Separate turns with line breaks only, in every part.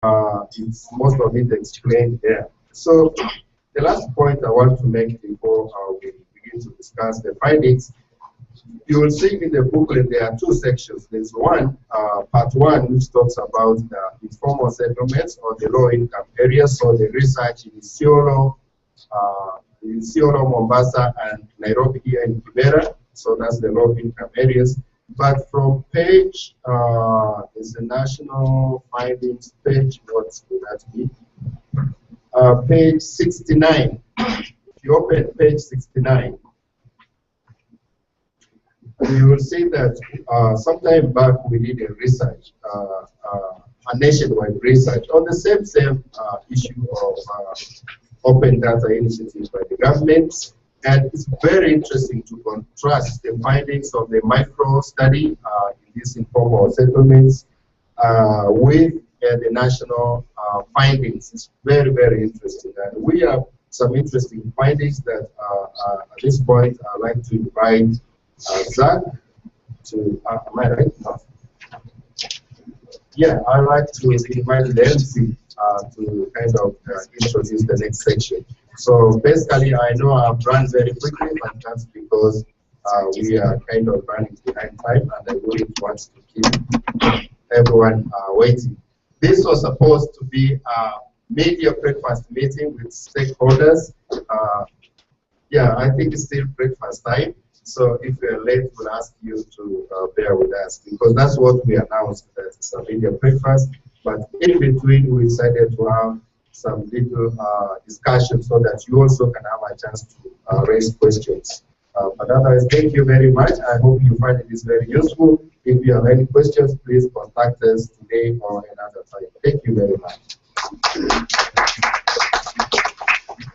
it's most of it explained there. So the last point I want to make before we begin to discuss the findings, you will see in the booklet there are two sections. There's one, part one, which talks about the informal settlements or the low-income areas. So the research in Isiolo, Mombasa, and Nairobi here in Kibera. So that's the low-income areas. But from page, is the national findings page, what would that be? Page 69. If you open page 69, you will see that sometime back we did a research, a nationwide research on the same issue of open data initiatives by the government. And it's very interesting to contrast the findings of the micro study in these informal settlements with the national findings. It's very, very interesting. And we have some interesting findings that at this point I'd like to invite Zach to, am I right? No. Yeah, I'd like to invite the MC to kind of introduce the next section. So basically, I know I've run very quickly, but that's because we are kind of running behind time, and I wouldn't want to keep everyone waiting. This was supposed to be a media breakfast meeting with stakeholders. Yeah, I think it's still breakfast time. So if you're late, we'll ask you to bear with us, because that's what we announced, that it's a media breakfast. But in between, we decided to have some little discussion so that you also can have a chance to raise questions. But otherwise, thank you very much. I hope you find this very useful. If you have any questions, please contact us today or another time. Thank you very much.
Thank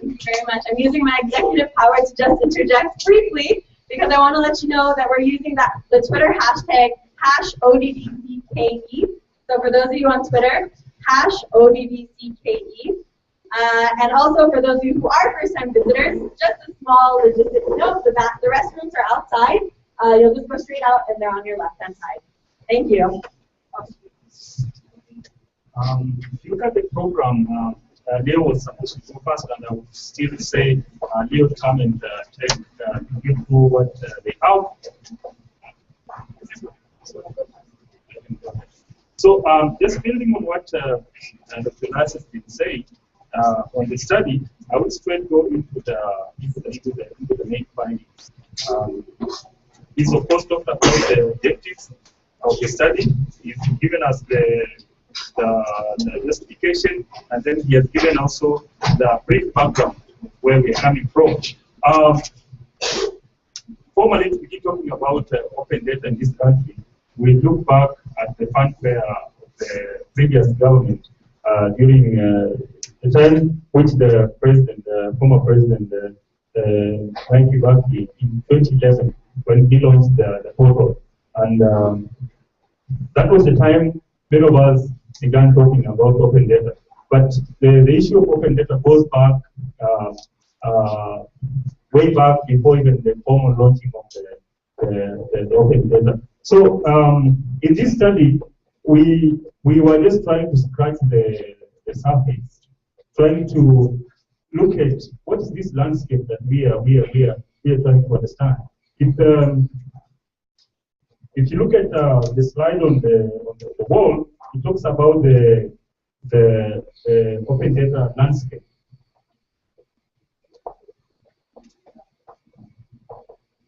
you very much. I'm using my executive power to just interject briefly, because I want to let you know that we're using the Twitter hashtag #ODVCKE. So for those of you on Twitter, #ODVCKE. And also for those of you who are first-time visitors, just a small logistic note, the restrooms are outside. You'll just go straight out and they're on your left-hand side. Thank you.
If you look at the program, Leo was supposed to go first, and I would still say Leo to come and take you through what they have. So just building on what Dr. Nas has been saying on the study, I would straight go into the main findings. He's of course talked about the objectives of the study. He's given us the justification, and then he has given also the brief background where we're coming from. Formally, to begin talking about open data in this country, we look back at the fanfare of the previous government during the time which the president, former president, Mike Kibaki, in 2011, when he launched the portal. And that was the time many of us began talking about open data. But the issue of open data goes back way back before even the formal launching of the open data. So in this study, we were just trying to scratch the surface, trying to look at what is this landscape that we are trying to understand. If you look at the slide on the wall, it talks about the open data landscape.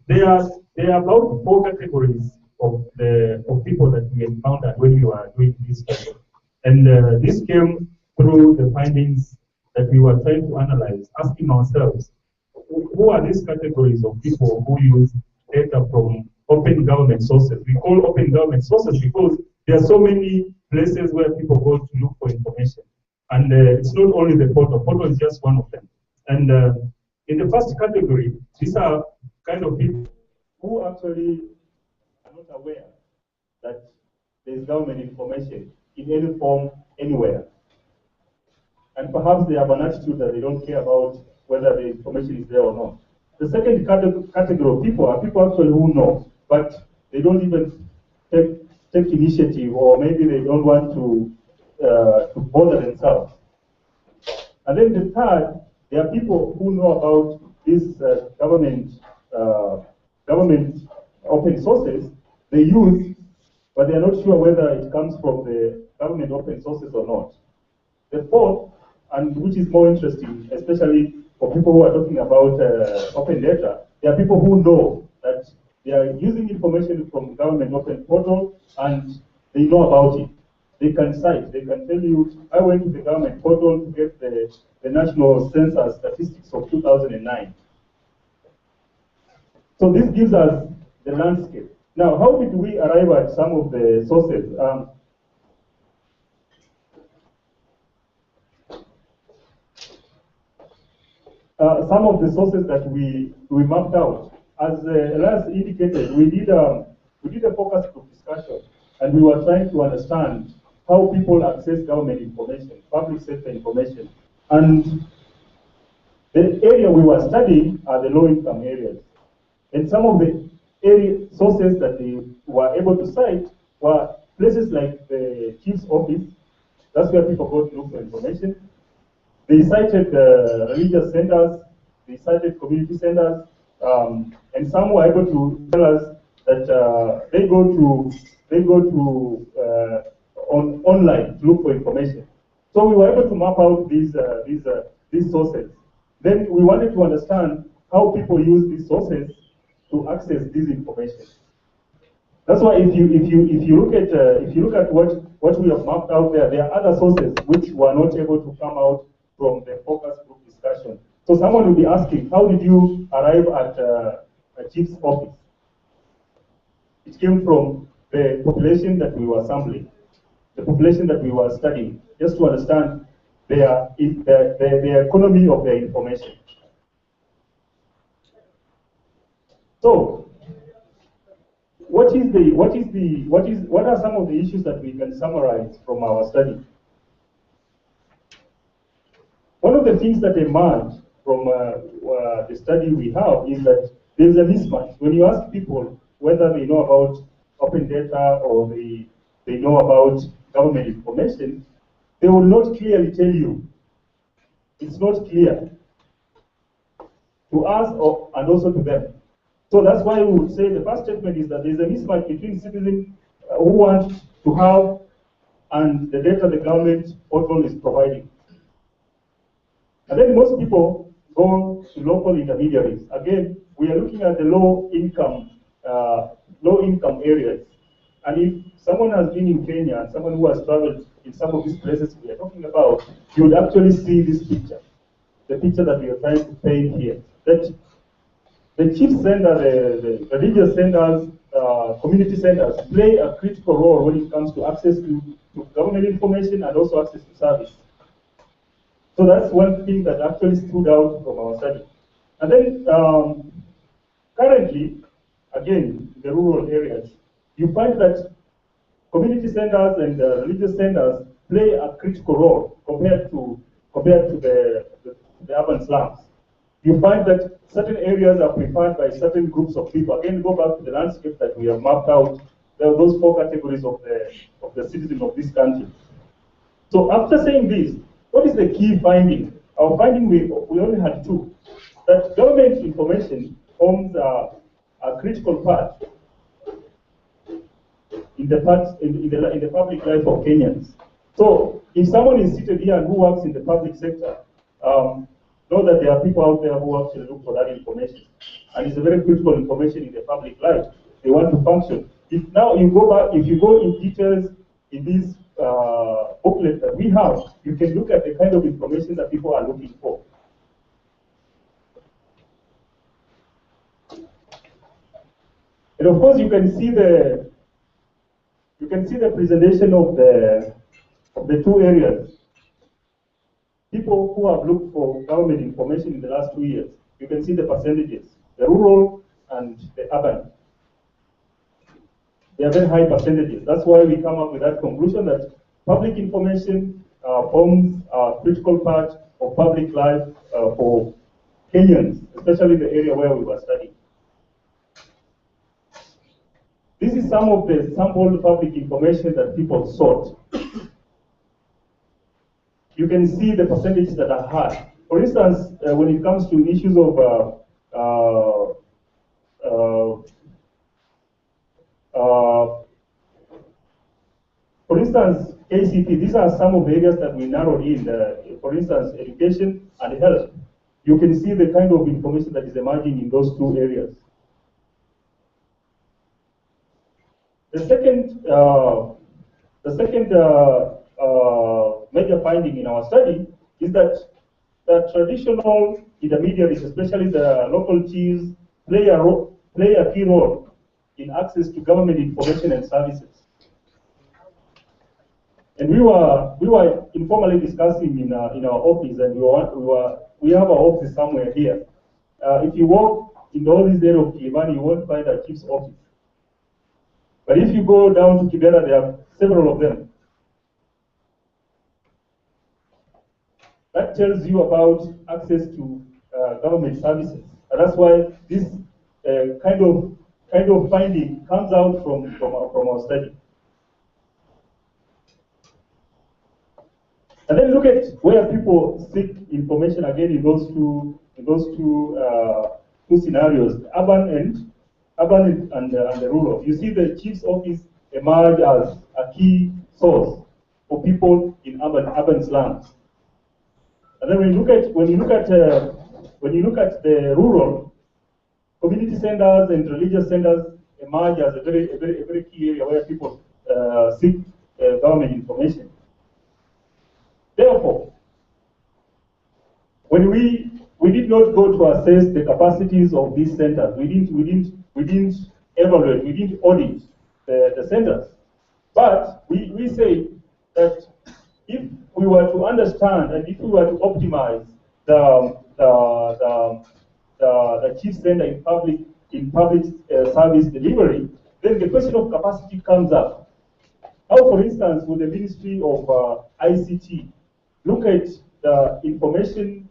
There are about 4 categories of people that we encountered when we were doing this study, and this came through the findings that we were trying to analyze, asking ourselves, who are these categories of people who use data from open government sources? We call open government sources because there are so many places where people go to look for information, and it's not only the portal. Portal is just one of them. And in the first category, these are kind of people who actually are not aware that there is government information in any form, anywhere. And perhaps they have an attitude that they don't care about whether the information is there or not. The second category of people are people actually who know, but they don't even take initiative, or maybe they don't want to to bother themselves. And then the third, there are people who know about these government open sources they use, but they are not sure whether it comes from the government open sources or not. The fourth, and which is more interesting, especially for people who are talking about open data, there are people who know that they are using information from government open portal and they know about it. They can cite, they can tell you, I went to the government portal to get the national census statistics of 2009. So this gives us the landscape. Now, how did we arrive at some of the sources? Some of the sources that we mapped out, as Elias indicated, we did a focus group discussion, and we were trying to understand how people access government information, public sector information, and the area we were studying are the low-income areas, and some of the sources that they were able to cite were places like the chief's office. That's where people go to look for information. They cited religious centers, they cited community centers, and some were able to tell us that they go to online to look for information. So we were able to map out these sources. Then we wanted to understand how people use these sources to access this information. That's why if you look at what we have mapped out there, there are other sources which were not able to come out from the focus group discussion. So someone will be asking, how did you arrive at a chief's office? It came from the population that we were sampling, the population that we were studying, just to understand the economy of their information. So, what are some of the issues that we can summarize from our study? One of the things that emerged from the study we have is that there's a mismatch. When you ask people whether they know about open data or they know about government information, they will not clearly tell you. It's not clear to us and also to them. So that's why we would say the first statement is that there's a mismatch between citizens who want to have and the data the government portal is providing. And then most people go to local intermediaries. Again, we are looking at the low income areas. And if someone has been in Kenya and someone who has traveled in some of these places we are talking about, you would actually see this picture, the picture that we are trying to paint here. That the chief center, the religious centers, community centers play a critical role when it comes to access to government information and also access to service. So that's one thing that actually stood out from our study. And then currently, again, in the rural areas, you find that community centers and religious centers play a critical role compared to the urban slums. You find that certain areas are preferred by certain groups of people. Again, go back to the landscape that we have mapped out. There are those four categories of the citizens of this country. So after saying this, what is the key finding? Our finding, we only had two. That government information forms a critical part in the public life of Kenyans. So if someone is seated here and who works in the public sector, know that there are people out there who actually look for that information. And it's a very critical information in the public life. They want to function. If now you go back, if you go in details in this booklet that we have, you can look at the kind of information that people are looking for. And of course, you can see the presentation of the two areas. People who have looked for government information in the last 2 years, you can see the percentages, the rural and the urban. They are very high percentages. That's why we come up with that conclusion that public information forms a critical part of public life for Kenyans, especially the area where we were studying. This is some of the sample public information that people sought. you can see the percentages that are high. For instance, when it comes to issues of for instance, KCP, these are some of the areas that we narrowed in. For instance, education and health. You can see the kind of information that is emerging in those two areas. The second major finding in our study is that the traditional intermediaries, especially the local chiefs, play a key role in access to government information and services. And we were informally discussing in our office, and we have our office somewhere here. If you walk in all these areas of Kilimani, you won't find a chief's office. But if you go down to Kibera, there are several of them. That tells you about access to government services. And that's why this kind of finding comes out from our study. And then look at where people seek information again in those two scenarios, urban and the rural. You see the chief's office emerge as a key source for people in urban slums. And then when you look at the rural, community centers and religious centers emerge as a very key area where people seek government information. Therefore, when we did not go to assess the capacities of these centers, we didn't evaluate, we didn't audit the centers. But we say that if we were to understand and if we were to optimize the chief center in public service delivery, then the question of capacity comes up. How, for instance, would the Ministry of ICT look at the information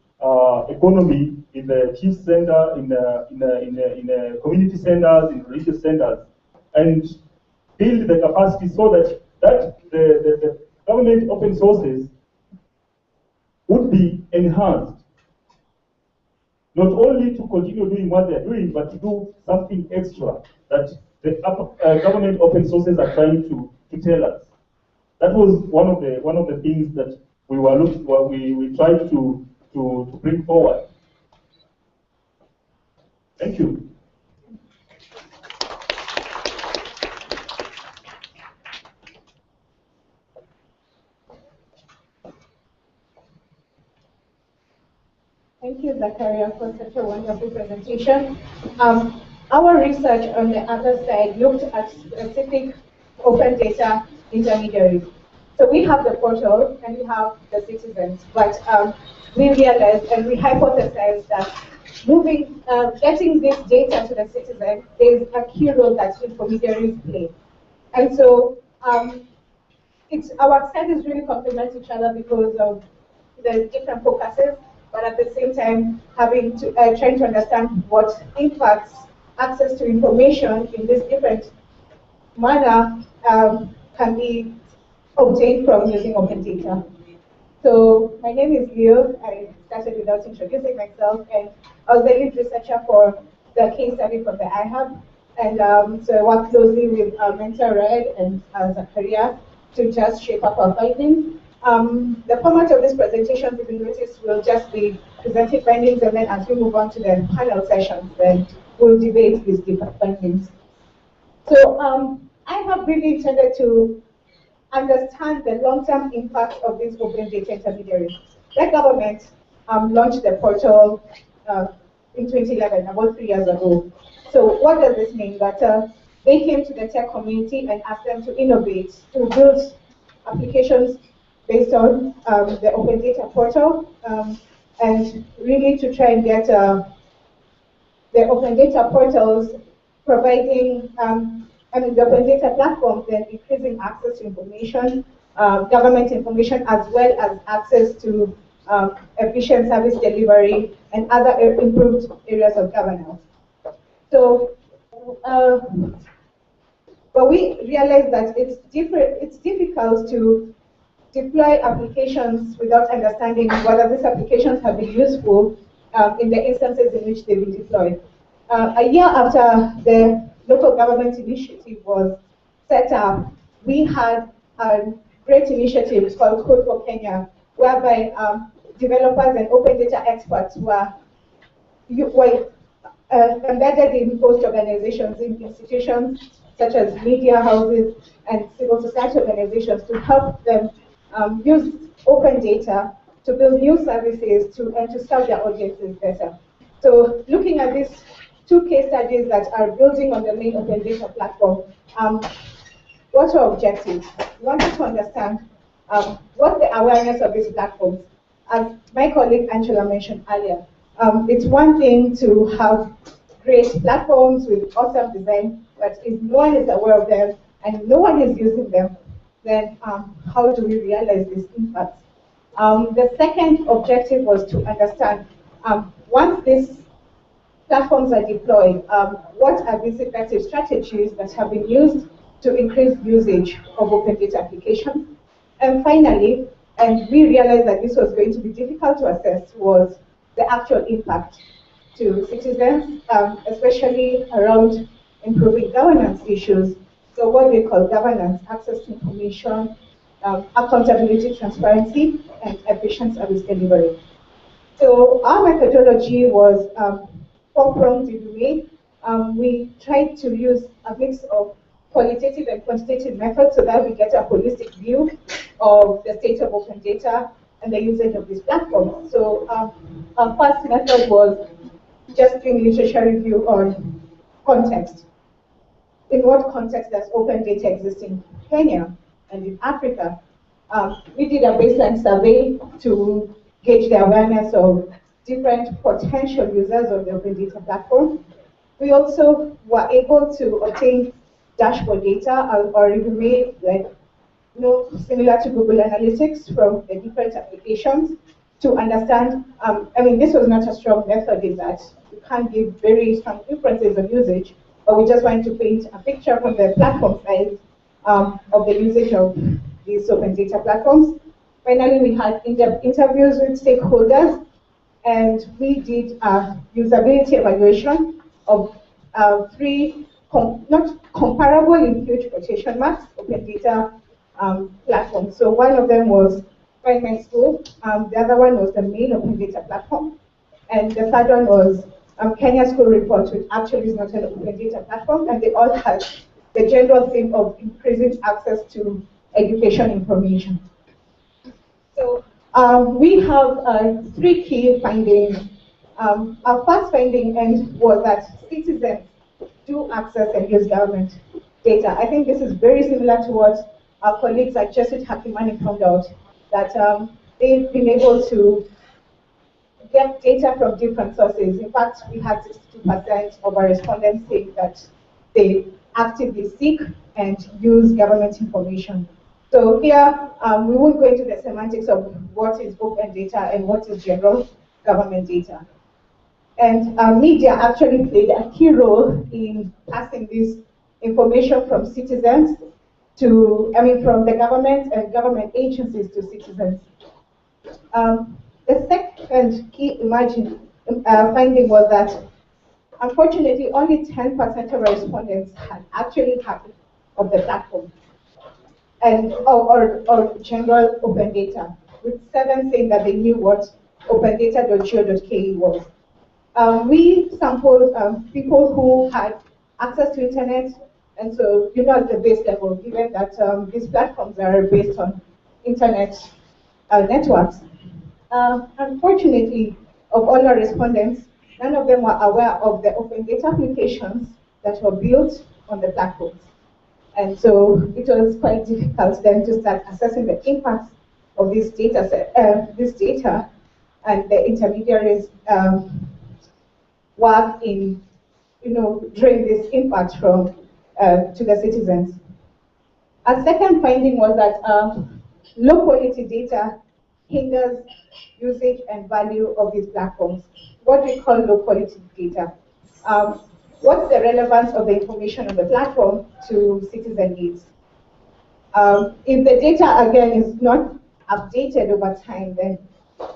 economy in the chief center, in the community centers, in religious centers, and build the capacity so that the government open sources would be enhanced, not only to continue doing what they're doing, but to do something extra that the government open sources are trying to tell us. That was one of the things that we tried to bring forward. Thank you.
Thank you, Zachariah, for such a wonderful presentation. Our research on the other side looked at specific open data intermediaries. So we have the portal and we have the citizens, but we realized and we hypothesized that getting this data to the citizen, there is a key role that intermediaries play. And so our studies really complement each other because of the different focuses, but at the same time trying to understand what impacts access to information in this different manner can be obtained from using open data. So my name is Leo. I started without introducing myself, and I was the lead researcher for the case study from the iHub. And so I worked closely with Mentor Red and Zachariah to just shape up our findings. The format of this presentation, if you notice, will just be presenting findings, and then as we move on to the panel sessions, then we'll debate these different findings. So I have really intended to understand the long-term impact of these open data intermediaries. The government launched the portal in 2011, about 3 years ago. So what does this mean? That they came to the tech community and asked them to innovate, to build applications based on the open data portal, and really to try and get the open data portals providing the open data platforms, then increasing access to information, government information, as well as access to efficient service delivery and other improved areas of governance. So, but we realized that it's difficult to deploy applications without understanding whether these applications have been useful in the instances in which they've been deployed. A year after the local government initiative was set up, we had a great initiative called Code for Kenya, whereby developers and open data experts were embedded in host organizations, in institutions such as media houses and civil society organizations to help them use open data to build new services and to serve their audiences better. So looking at these two case studies that are building on the main open data platform, what are objectives? We wanted to understand what's the awareness of these platforms. As my colleague Angela mentioned earlier, it's one thing to have great platforms with awesome design, but if no one is aware of them and no one is using them, then how do we realize these impacts? The second objective was to understand, once these platforms are deployed, what are these effective strategies that have been used to increase usage of open data applications? And finally, and we realized that this was going to be difficult to assess, was the actual impact to citizens, especially around improving governance issues. So what we call governance, access to information, accountability, transparency, and efficient service delivery. So our methodology was four-pronged in a way. We tried to use a mix of qualitative and quantitative methods so that we get a holistic view of the state of open data and the usage of these platforms. So our first method was just doing literature review on context. In what context does open data exist in Kenya and in Africa? We did a baseline survey to gauge the awareness of different potential users of the open data platform. We also were able to obtain dashboard data, or if you may, like, similar to Google Analytics from the different applications to understand. I mean, this was not a strong method in that you can't give very strong inferences of usage, but we just wanted to paint a picture from the platform side of the usage of these open data platforms. Finally, we had in-depth interviews with stakeholders, and we did a usability evaluation of three not comparable in huge quotation marks open data platforms. So one of them was Find My School, the other one was the main open data platform, and the third one was Kenya School Report, which actually is not an open data platform, and they all had the general theme of increasing access to education information. So we have three key findings. Our first finding was that citizens do access and use government data. I think this is very similar to what our colleagues at Jesuit Hakimani found out, that they've been able to get data from different sources. In fact, we had 62% of our respondents saying that they actively seek and use government information. So here, we won't go into the semantics of what is open data and what is general government data. And media actually played a key role in passing this information from citizens to, from the government and government agencies to citizens. The second key finding was that, unfortunately, only 10% of our respondents had actually heard of the platform and or general open data, with 7 saying that they knew what opendata.go.ke was. We sampled people who had access to internet, and so at the base level, given that these platforms are based on internet networks. Unfortunately, of all our respondents, none of them were aware of the open data applications that were built on the platforms. And so it was quite difficult then to start assessing the impacts of this data and the intermediaries' work in, drawing this impact from to the citizens. A second finding was that low quality data hinders usage and value of these platforms. What we call low quality data. What's the relevance of the information on the platform to citizen needs? If the data, again, is not updated over time, then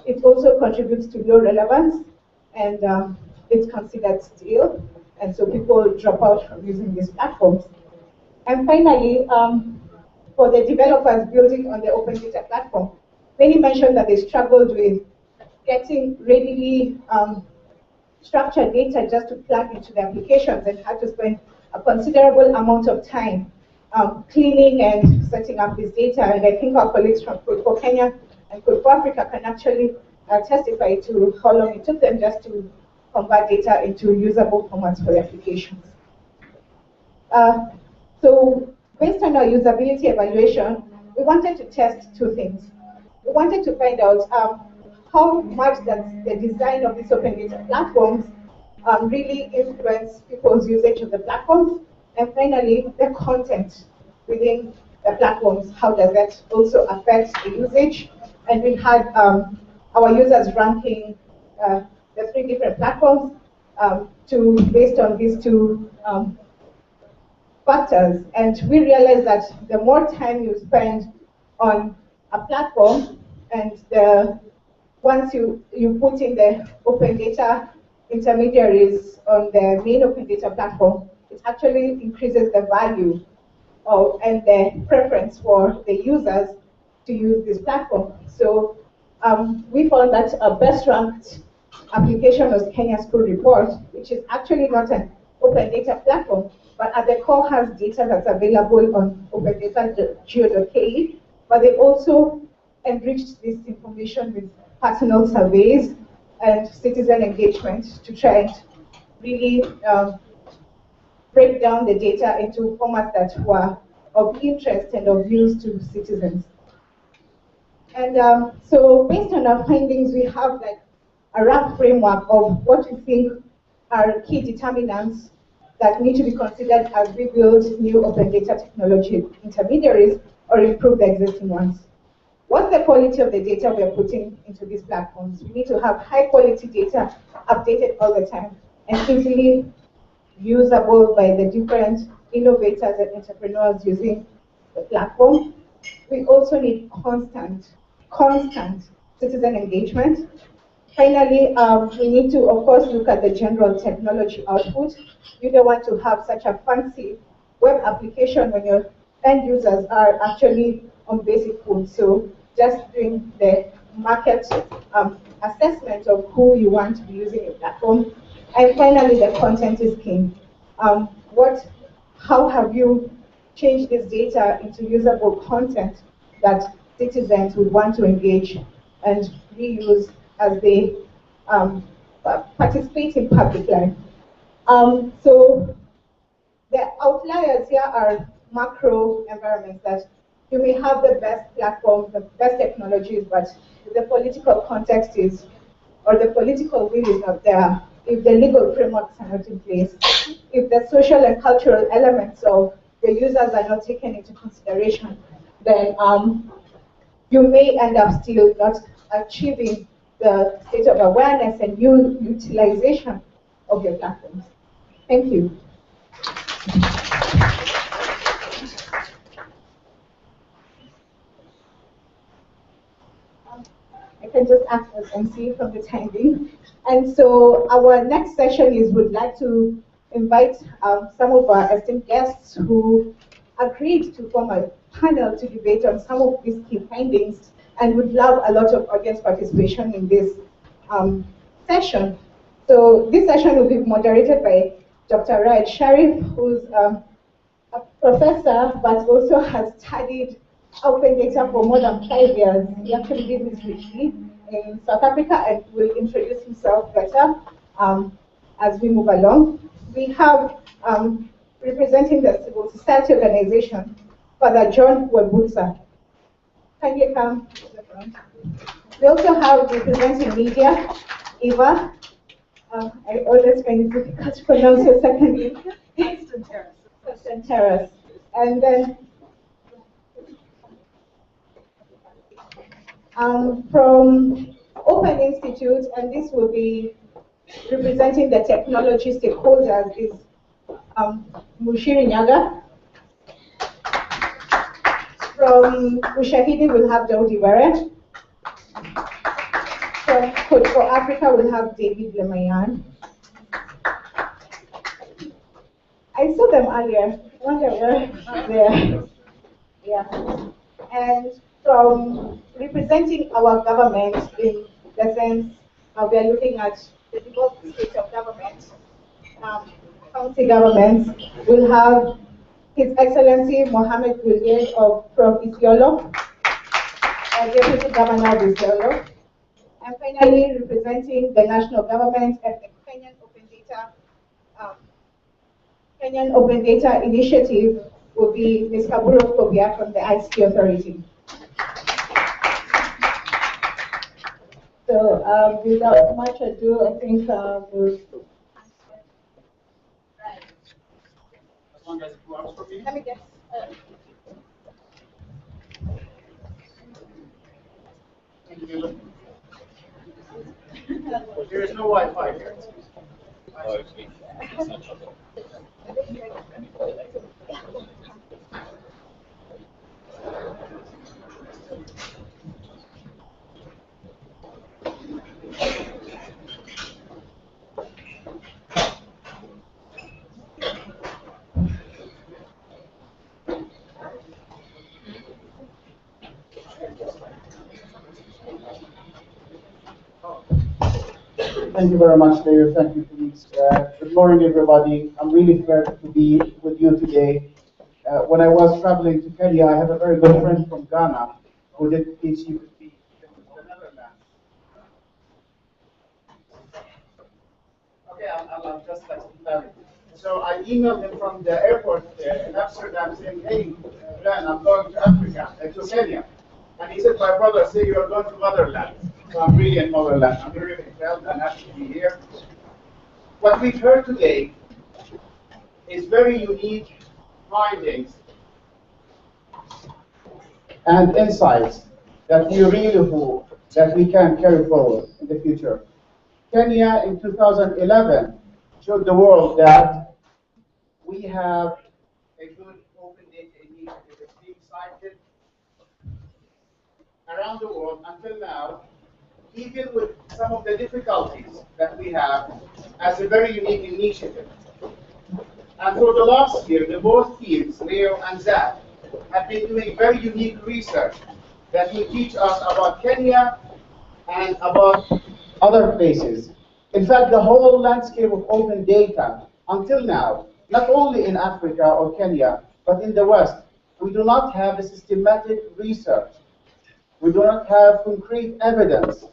it also contributes to low relevance, and it's considered stale, and so people drop out from using these platforms. And finally, for the developers building on the open data platform, many mentioned that they struggled with getting readily structured data just to plug into the applications and had to spend a considerable amount of time cleaning and setting up this data. And I think our colleagues from Code for Kenya and Code for Africa can actually testify to how long it took them just to convert data into usable formats for the applications. So based on our usability evaluation, we wanted to test two things. We wanted to find out how much does the design of these open data platforms really influence people's usage of the platforms, and finally, the content within the platforms, how does that also affect the usage? And we had our users ranking the 3 different platforms based on these 2 factors. And we realized that the more time you spend on a platform, and once you put in the open data intermediaries on the main open data platform, it actually increases the value and the preference for the users to use this platform. So we found that a best ranked application was Kenya School Report, which is actually not an open data platform, but at the core has data that's available on opendata.go.ke, but they also enriched this information with personal surveys and citizen engagement to try and really break down the data into formats that were of interest and of use to citizens. And so based on our findings, we have like a rough framework of what we think are key determinants that need to be considered as we build new open data technology intermediaries or improve the existing ones. What's the quality of the data we're putting into these platforms? We need to have high quality data updated all the time and easily usable by the different innovators and entrepreneurs using the platform. We also need constant citizen engagement. Finally, we need to, of course, look at the general technology output. You don't want to have such a fancy web application when your end users are actually on basic phones. So just doing the market assessment of who you want to be using your platform. And finally, the content is king. How have you changed this data into usable content that citizens would want to engage and reuse as they participate in public life? So the outliers here are macro environments that you may have the best platforms, the best technologies, but if the political context is, or the political will is not there, if the legal frameworks are not in place, if the social and cultural elements of the users are not taken into consideration, then you may end up still not achieving the state of awareness and utilization of your platforms. Thank you. I can just act as MC from the time being. And so our next session is we'd like to invite some of our esteemed guests who agreed to form a panel to debate on some of these key findings, and would love a lot of audience participation in this session. So this session will be moderated by Dr. Raed Sharif, who's a professor, but also has studied open data for more than 5 years. He actually did his PhD in South Africa and will introduce himself better as we move along. We have, representing the civil society organization, Father John Webutsa. Can you come to the front? We also have representing media, Eva. I always find it difficult to pronounce your second name. Constanteros. And then from Open Institute, and this will be representing the technology stakeholders, is Mushiri Nyaga. From Ushahidi, we'll have Daudi Barrett. From Code for Africa, we'll have David Ramayan. I saw them earlier. I wonder where they're. Yeah. And from representing our government in the sense we are looking at the devolved state of government, county governments, we'll have His Excellency Mohammed Gullier of Prof. Isiolo, Deputy Governor of Isiolo. And finally, representing the national government at the Kenyan Open Data Initiative will be Ms. Kaburo Kobia from the ICT Authority. So without much ado, I think we'll...
As long as it works for me.
Let me guess.
There is no Wi-Fi here. Thank you very much, David. Thank you, Denise. Good morning, everybody. I'm really thrilled to be with you today. When I was traveling to Kenya, I have a very good friend from Ghana who did PhD with me in the Netherlands. Okay, I'll just like that. So I emailed him from the airport in Amsterdam saying, hey, Glenn, I'm going to Africa, to Kenya. And he said, my brother said you are going to motherland. So I'm really in motherland. I'm really thrilled and happy to be here. What we've heard today is very unique findings and insights that we really hope that we can carry forward in the future. Kenya in 2011 showed the world that we have a good open data initiative that's being cited around the world until now, even with some of the difficulties that we have, as a very unique initiative. And for the last year, the both teams, Leo and Zach, have been doing very unique research that will teach us about Kenya and about other places. In fact, the whole landscape of open data until now, not only in Africa or Kenya, but in the West, we do not have a systematic research. We do not have concrete evidence.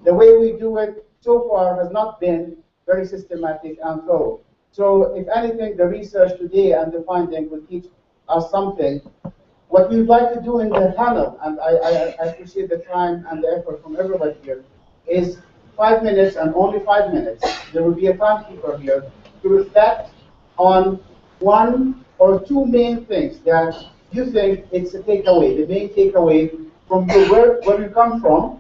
The way we do it so far has not been very systematic and thorough. So if anything, the research today and the finding will teach us something. What we'd like to do in the panel, and I appreciate the time and the effort from everybody here, is 5 minutes and only 5 minutes. There will be a timekeeper here to reflect on one or two main things that you think it's a takeaway, the main takeaway from where you come from.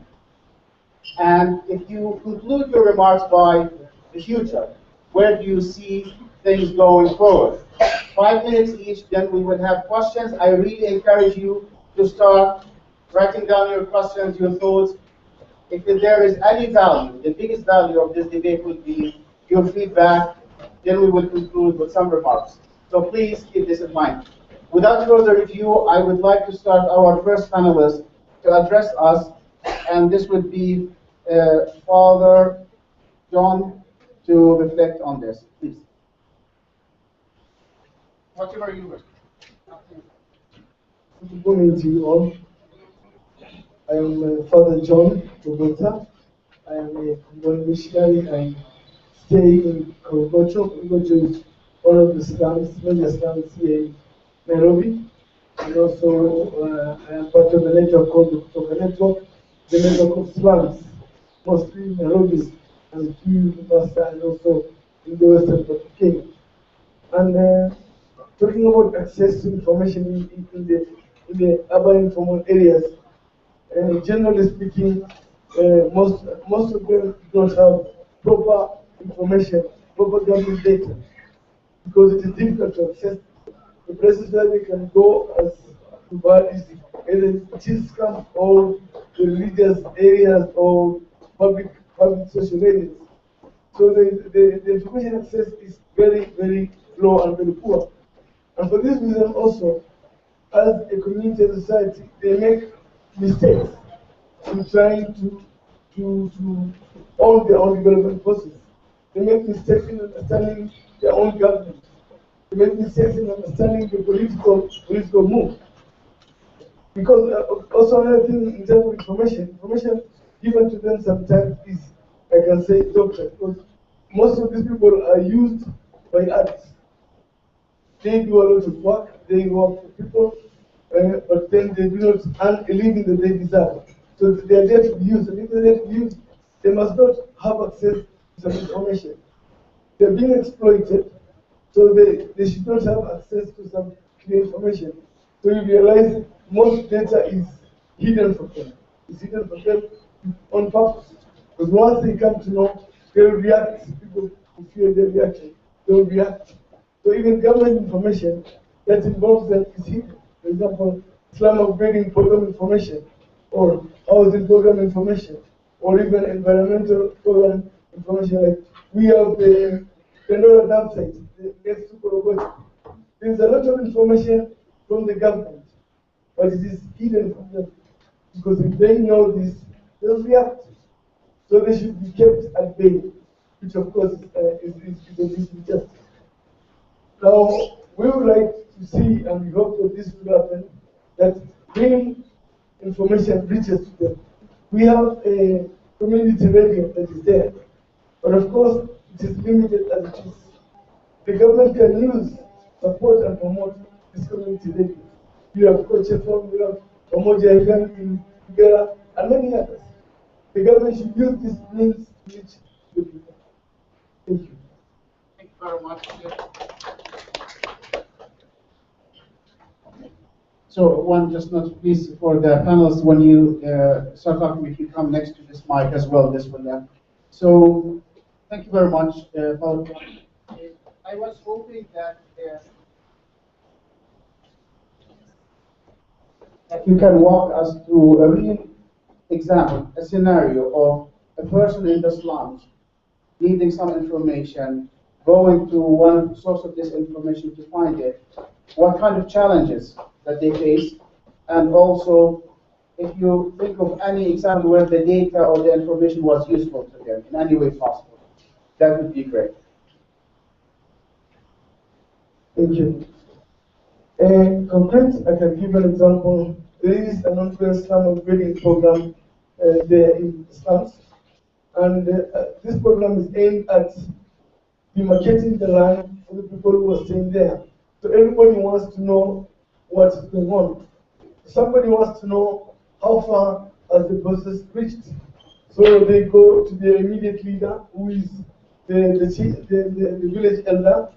And if you conclude your remarks by the future, where do you see things going forward? 5 minutes each, then we will have questions. I really encourage you to start writing down your questions, your thoughts. If there is any value, the biggest value of this debate will be your feedback. Then we will conclude with some remarks. So please keep this in mind. Without further ado, I would like to start our first panelist to address us, and this would be Father John to reflect on this, please. Whatever you wish.
Good morning to you all. I am Father John Robota. I am a Congolese missionary. I stay in Korogocho. Korogocho is one of the slums, major slums here in Nairobi. And also, I am part of a network called the Kutoka Network, the network of slums, mostly in Nairobi and few Mombasa and also in the western part of Kenya. And talking about access to information in the urban informal areas, generally speaking, most of them don't have proper information, proper government data, because it is difficult to access the places where they can go as to bodies, either cheese camps or the religious areas or public social areas. So the information access is very, very low and very poor. And for this reason also, as a community and society, they make mistakes in trying to own their own development process. They make mistakes in understanding their own government. They make mistakes in understanding the political move. Because also another thing in terms of information given to them sometimes is, I can say, doctored. Because most of these people are used by others. They do a lot of work, they work for people, but then they do not earn a living that they deserve. So they are there to be used, and if they're there to be used, they must not have access to some information. They're being exploited, so they should not have access to some clear information. So you realize most data is hidden from them. It's hidden from them on purpose. Because once they come to know, they will react. People who fear their reaction, they will react. So even government information that involves them is hidden. For example, slum upgrading program information, or housing program information, or even environmental program information. Like we have the Pandora dam site, the next to Korogoti. There's a lot of information from the government, but it is hidden from them. Because if they know this, they'll react. So they should be kept at bay, which of course is a bit just. Now, we would like to see, and we hope that this will happen, that bringing information reaches to them. We have a community radio that is there, but of course, it is limited as it is. The government can use, support, and promote this community radio. We have Coach FM, we have Omoja FM in Uganda, and many others. The government should use this means to reach the people. Thank you.
Thank you very much. So one just note, please, for the panelists, when you start talking, if you come next to this mic as well, this one. So thank you very much, Father John. I was hoping that you can walk us through a real example, a scenario of a person in the slums needing some information, going to one source of this information to find it, what kind of challenges that they face, and also if you think of any example where the data or the information was useful to them in any way possible, that would be great.
Thank you. Concrete, I can give an example. There is an ongoing slum upgrading program there in slums, and this program is aimed at demarcating the land for the people who are staying there. So everybody wants to know what's going on. Somebody wants to know how far has the process reached. So they go to their immediate leader, who is the village elder,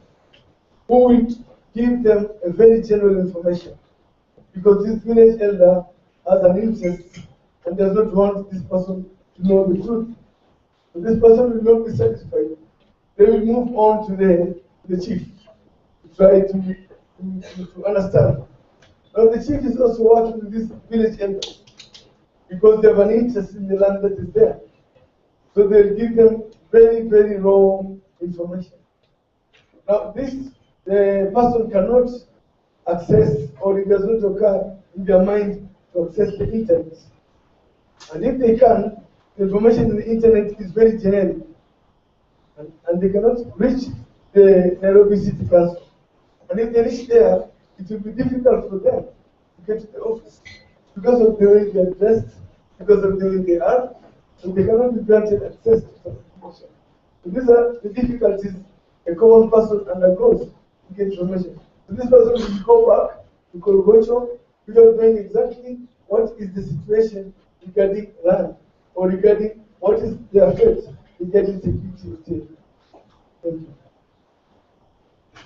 who will give them a very general information. Because this village elder has an interest and does not want this person to know the truth. So this person will not be satisfied. They will move on to the chief to try to understand. Now the chief is also working with this village elder because they have an interest in the land that is there. So they'll give them very, very raw information. Now the person cannot access, or it does not occur in their mind to access the internet. And if they can, the information in the internet is very generic. And they cannot reach the Nairobi City Council. And if they reach there, it will be difficult for them to get to the office because of the way they are dressed, because of the way they are, so they cannot be granted access to some information. So these are the difficulties a common person undergoes to get information. So this person will go back to Korogocho without knowing exactly what is the situation regarding land, or regarding what is their fate regarding security. Thank you.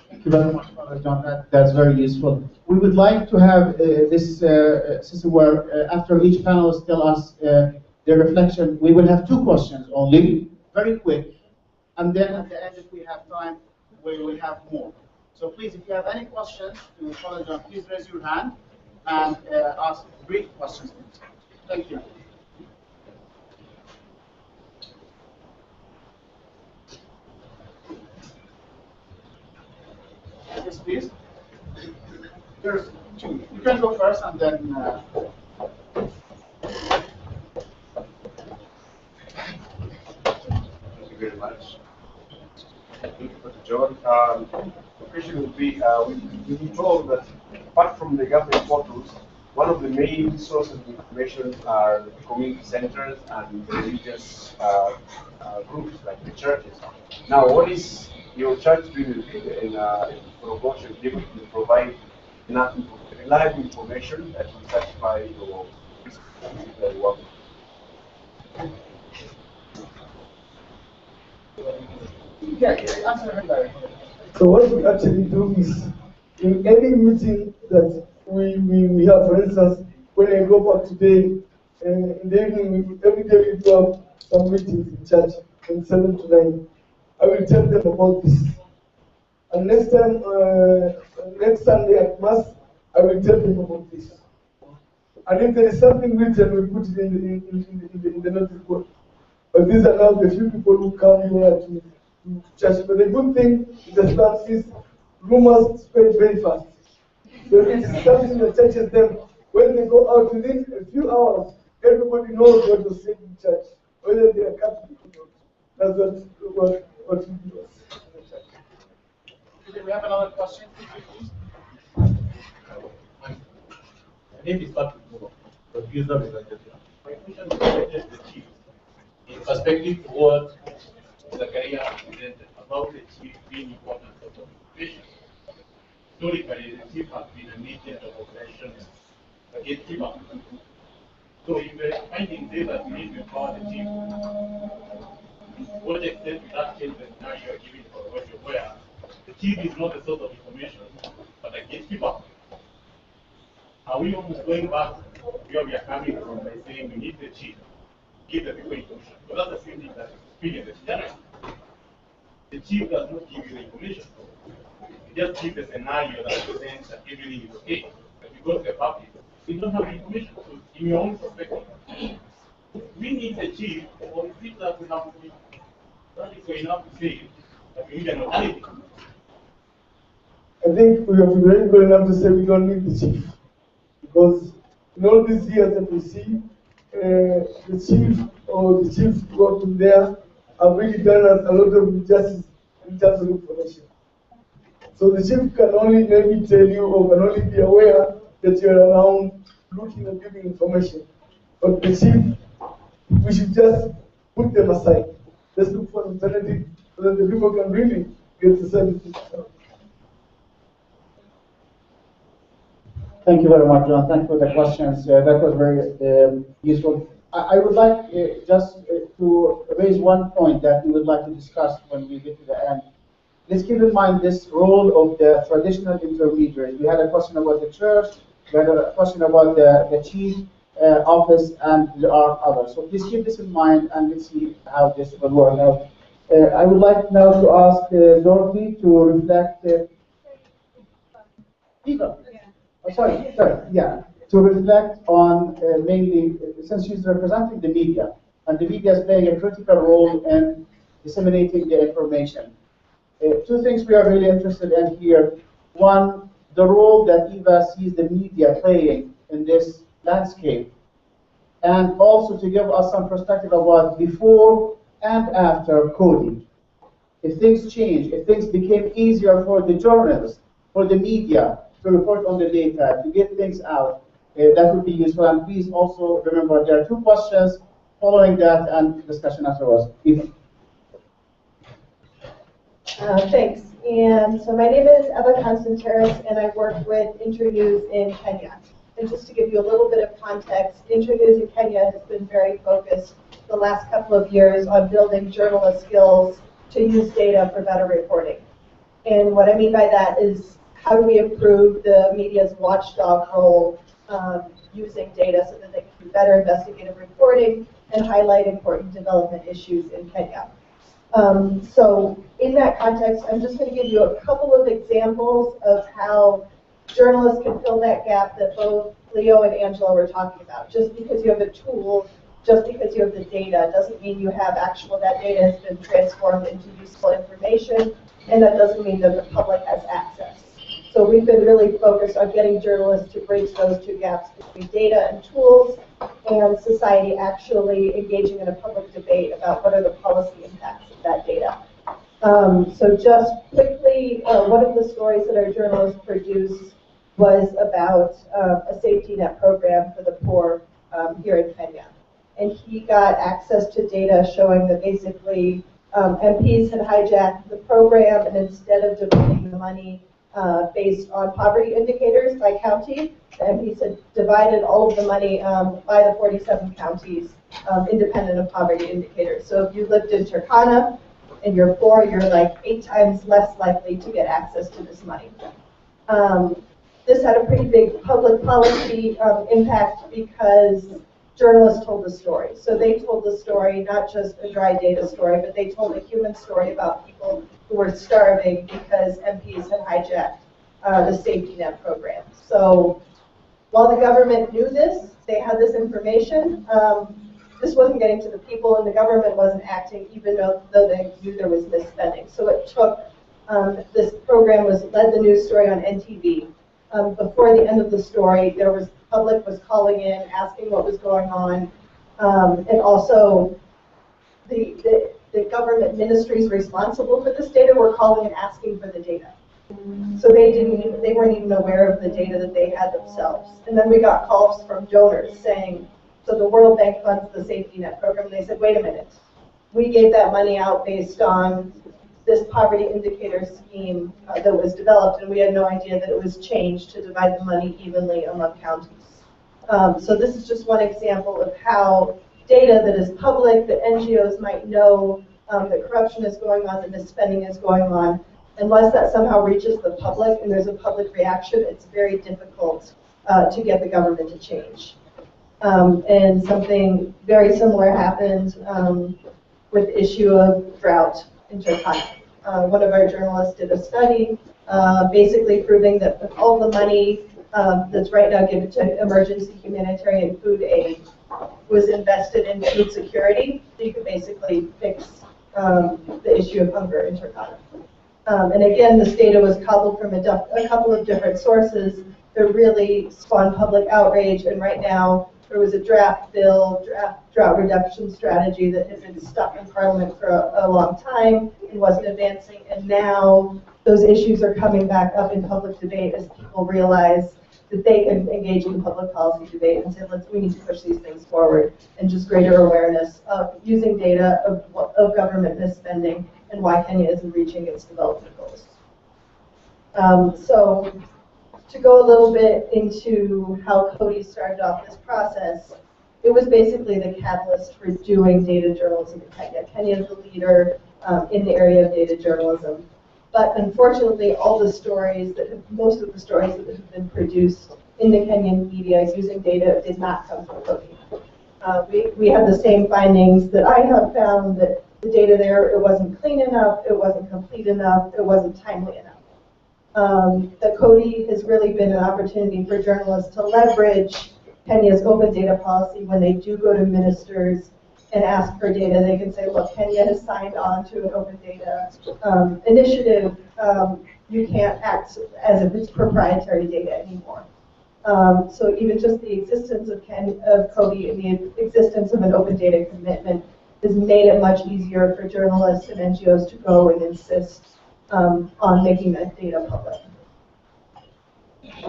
Thank you very much, Father John. That's very useful. We would like to have this system where after each panelist tell us their reflection, we will have 2 questions only, very quick, and then at the end, if we have time, we will have more. So please, if you have any questions to Father John, please raise your hand. and ask great questions. Thank you. Yes, please. There's two. You can go first, and then.
Thank you very much. Thank you, Dr. John. The question would be, we've been told that apart from the government portals, one of the main sources of information are the community centers and religious groups like the churches. Now, what is your church doing in promotion to provide enough reliable information that will satisfy your work?
Yeah, answer her directly.
So what we actually do is, in any meeting that we have, for instance, when I go back today, in the evening, every day we do have some meetings in church from 7 to 9. I will tell them about this. And next time, next Sunday at Mass, I will tell them about this. And if there is something written, we put it in the notice board. But these are now the few people who come here to church. But the good thing is that these rumors spread very fast. So if it's something in the churches, then when they go out within a few hours, everybody knows what was said in church, whether they are Catholic or not. That's what we do.
Okay, we have another question. Please.
My name is Patrick Muro, producer of the My question is related to the chief. In perspective to what Zakaria presented about the chief being important for communication. Historically, the chief has been a mediator of operations against people. So if the finding says that we need to empower the chief, to what extent does that change the scenario you're giving for Russia, where the chief is not a source of information, but against people? Are we almost going back where we are coming from by saying we need the chief, give the people information? Because that's the same thing that experience is general. The chief does not give you the information. He just gives a scenario that presents that everything is okay. But because the public, we don't have the information. So in your own perspective, we need the chief, or is it that we have to be radical enough to say that we need an alternative?
I think we have to be very good enough to say we don't need the chief. Because in all these years that we see, the chief or the chiefs working there have really done us a lot of injustice in terms of information. So the chief can only maybe tell you or can only be aware that you're around looking and giving information. But the chief, we should just put them aside. Let's look for an alternative so that the people can really get the services.
Thank you very much, John. Thank you for the questions. That was very useful. I would like just to raise one point that we would like to discuss when we get to the end. Let's keep in mind this role of the traditional intermediaries. We had a question about the church, we had a question about the chief office, and there are others. So please keep this in mind and let's see how this will work out. I would like now to ask Dorothy to reflect. Eva. Oh, sorry, yeah. To reflect on mainly, since she's representing the media, and the media is playing a critical role in disseminating the information. Two things we are really interested in here. One, the role that Eva sees the media playing in this landscape, and also to give us some perspective about before and after coding. If things change, if things became easier for the journalists, for the media, to report on the data, to get things out, that would be useful. And please also remember there are two questions following that and discussion afterwards. Eva.
Thanks. And so my name is Eva Constanteris, and I work with Internews in Kenya. And just to give you a little bit of context, Internews in Kenya has been very focused the last couple of years on building journalist skills to use data for better reporting. And what I mean by that is, how do we improve the media's watchdog role using data so that they can do better investigative reporting and highlight important development issues in Kenya? So in that context, I'm just going to give you a couple of examples of how journalists can fill that gap that both Leo and Angela were talking about. Just because you have a tool, just because you have the data, doesn't mean you have that data has been transformed into useful information, and that doesn't mean that the public has access. So we've been really focused on getting journalists to bridge those two gaps between data and tools and society actually engaging in a public debate about what are the policy impacts of that data. So just quickly, one of the stories that our journalists produced was about a safety net program for the poor here in Kenya. And he got access to data showing that basically MPs had hijacked the program, and instead of dividing the money based on poverty indicators by county, the MPs had divided all of the money by the 47 counties independent of poverty indicators. So if you lived in Turkana and you're poor, you're like 8 times less likely to get access to this money. This had a pretty big public policy impact because journalists told the story. So they told the story, not just a dry data story, but they told a human story about people who were starving because MPs had hijacked the safety net program. So while the government knew this, they had this information, this wasn't getting to the people, and the government wasn't acting even though they knew there was misspending. So it took, this program led the news story on NTV. Before the end of the story, public was calling in, asking what was going on, and also the government ministries responsible for this data were calling and asking for the data. So they weren't even aware of the data that they had themselves. And then we got calls from donors saying, so the World Bank funds the safety net program, and they said, wait a minute, we gave that money out based on this poverty indicator scheme that was developed, and we had no idea that it was changed to divide the money evenly among counties. So this is just one example of how data that is public, that NGOs might know that corruption is going on, that misspending is going on, unless that somehow reaches the public and there's a public reaction, it's very difficult to get the government to change. And something very similar happened with the issue of drought in Turkana. One of our journalists did a study basically proving that all the money that's right now given to emergency humanitarian food aid was invested in food security, so you could basically fix the issue of hunger in Turkana. And again, this data was cobbled from a couple of different sources that really spawned public outrage, and right now there was a draft drought reduction strategy that had been stuck in Parliament for a long time and wasn't advancing, and now those issues are coming back up in public debate as people realize that they can engage in public policy debate and say, we need to push these things forward, and just greater awareness of using data of government misspending and why Kenya isn't reaching its development goals. So to go a little bit into how Cody started off this process, it was basically the catalyst for doing data journalism in Kenya. Kenya is the leader in the area of data journalism. But unfortunately, most of the stories that have been produced in the Kenyan media using data did not come from Cody. We had the same findings that I have found, that the data there, it wasn't clean enough, it wasn't complete enough, it wasn't timely enough. That Cody has really been an opportunity for journalists to leverage Kenya's open data policy when they do go to ministers and ask for data. They can say, look, Kenya has signed on to an open data initiative. You can't act as if it's proprietary data anymore. So even just the existence of Cody and the existence of an open data commitment has made it much easier for journalists and NGOs to go and insist on making that data public.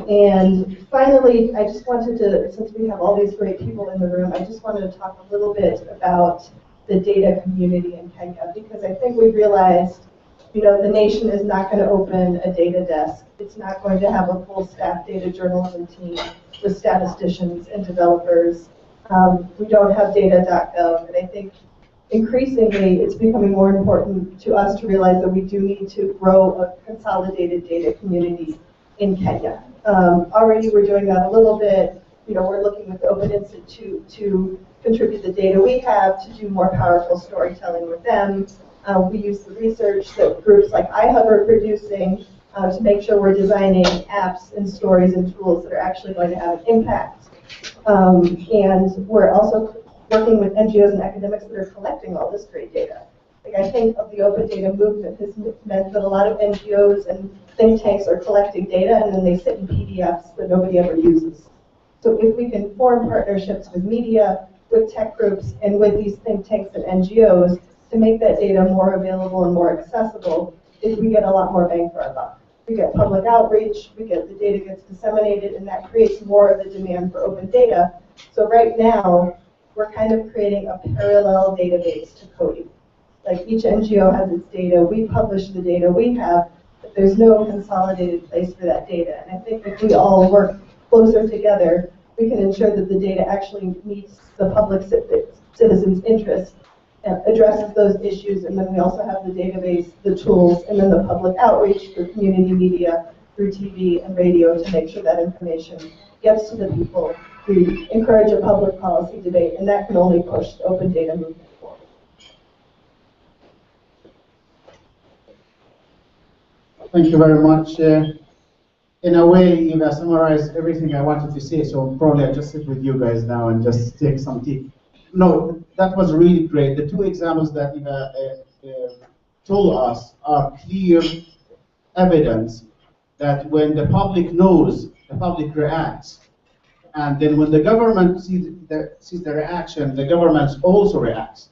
And finally, I just wanted to, since we have all these great people in the room, I just wanted to talk a little bit about the data community in Kenya, because I think we realized, the nation is not going to open a data desk. It's not going to have a full staff data journalism team with statisticians and developers. We don't have data.gov, and I think increasingly it's becoming more important to us to realize that we do need to grow a consolidated data community in Kenya. Already we're doing that a little bit. We're looking with the Open Institute to contribute the data we have to do more powerful storytelling with them. We use the research that groups like iHub are producing to make sure we're designing apps and stories and tools that are actually going to have an impact. And we're also working with NGOs and academics that are collecting all this great data. Like, I think of the open data movement has meant that a lot of NGOs and think tanks are collecting data and then they sit in PDFs that nobody ever uses. So if we can form partnerships with media, with tech groups, and with these think tanks and NGOs to make that data more available and more accessible, we get a lot more bang for our buck. We get public outreach, the data gets disseminated, and that creates more of the demand for open data. So right now, we're kind of creating a parallel database to Cody. Like, each NGO has its data, we publish the data we have, but there's no consolidated place for that data. And I think if we all work closer together, we can ensure that the data actually meets the public citizens' interest, addresses those issues, and then we also have the database, the tools, and then the public outreach through community media, through TV and radio to make sure that information gets to the people. We encourage a public policy debate, and that can only push the open data movement forward.
Thank you very much. In a way, Eva summarized everything I wanted to say, so probably I'll just sit with you guys now and just take some tea. No, that was really great. The two examples that Eva told us are clear evidence that when the public knows, the public reacts. And then when the government sees the reaction, the government also reacts.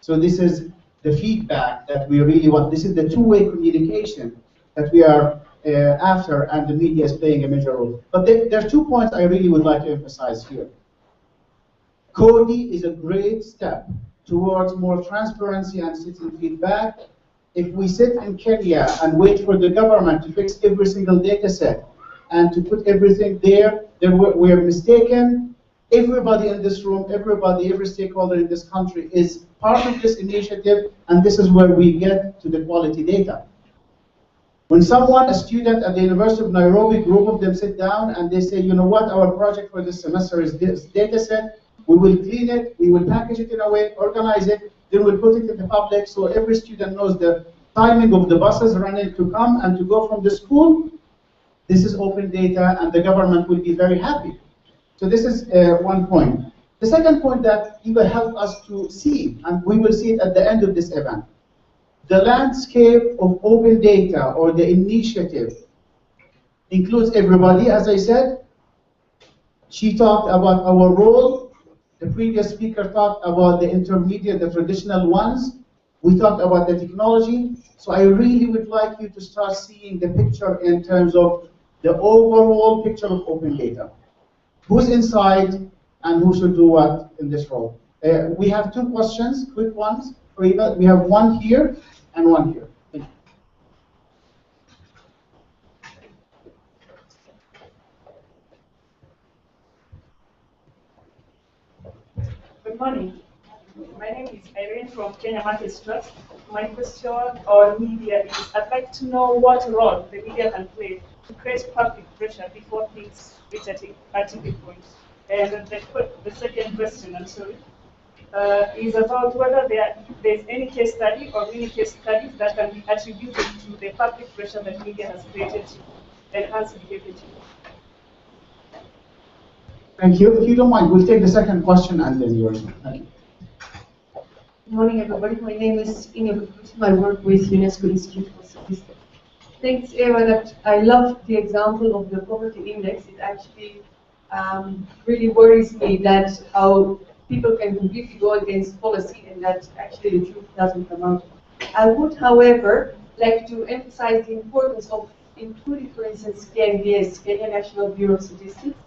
So this is the feedback that we really want. This is the two-way communication that we are after, and the media is playing a major role. But there are 2 points I really would like to emphasize here. Cody is a great step towards more transparency and citizen feedback. If we sit in Kenya and wait for the government to fix every single data set and to put everything there, then we are mistaken. Everybody in this room, every stakeholder in this country is part of this initiative, and this is where we get to the quality data. When a student at the University of Nairobi, group of them sit down and they say, you know what, our project for this semester is this data set, we will clean it, we will package it in a way, organize it, then we'll put it in the public so every student knows the timing of the buses running to come and to go from the school. This is open data, and the government will be very happy. So this is one point. The second point that Eva helped us to see, and we will see it at the end of this event, the landscape of open data, or the initiative, includes everybody, as I said. She talked about our role. The previous speaker talked about the intermediate, the traditional ones. We talked about the technology. So I really would like you to start seeing the picture in terms of the overall picture of open data. Who's inside and who should do what in this role? We have 2 questions, quick ones for Eva. We have one here and one here. Thank you.
Good morning. My name is Irene from Kenya Markets Trust. My question on media is, I'd like to know what role the media can play to create public pressure before things reach a tipping point. And the second question, I'm sorry, is about whether there's any case study or many case studies that can be attributed to the public pressure that media has created to enhance behavior change.
Thank you. If you don't mind, we'll take the second question and then yours. Thank you.
Good morning, everybody. My name is Inge. I work with UNESCO Institute for Statistics. Thanks, Eva, that I love the example of the poverty index. It actually really worries me that how people can completely go against policy and that actually the truth doesn't come out. I would, however, like to emphasize the importance of including, for instance, KNBS, Kenya National Bureau of Statistics.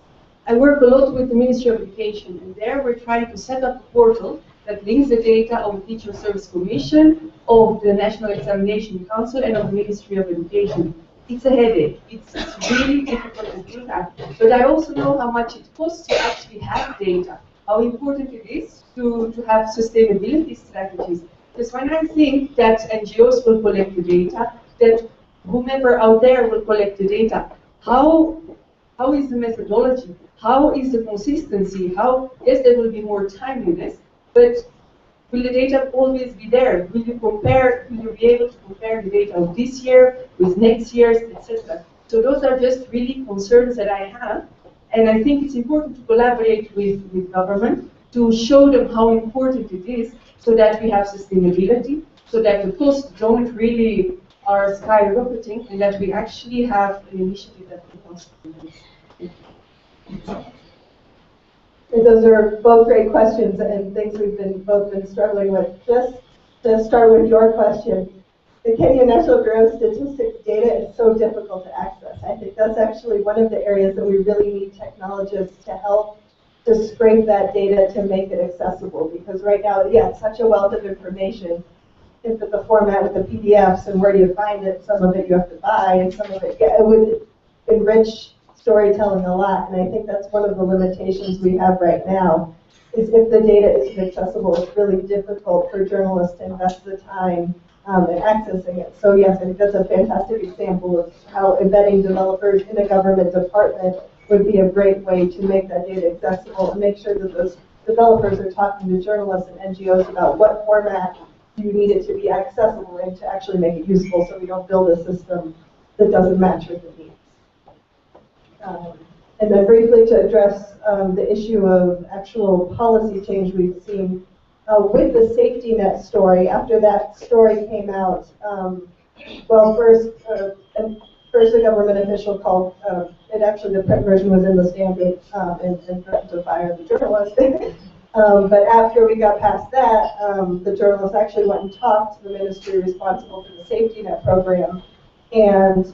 I work a lot with the Ministry of Education, and there we're trying to set up a portal that links the data of the Teacher Service Commission, of the National Examination Council, and of the Ministry of Education. It's a headache. It's really difficult to do that. But I also know how much it costs to actually have data, how important it is to have sustainability strategies. Because when I think that NGOs will collect the data, that whomever out there will collect the data, how is the methodology? How is the consistency? Yes, there will be more timeliness, but Will the data always be there? Will you be able to compare the data of this year with next year's, etc.? So those are just really concerns that I have. And I think it's important to collaborate with government to show them how important it is so that we have sustainability, so that the costs don't really are skyrocketing, and that we actually have an initiative that can help this.
Those are both great questions and things we've both been struggling with. Just to start with your question, the Kenya National Bureau of Statistics data is so difficult to access. I think that's actually one of the areas that we really need technologists to help to scrape that data to make it accessible. Because right now, yeah, it's such a wealth of information. If it's the format with the PDFs and where do you find it, some of it you have to buy, and some of it, yeah, it would enrich storytelling a lot. And I think that's one of the limitations we have right now, is if the data isn't accessible, it's really difficult for journalists to invest the time in accessing it. So yes, I think that's a fantastic example of how embedding developers in a government department would be a great way to make that data accessible and make sure that those developers are talking to journalists and NGOs about what format you need it to be accessible and to actually make it useful, so we don't build a system that doesn't match with the needs. And then briefly to address the issue of actual policy change we've seen with the safety net story. After that story came out, well, first a government official called, it actually, the print version was in the Standard and threatened to fire the journalist. But after we got past that, the journalist actually went and talked to the ministry responsible for the safety net program and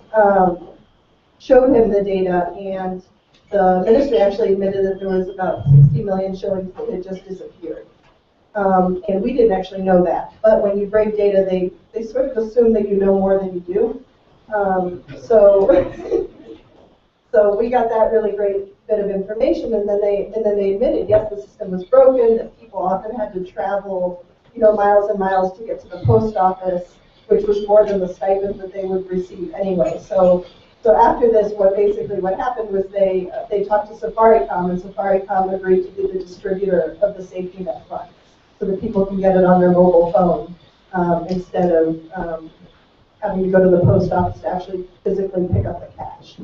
showed him the data, and the ministry actually admitted that there was about 60 million shillings that had just disappeared. And we didn't actually know that. But when you break data, they sort of assume that you know more than you do. So we got that really great bit of information, and then they admitted, yes, the system was broken, that people often had to travel, miles and miles to get to the post office, which was more than the stipend that they would receive anyway. So after this, what happened was they talked to Safaricom, and Safaricom agreed to be the distributor of the safety net funds, so that people can get it on their mobile phone instead of having to go to the post office to actually physically pick up the cash.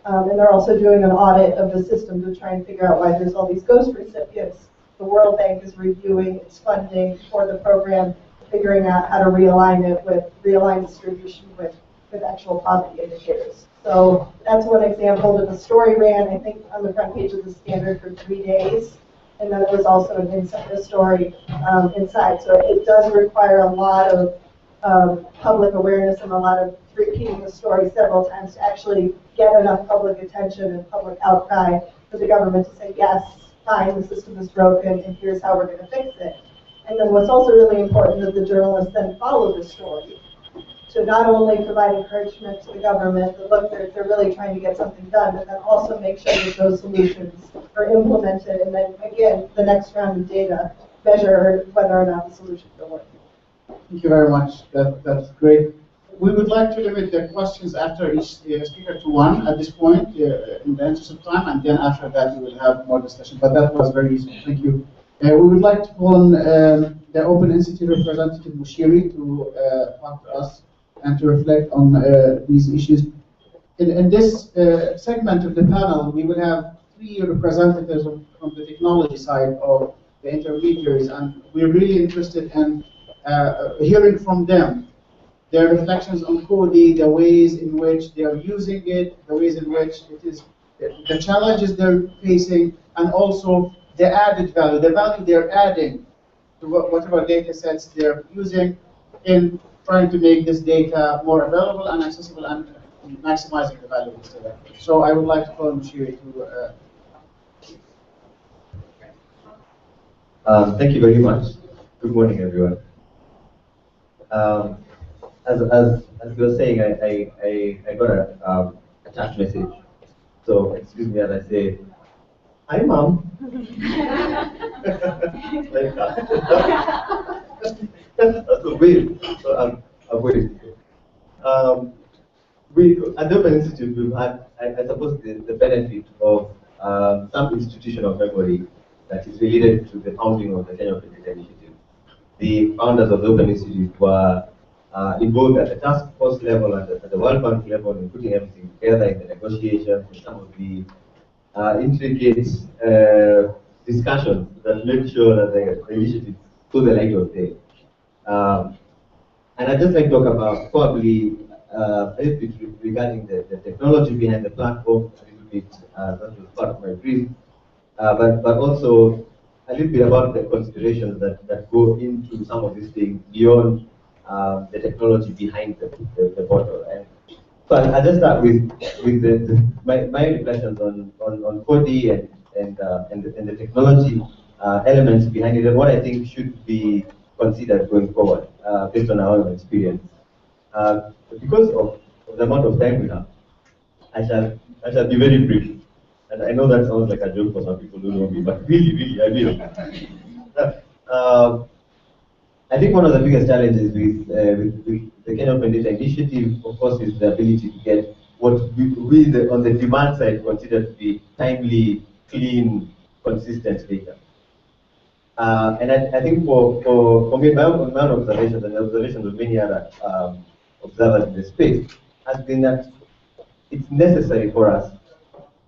And they're also doing an audit of the system to try and figure out why there's all these ghost recipients. The World Bank is reviewing its funding for the program, figuring out how to realign distribution with actual poverty indicators. So that's one example. That the story ran, I think, on the front page of the Standard for 3 days, and then there was also an insider story inside. So it does require a lot of public awareness and a lot of repeating the story several times to actually get enough public attention and public outcry for the government to say, yes, fine, the system is broken, and here's how we're going to fix it. And then what's also really important is the journalists then follow the story to not only provide encouragement to the government that, look, they're really trying to get something done, but then also make sure that those solutions are implemented, and then, again, the next round of data measure whether or not the solutions are working.
Thank you very much. That's great. We would like to limit the questions after each speaker to one at this point in the interest of time, and then after that we will have more discussion. But that was very useful. Thank you. We would like to call on the Open Institute representative Mushiri to talk to us and to reflect on these issues. In this segment of the panel, we will have 3 representatives from the technology side of the intermediaries, and we're really interested in hearing from them their reflections on Kodi, the ways in which they are using it, the ways in which it is, the challenges they're facing, and also the added value, the value they're adding to whatever data sets they're using in trying to make this data more available and accessible and maximizing the value of this data. So I would like to call Mushiri to...
Thank you very much. Good morning, everyone. As you were saying, I got a chat message. So excuse me as I say, hi, Mom. Like that. That's so weird. So I'm waiting. We at the Open Institute we've had, I suppose, the benefit of some institutional memory that is related to the founding of the Kenya Open Data Initiative. the founders of the Open Institute were involved at the task force level, at the World Bank level, in putting everything together in the negotiations, and some of the intricate discussions that made sure that the initiative saw the light of day. And I'd just like to talk about probably a little bit regarding the technology behind the platform, a little bit, that was part of my brief, but also a little bit about the considerations that go into some of these things beyond the technology behind the portal. And so I'll just start with my reflections on 4D and the technology elements behind it, and what I think should be considered going forward based on our own experience. Because of the amount of time we have, I shall be very brief. And I know that sounds like a joke for some people who know me, but really, I will. I think one of the biggest challenges with the Kenyan Open Data Initiative, of course, is the ability to get what we on the demand side consider to be timely, clean, consistent data. And I think for me, my own observations and the observations of many other observers in the space has been that it's necessary for us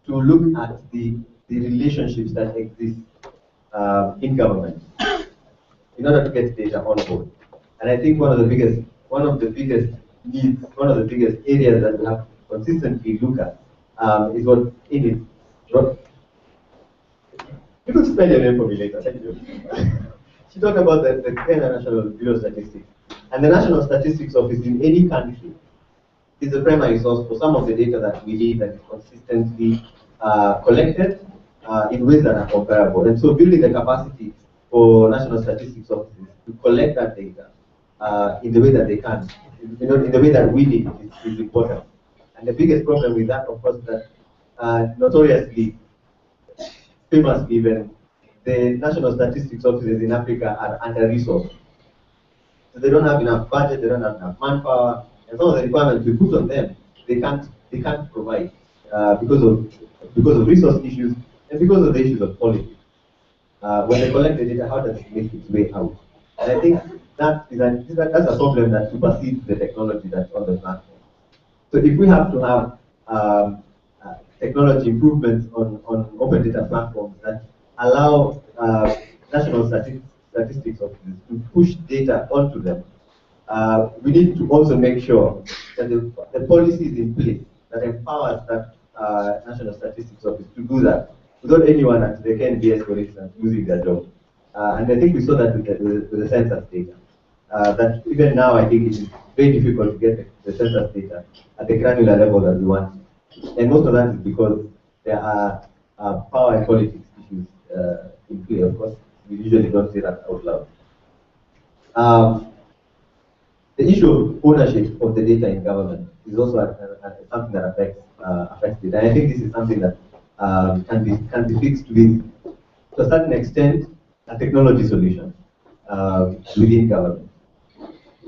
to look at the relationships that exist in government in order to get data on board. And I think one of the biggest needs, one of the biggest areas that we have to consistently look at is what in it. You could spell your name for me later, thank you. She talked about the Kenya National Bureau of Statistics. And the National Statistics Office in any country is the primary source for some of the data that we need that is consistently collected in ways that are comparable. And so building the capacity for national statistics offices to collect that data in the way that they can, in the way that we need is important. And the biggest problem with that, of course, is that notoriously, famously even, the national statistics offices in Africa are under-resourced. So they don't have enough budget, they don't have enough manpower, and some of the requirements we put on them, they can't provide because of resource issues and because of the issues of quality. When they collect the data, how does it make its way out? And I think that's a problem that supersedes the technology that's on the platform. So if we have to have technology improvements on open data platforms that allow national statistics offices to push data onto them, we need to also make sure that the policy is in place that empowers that national statistics office to do that without anyone at the KNBS, for instance, losing their job. And I think we saw that with the census data. That even now, I think it is very difficult to get the census data at the granular level that we want. And most of that is because there are power and politics issues in play. Of course, we usually don't say that out loud. The issue of ownership of the data in government is also something that affects it. And I think this is something that can be fixed with, to a certain extent, a technology solution within government.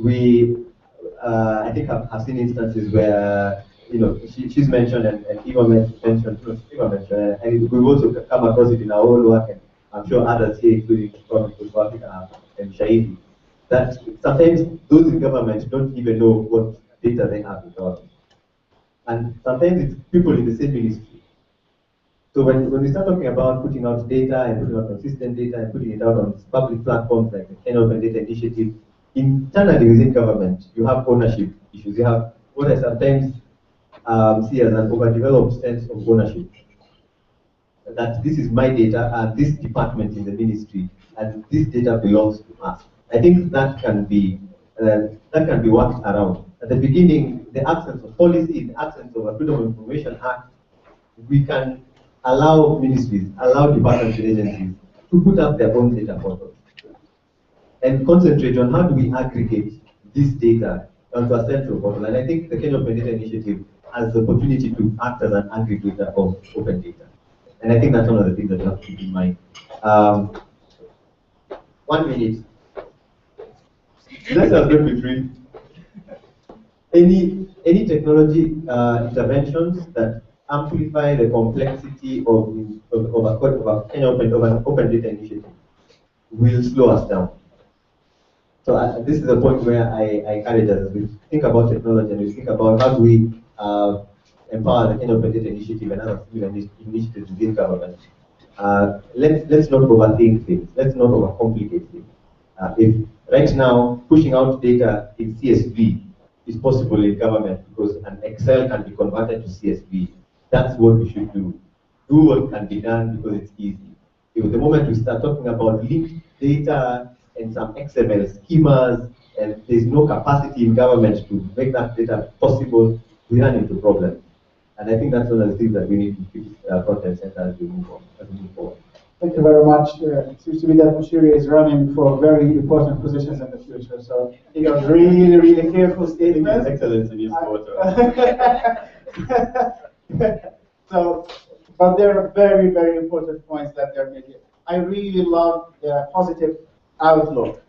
We, I think, have seen instances where, she's mentioned and Eva mentioned, and we've also come across it in our own work, and I'm sure others here, including Africa and Shahidi, that sometimes those in government don't even know what data they have in government. And sometimes it's people in the same ministry. So when we start talking about putting out data and putting out consistent data and putting it out on public platforms like the Kenyan Open Data Initiative, internally within government, you have ownership issues. You have what I sometimes see as an overdeveloped sense of ownership. That this is my data and this department in the ministry, and this data belongs to us. I think that can be worked around. At the beginning, the absence of policy, the absence of a Freedom of Information Act, we can allow ministries, allow departments and agencies to put up their own data portals and concentrate on how do we aggregate this data onto a central portal. And I think the Kenyan Open Data Initiative has the opportunity to act as an aggregator of open data. And I think that's one of the things that you have to keep in mind. 1 minute. Let us be brief. Any technology interventions that amplify the complexity of an open data initiative will slow us down. So this is a point where I encourage us, as we think about technology and we think about how do we empower the Kenyan Open Data Initiative and other similar initiatives within government. Let's not overthink things. Let's not overcomplicate things. If right now pushing out data in CSV is possible in government because an Excel can be converted to CSV, that's what we should do. Do what can be done because it's easy. If the moment we start talking about linked data and some XML schemas, and there's no capacity in government to make that data possible, we run into problems. And I think that's one of the things that we need to keep front and center as we move on, as we move forward.
Thank you very much. It seems to me that Mushiri is running for very important positions in the future. So you have really, really careful statements.
Excellence in his water.
So, but there are very, very important points that they're making. I really love the positive outlook.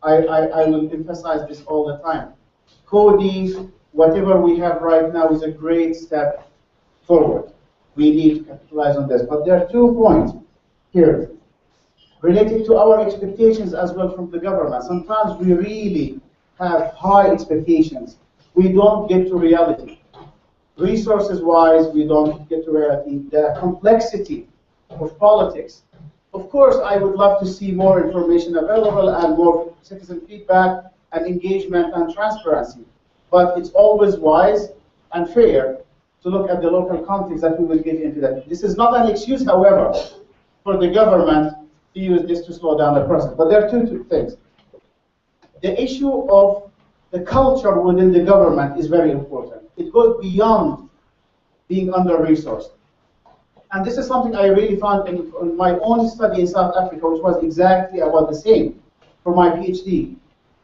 I will emphasize this all the time. Coding, whatever we have right now, is a great step forward. We need to capitalize on this. But there are 2 points here related to our expectations as well from the government. Sometimes we really have high expectations. We don't get to reality. Resources-wise, we don't get to reality. The complexity of politics. Of course, I would love to see more information available and more citizen feedback and engagement and transparency. But it's always wise and fair to look at the local context that we will get into that. This is not an excuse, however, for the government to use this to slow down the process. But there are 2 things. The issue of the culture within the government is very important. It goes beyond being under-resourced. And this is something I really found in my own study in South Africa, which was exactly about the same for my PhD,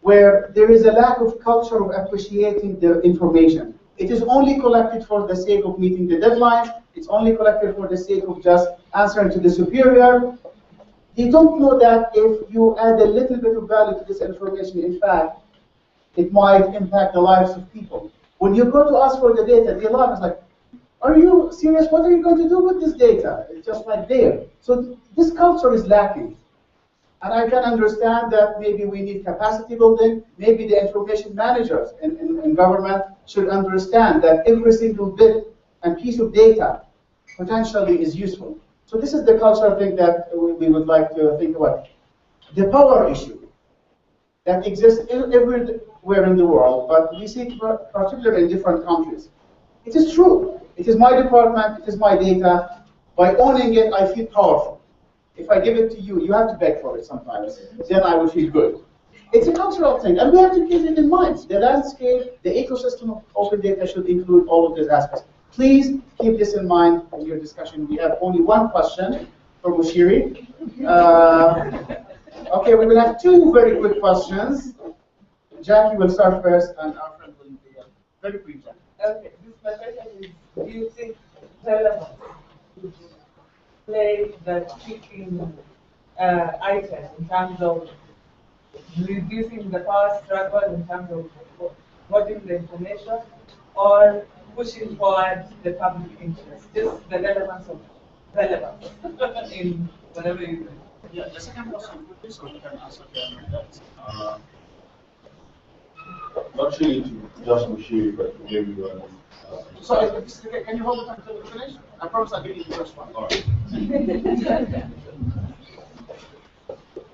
where there is a lack of culture of appreciating the information. It is only collected for the sake of meeting the deadlines. It's only collected for the sake of just answering to the superior. They don't know that if you add a little bit of value to this information, in fact, it might impact the lives of people. When you go to ask for the data, the alarm is like, are you serious? What are you going to do with this data? It's just like there. So this culture is lacking. And I can understand that maybe we need capacity building. Maybe the information managers in government should understand that every single bit and piece of data potentially is useful. So this is the cultural thing that we would like to think about. The power issue that exists everywhere in the world, but we see it particularly in different countries. It is true. It is my department. It is my data. By owning it, I feel powerful. If I give it to you, you have to beg for it sometimes. Then I will feel good. It's a cultural thing, and we have to keep it in mind. The landscape, the ecosystem of open data should include all of these aspects. Please keep this in mind in your discussion. We have only 1 question for Mushiri. Okay, we will have 2 very quick questions. Jackie will start first, and our friend will be very brief.
Okay, my question is, do you think relevance would play the kicking item in terms of reducing the power struggle, in terms of holding the information, or pushing forward the public interest? Just the relevance of relevance in whatever you do.
Yeah, the second question could be so you can answer that.
Not really to just Mushiri, but to everyone.
Sorry, can you hold it until we finish? I promise I'll give you the first one.
All right.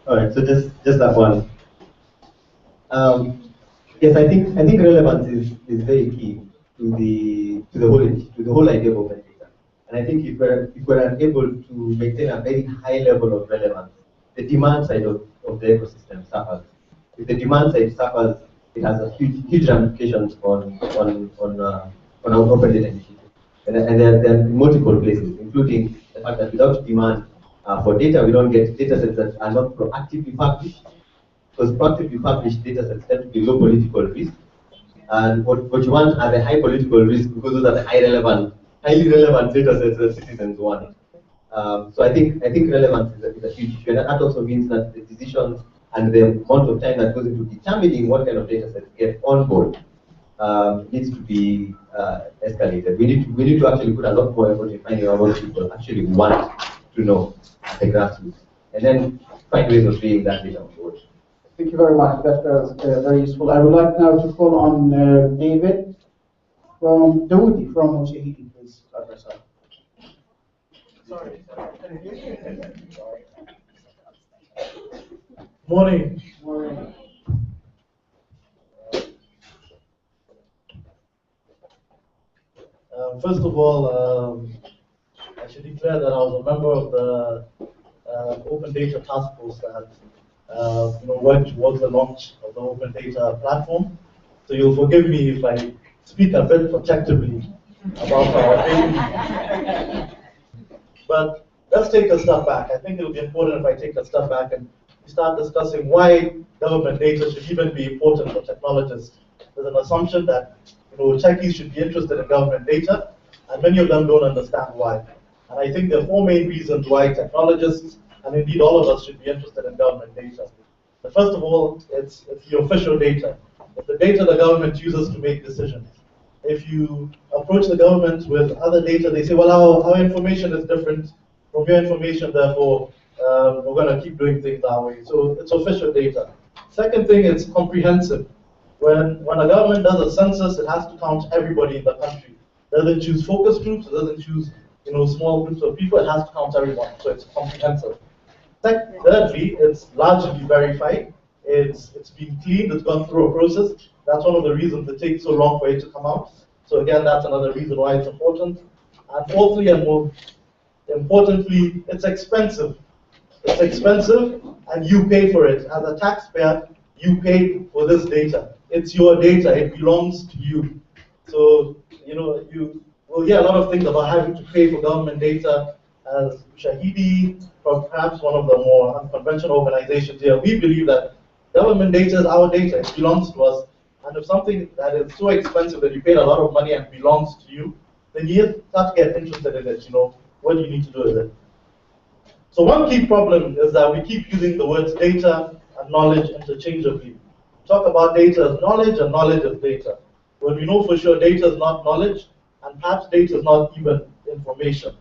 All right, so just that one. Yes, I think relevance is very key to the whole idea of open data. And I think if we're unable to maintain a very high level of relevance, the demand side of the ecosystem suffers. If the demand side suffers, it has a huge ramifications on our open data initiative. And there are multiple places, including the fact that without demand for data, we don't get data sets that are not proactively published. Because proactively published data sets tend to be low political risk. And what you want are the high political risk, because those are the highly relevant data sets that citizens want. So I think relevance is a huge issue. And that also means that the decisions and the amount of time that goes into determining what kind of data sets get on board needs to be escalated. We need to actually put a lot more effort in finding out what people actually want to know at the grassroots, and then find ways of bringing that data on board.
Thank you very much. That was very useful. I would like now to call on David from Dawoodi from Mushahidi, please.
Sorry. Morning.
Morning.
First of all, I should declare that I was a member of the Open Data Task Force that worked towards the launch of the Open Data platform. So you'll forgive me if I speak a bit protectively about our baby. But let's take a step back. I think it would be important if I take a step back and we start discussing why government data should even be important for technologists. There's an assumption that techies should be interested in government data, and many of them don't understand why. And I think there are four main reasons why technologists, and indeed all of us, should be interested in government data. The first of all, it's the official data. It's the data the government uses to make decisions. If you approach the government with other data, they say, well, our information is different from your information, therefore we're going to keep doing things our way. So it's official data. Second thing, it's comprehensive. When a government does a census, it has to count everybody in the country. It doesn't choose focus groups, it doesn't choose small groups of people, it has to count everyone. So it's comprehensive. Thirdly, it's largely verified. It's been cleaned, it's gone through a process. That's one of the reasons it takes so long for it to come out. So again, that's another reason why it's important. And fourthly, and more importantly, it's expensive. It's expensive, and you pay for it. As a taxpayer, you pay for this data. It's your data, it belongs to you. So, you will hear a lot of things about having to pay for government data. As Shahidi, from perhaps one of the more unconventional organizations here, we believe that government data is our data, it belongs to us. And if something that is so expensive that you paid a lot of money and belongs to you, then you start to get interested in it. What do you need to do with it? So one key problem is that we keep using the words data and knowledge interchangeably. We talk about data as knowledge and knowledge as data. When we know for sure data is not knowledge, and perhaps data is not even information.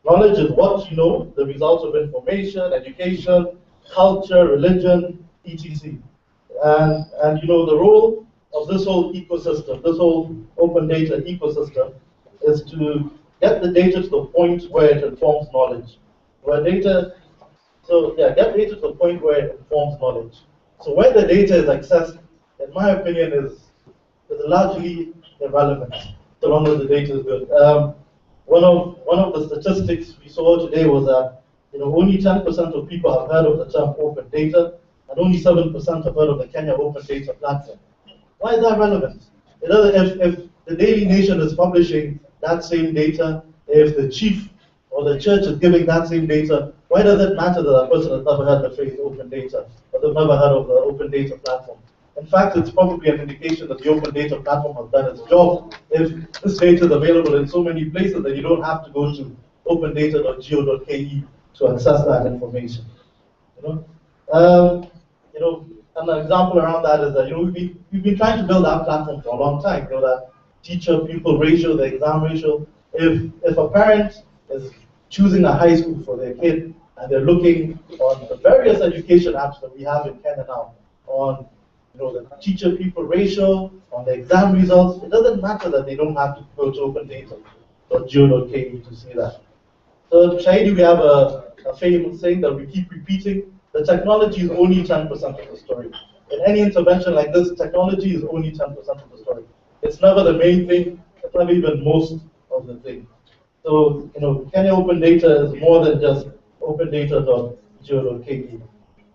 Knowledge is what you know, the results of information, education, culture, religion, etc. And the role of this whole ecosystem, this whole open data ecosystem, is to get the data to the point where it informs knowledge. Get data to the point where it informs knowledge. So where the data is accessed, in my opinion, is largely irrelevant, so long as the data is good. One of the statistics we saw today was that only 10% of people have heard of the term open data, and only 7% have heard of the Kenya Open Data Platform. Why is that relevant? If the Daily Nation is publishing that same data, if the chief or the church is giving that same data, why does it matter that a person has never heard the phrase open data, or they've never heard of the open data platform? In fact, it's probably an indication that the open data platform has done its job. If this data is available in so many places that you don't have to go to opendata.go.ke to access that information. An example around that is that we've been trying to build our platform for a long time. That teacher-pupil ratio, the exam ratio. If a parent is choosing a high school for their kid and they're looking on the various education apps that we have in Kenya now, on the teacher-pupil ratio, on the exam results, it doesn't matter that they don't have to go to opendata.go.ke to see that. So Shahidi, we have a famous saying that we keep repeating: the technology is only 10% of the story. In any intervention like this, technology is only 10% of the story. It's never the main thing, it's never even most of the thing. So, Kenya Open Data is more than just opendata.go.ke.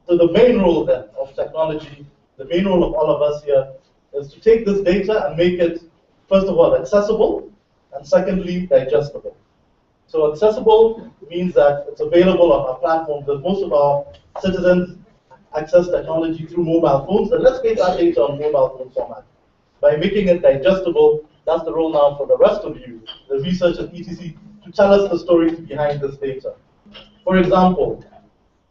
So the main role then of technology, the main role of all of us here, is to take this data and make it, first of all, accessible, and secondly, digestible. So accessible means that it's available on our platform, because most of our citizens access technology through mobile phones, and let's get that data on mobile phone format. By making it digestible, that's the role now for the rest of you, the researchers, etc., to tell us the stories behind this data. For example,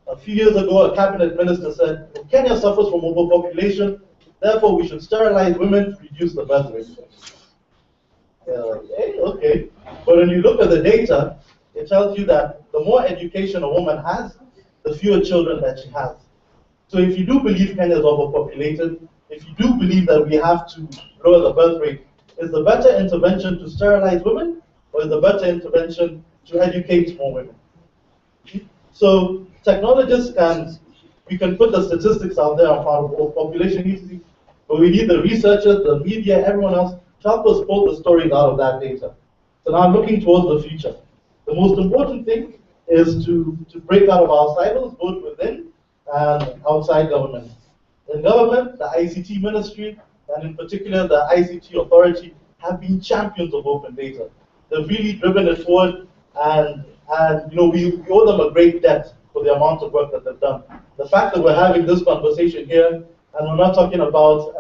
a few years ago, a cabinet minister said, Kenya suffers from overpopulation, therefore we should sterilize women to reduce the birth rate. Okay. But when you look at the data, it tells you that the more education a woman has, the fewer children that she has. So if you do believe Kenya is overpopulated, if you do believe that we have to lower the birth rate, is the better intervention to sterilize women, or is the better intervention to educate more women? So technologists we can put the statistics out there of population easily, but we need the researchers, the media, everyone else to help us pull the stories out of that data. So now looking towards the future. The most important thing is to break out of our silos, both within and outside government. In government, the ICT ministry, and in particular the ICT authority, have been champions of open data. They've really driven it forward, and we owe them a great debt for the amount of work that they've done. The fact that we're having this conversation here, and we're not talking about,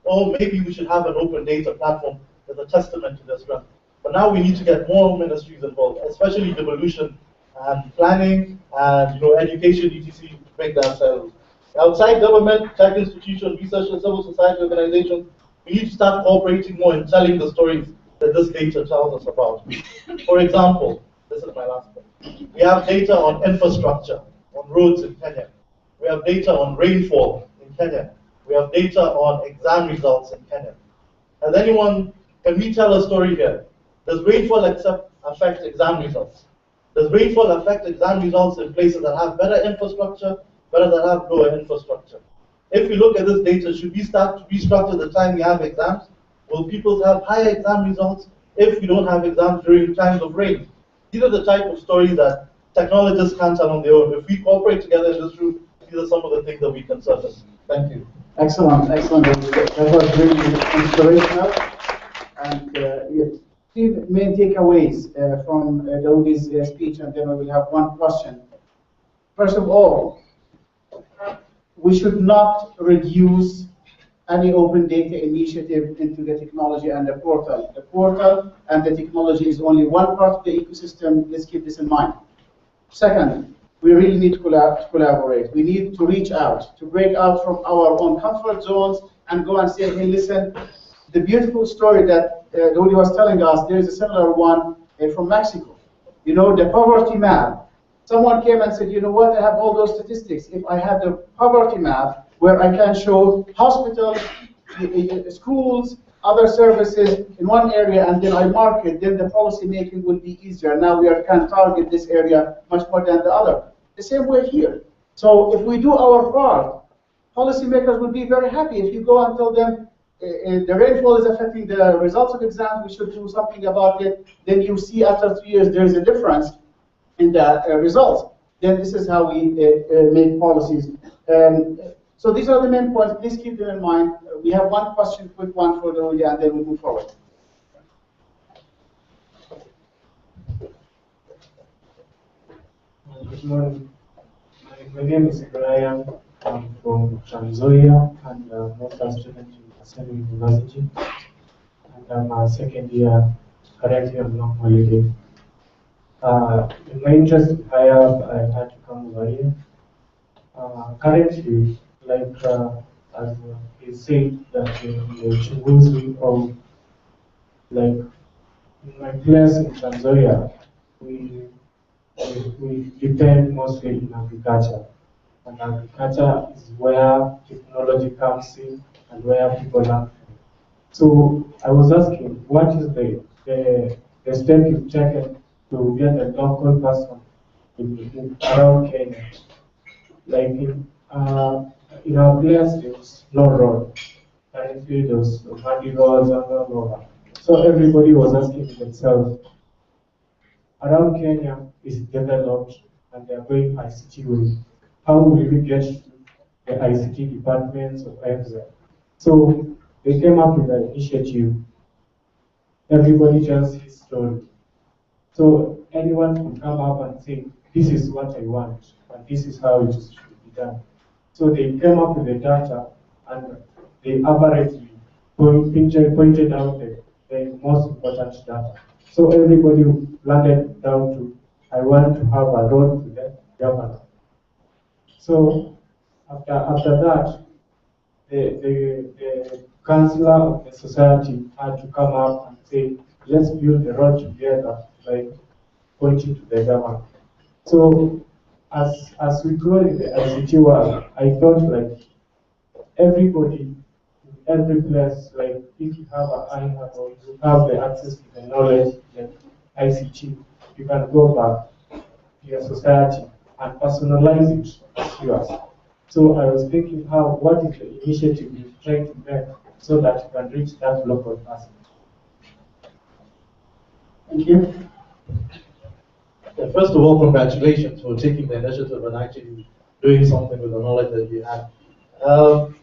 oh, maybe we should have an open data platform, is a testament to their strength. But now we need to get more ministries involved, especially devolution and planning and education, etc., to make that settle. Outside government, tech institutions, research and civil society organizations, we need to start cooperating more in telling the stories that this data tells us about. For example, this is my last point. We have data on infrastructure, on roads in Kenya. We have data on rainfall in Kenya. We have data on exam results in Kenya. Can we tell a story here? Does rainfall affect exam results? Does rainfall affect exam results in places that have better infrastructure, better that have lower infrastructure? If we look at this data, should we start to restructure the time we have exams? Will people have higher exam results if we don't have exams during times of rain? These are the type of stories that technologists can't tell on their own. If we cooperate together in this room, these are some of the things that we can surface. Thank you.
Excellent, excellent. That was really inspirational. And three main takeaways from Dawudi's speech, and then we will have one question. First of all, we should not reduce any open data initiative into the technology and the portal. The portal and the technology is only one part of the ecosystem. Let's keep this in mind. Second, we really need to collaborate. We need to reach out, to break out from our own comfort zones and go and say, hey, listen, the beautiful story that Dodi was telling us, there is a similar one from Mexico. The poverty map. Someone came and said, you know what, I have all those statistics. If I had a poverty map where I can show hospitals, schools, other services in one area, and then I mark it, then the policy making will be easier. Now we can target this area much more than the other. The same way here. So if we do our part, policymakers will be very happy. If you go and tell them the rainfall is affecting the results of exams, we should do something about it, then you see after 3 years there is a difference in the results. Then this is how we make policies. So these are the main points. Please keep them in mind. We have one question, quick one for Dodi, and then we'll move forward.
Good morning. My name is Ramayan. I'm from Tanzania, and I'm a master's student in Asali University. And I'm a second year, currently I'm not holiday. In my interest I had to come over here. Currently, as he said, that the uchunguzi of, in my place in Tanzania, we depend mostly in agriculture. And agriculture is where technology comes in and where people learn from. So I was asking, what is the step you've taken to get a local person around Kenya? Like in our place, there was no road. Currently, there was muddy roads and no road. So everybody was asking themselves, around Kenya is developed and they are going ICT way. How will we get to the ICT departments of FZ? So they came up with an initiative. Everybody tells his story. So anyone can come up and say, this is what I want, and this is how it should be done. So they came up with the data, and they averagely pointed out the most important data. So everybody landed down to, I want to have a road to the governor. So after that, the councillor of the society had to come up and say, let's build the road together, like pointing to the governor. So as we grow in the ICT world, I thought like everybody, every place, like if you have an iPad or you have the access to the knowledge, like ICT, you can go back to your society and personalize it as yours. So I was thinking what is the initiative you're trying to make so that you can reach that local person?
Thank you. Yeah, first of all, congratulations for taking the initiative and actually doing something with the knowledge that you have.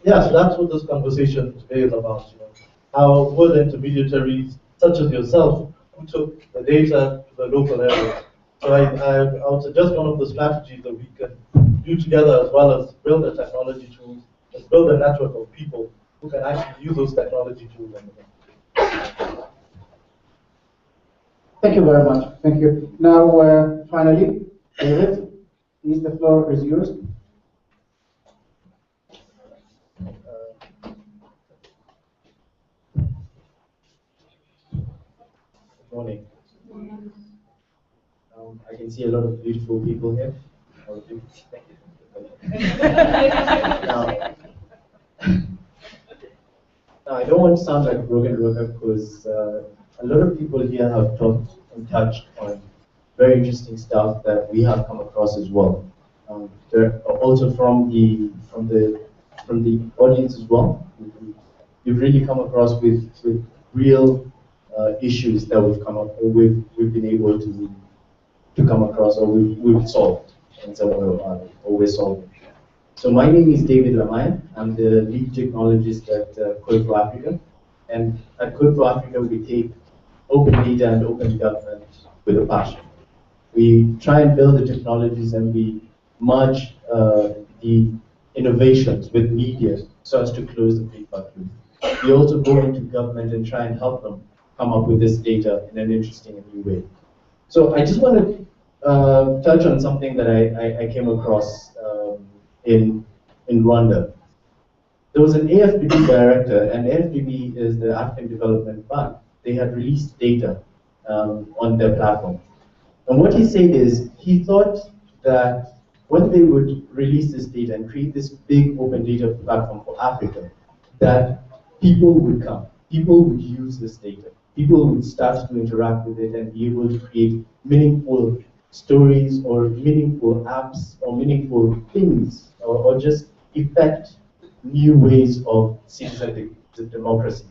Yeah, so that's what this conversation today is about. You know, how were the intermediaries, such as yourself, who took the data to the local area. So I would suggest one of the strategies that we can do together, as well as build the technology tools, is build a network of people who can actually use those technology tools.
Thank you very much. Thank you. Now, finally, David, please, the floor is yours.
Good morning. I can see a lot of beautiful people here. Now, I don't want to sound like a broken record because a lot of people here have talked and touched on very interesting stuff that we have come across as well. There are also from the audience as well. We've really come across with real issues that we've come up, or we've been able to come across, or we've solved in some way or we're solving. So my name is David Ramayan. I'm the lead technologist at Code for Africa. And at Code for Africa, we take open data and open government with a passion. We try and build the technologies and we merge the innovations with media so as to close the feedback loop. We also go into government and try and help them come up with this data in an interesting and new way. So I just want to touch on something that I came across in Rwanda. There was an AFDB director, and AFDB is the African Development Bank. They had released data on their platform. And what he said is, he thought that when they would release this data and create this big open data platform for Africa, that people would come, people would use this data, people would start to interact with it and be able to create meaningful stories or meaningful apps or meaningful things or just effect new ways of citizen democracy.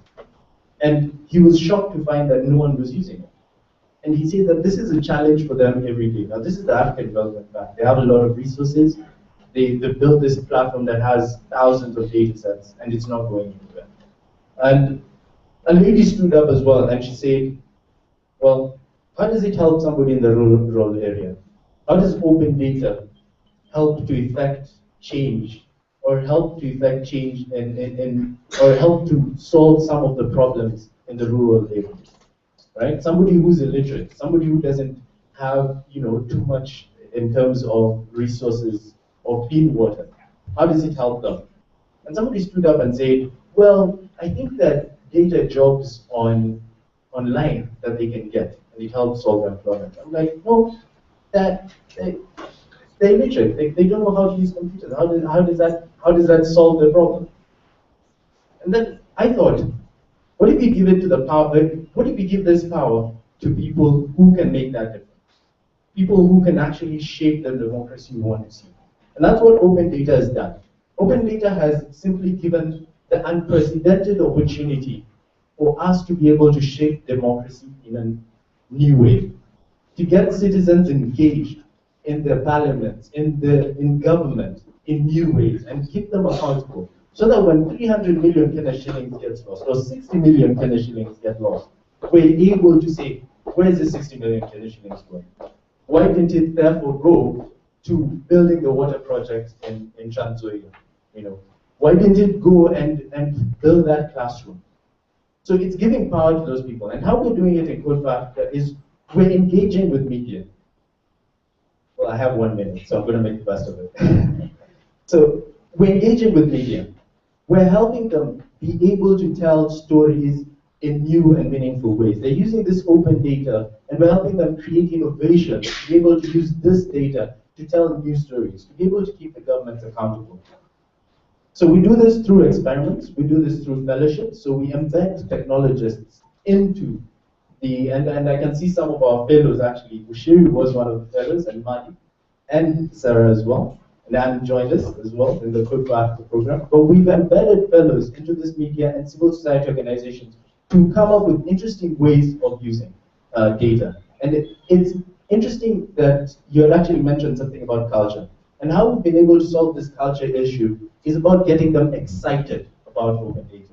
And he was shocked to find that no one was using it. And he said that this is a challenge for them every day. Now, this is the African Development Bank. They have a lot of resources. They built this platform that has thousands of data sets, and it's not going anywhere. And a lady stood up as well, and she said, well, how does it help somebody in the rural area? How does open data help to effect change, or help to effect change or help to solve some of the problems in the rural area? Right? Somebody who's illiterate, somebody who doesn't have too much in terms of resources or clean water, how does it help them? And somebody stood up and said, well, I think that data jobs online that they can get, and it helps solve employment. I'm like, no, they're illiterate. They don't know how to use computers. How does that solve the problem? And then I thought, what if you give it to the power? What if you give this power to people who can make that difference? People who can actually shape the democracy we want to see. And that's what open data has done. Open data has simply given the unprecedented opportunity for us to be able to shape democracy in a new way, to get citizens engaged in their parliaments, in government, in new ways, and keep them accountable. So that when 300 million Kenya shillings gets lost, or 60 million Kenya shillings get lost, we're able to say, where is the 60 million Kenya shillings going? Why didn't it therefore go to building the water projects in Trans Nzoia? Why didn't it go and build that classroom? So it's giving power to those people. And how we're doing it in Code for Africa is we're engaging with media. Well, I have 1 minute, so I'm going to make the best of it. So we're engaging with media. We're helping them be able to tell stories in new and meaningful ways. They're using this open data, and we're helping them create innovation, to be able to use this data to tell news stories, to be able to keep the government accountable. So we do this through experiments, we do this through fellowships, so we embed technologists into and I can see some of our fellows actually. Bushiri was one of the fellows, and Madi, and Sarah as well. And Anne joined us as well in the Code for Africa program. But we've embedded fellows into this media and civil society organizations to come up with interesting ways of using data. And it's interesting that you had actually mentioned something about culture. And how we've been able to solve this culture issue is about getting them excited about open data.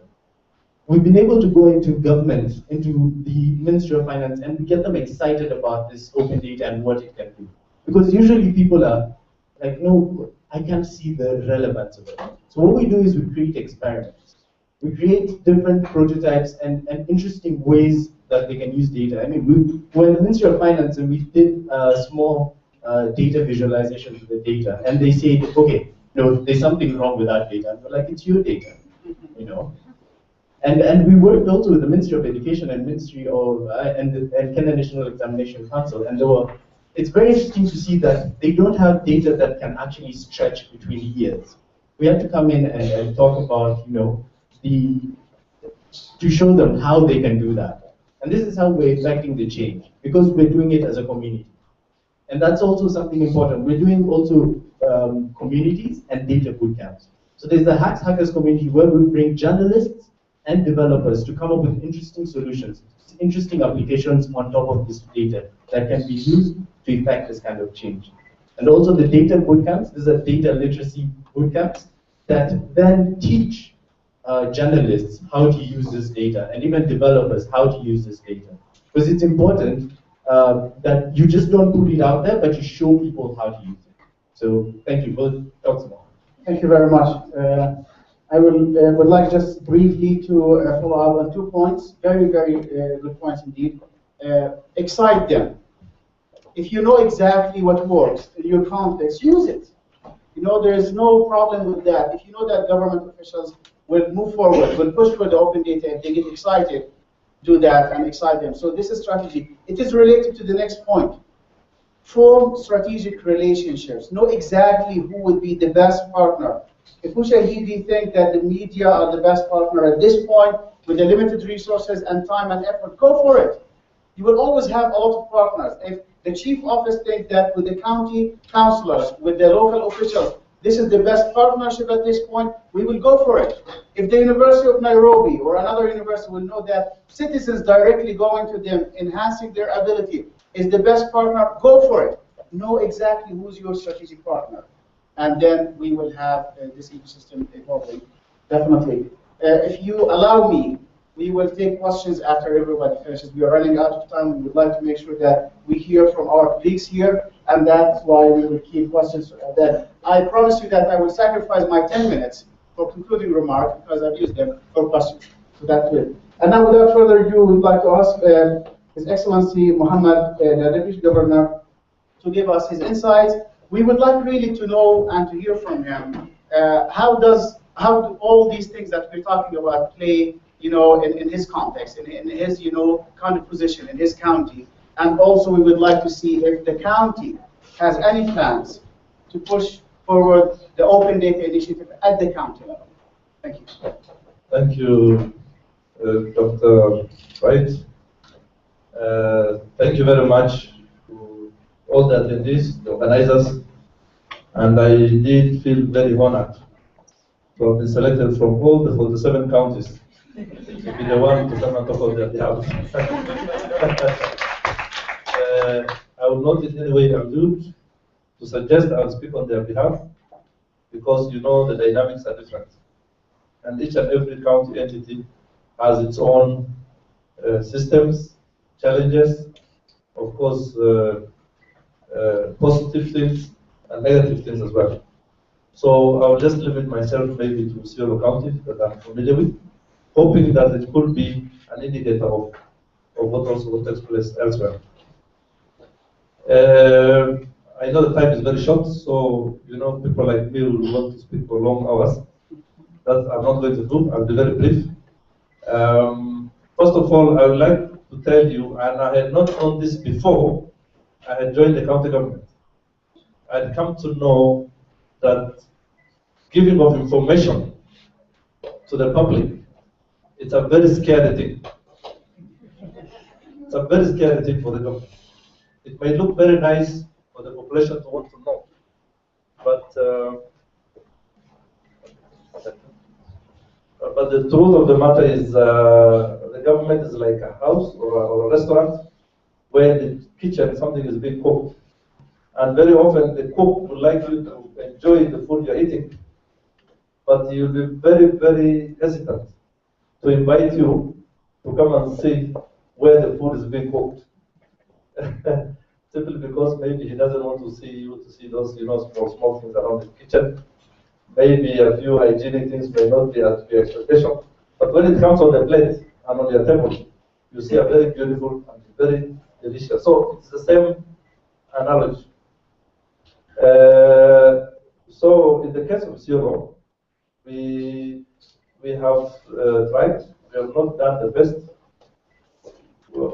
We've been able to go into government, into the Ministry of Finance, and get them excited about this open data and what it can do. Because usually people are like, no, I can't see the relevance of it. So what we do is we create experiments. We create different prototypes and interesting ways that they can use data. I mean, we were in the Ministry of Finance and we did a small data visualization of the data, and they say, okay, no, there's something wrong with that data. And we're like, it's your data, you know. And we worked also with the Ministry of Education and Ministry of and Kenyan National Examination Council, and it's very interesting to see that they don't have data that can actually stretch between years. We have to come in and talk about, you know, to show them how they can do that. And this is how we're effecting the change, because we're doing it as a community. And that's also something important. We're doing also communities and data bootcamps. So there's the Hackers community where we bring journalists and developers to come up with interesting solutions, interesting applications on top of this data that can be used to effect this kind of change. And also the data bootcamps, these are data literacy bootcamps that then teach journalists how to use this data, and even developers how to use this data. Because it's important that you just don't put it out there, but you show people how to use it. So thank you. We'll talk some more.
Thank you very much. I would like just briefly to follow up on 2 points, very, very good points indeed. Excite them. If you know exactly what works in your context, use it. You know, there is no problem with that. If you know that government officials will move forward, will push for the open data, if they get excited, do that and excite them. So this is strategy. It is related to the next point. Form strategic relationships. Know exactly who would be the best partner. If Mushahidi think that the media are the best partner at this point, with the limited resources and time and effort, go for it. You will always have a lot of partners. If the chief office thinks that with the county councillors, with the local officials, this is the best partnership at this point, we will go for it. If the University of Nairobi or another university will know that citizens directly going to them, enhancing their ability, is the best partner, go for it. Know exactly who's your strategic partner. And then we will have this ecosystem evolving, definitely. If you allow me, we will take questions after everybody finishes. We are running out of time. We would like to make sure that we hear from our colleagues here, and that's why we will keep questions. Then I promise you that I will sacrifice my 10 minutes for concluding remarks, because I've used them for questions. So that's it. And now, without further ado, we would like to ask His Excellency Mohammed, the Deputy Governor, to give us his insights. We would like really to know and to hear from him how do all these things that we're talking about play, you know, in his context, in his, you know, kind of position in his county. And also we would like to see if the county has any plans to push forward the open data initiative at the county level. Thank you.
Thank you, Dr. Wright. Thank you very much to all the attendees, the organizers, and I did feel very honored to have been selected from all the 47 counties to be the one to come and talk on their behalf. I will not in any way allude to suggest I will speak on their behalf, because you know the dynamics are different. And each and every county entity has its own systems, challenges, of course, positive things and negative things as well. So I will just limit myself maybe to several counties that I'm familiar with, hoping that it could be an indicator of what takes place elsewhere. I know the time is very short, so you know people like me will want to speak for long hours. That I'm not going to do. I'll be very brief. First of all, I would like to tell you, and I had not known this before, I had joined the county government. I'd come to know that giving of information to the public, it's a very scary thing. It's a very scary thing for the government. It may look very nice for the population to want to know, but the truth of the matter is the government is like a house or a restaurant where in the kitchen something is being cooked. And very often the cook would like you to enjoy the food you're eating, but you'll be very, very hesitant to invite you to come and see where the food is being cooked. Simply because maybe he doesn't want to see you to see those, small things around the kitchen. Maybe a few hygienic things may not be at your expectation. But when it comes on the plate and on your table, you see a very beautiful and very delicious. So it's the same analogy. So in the case of Zero, we have tried. We have not done the best.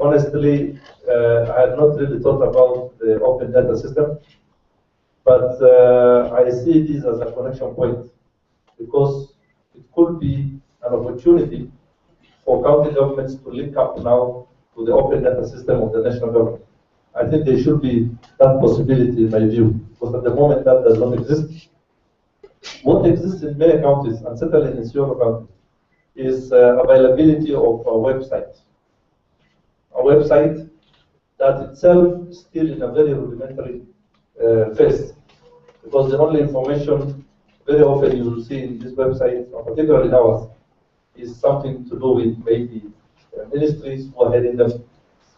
Honestly, I had not really thought about the open data system, but I see this as a connection point because it could be an opportunity for county governments to link up now to the open data system of the national government. I think there should be that possibility in my view, because at the moment that does not exist. What exists in many counties, and certainly in Isiolo County, is availability of a website. A website that itself is still in a very rudimentary phase, because the only information very often you will see in this website, particularly ours, is something to do with maybe ministries who are heading them,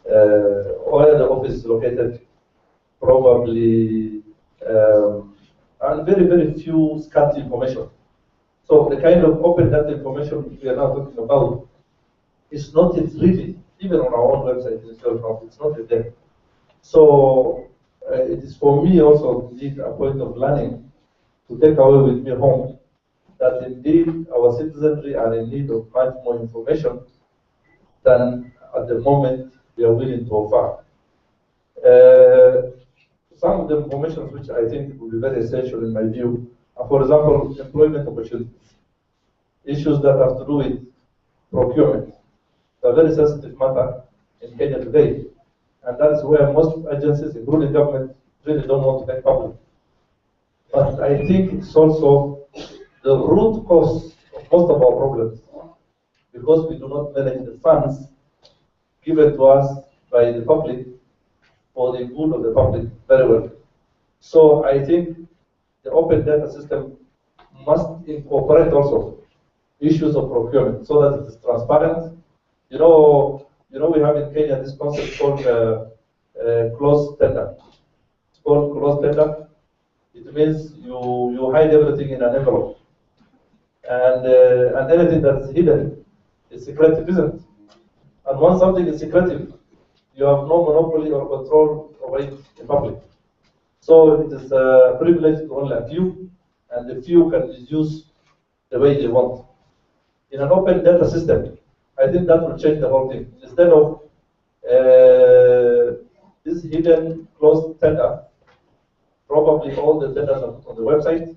where the office is located, probably, and very, very few scanty information. So the kind of open data information we are now talking about is not yet really, even on our own website, it's not yet there. So it is for me also indeed a point of learning to take away with me home that indeed our citizenry are in need of much more information than at the moment we are willing to offer. Some of the information which I think will be very essential in my view are, for example, employment opportunities, issues that have to do with procurement. It's a very sensitive matter in Kenya today, and that is where most agencies, including government, really don't want to make public. But I think it's also the root cause of most of our problems, because we do not manage the funds given to us by the public for the good of the public very well. So I think the open data system must incorporate also issues of procurement so that it is transparent. You know, we have in Kenya this concept called closed tender. It's called closed tender. It means you hide everything in an envelope, and anything that's hidden is secretive, isn't it? And once something is secretive, you have no monopoly or control over it in public. So it is a privilege to only a few, and the few can use the way they want. In an open data system, I think that will change the whole thing. Instead of this hidden closed tender, probably all the tenders are put on the website.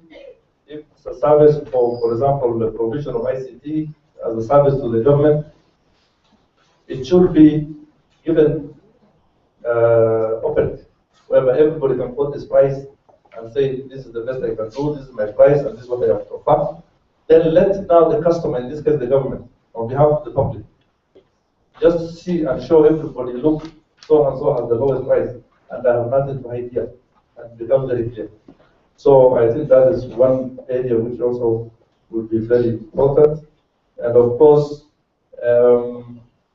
If it's a service for example, the provision of ICT as a service to the government, it should be given open, whereby everybody can quote this price and say, this is the best I can do, this is my price, and this is what I have to offer. Then let now the customer, in this case the government, on behalf of the public, just see and show everybody, look, so and so has the lowest price, and I have nothing to hide here, and become very clear. So I think that is one area which also will be very important. And of course,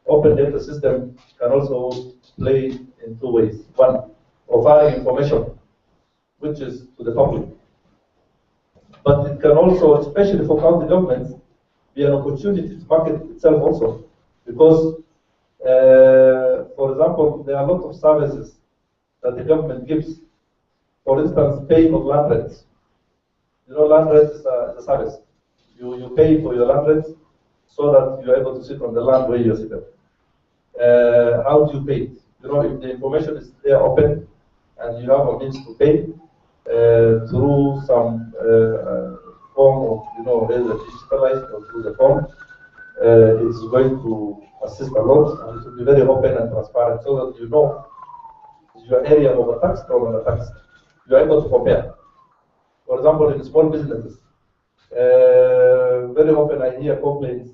open data system can also play in two ways. One, offering information, which is to the public. But it can also, especially for county governments, be an opportunity to market itself also. Because, for example, there are a lot of services that the government gives. For instance, paying of land rents. You know, land rent is a service. You pay for your land rents so that you're able to sit on the land where you're sitting. How do you pay? You know, if the information is there open and you have a means to pay, through some form of, either digitalized or through the phone. It's going to assist a lot, and it will be very open and transparent so that you know is your area overtaxed or undertaxed. You are able to compare. For example, in small businesses, very often I hear complaints,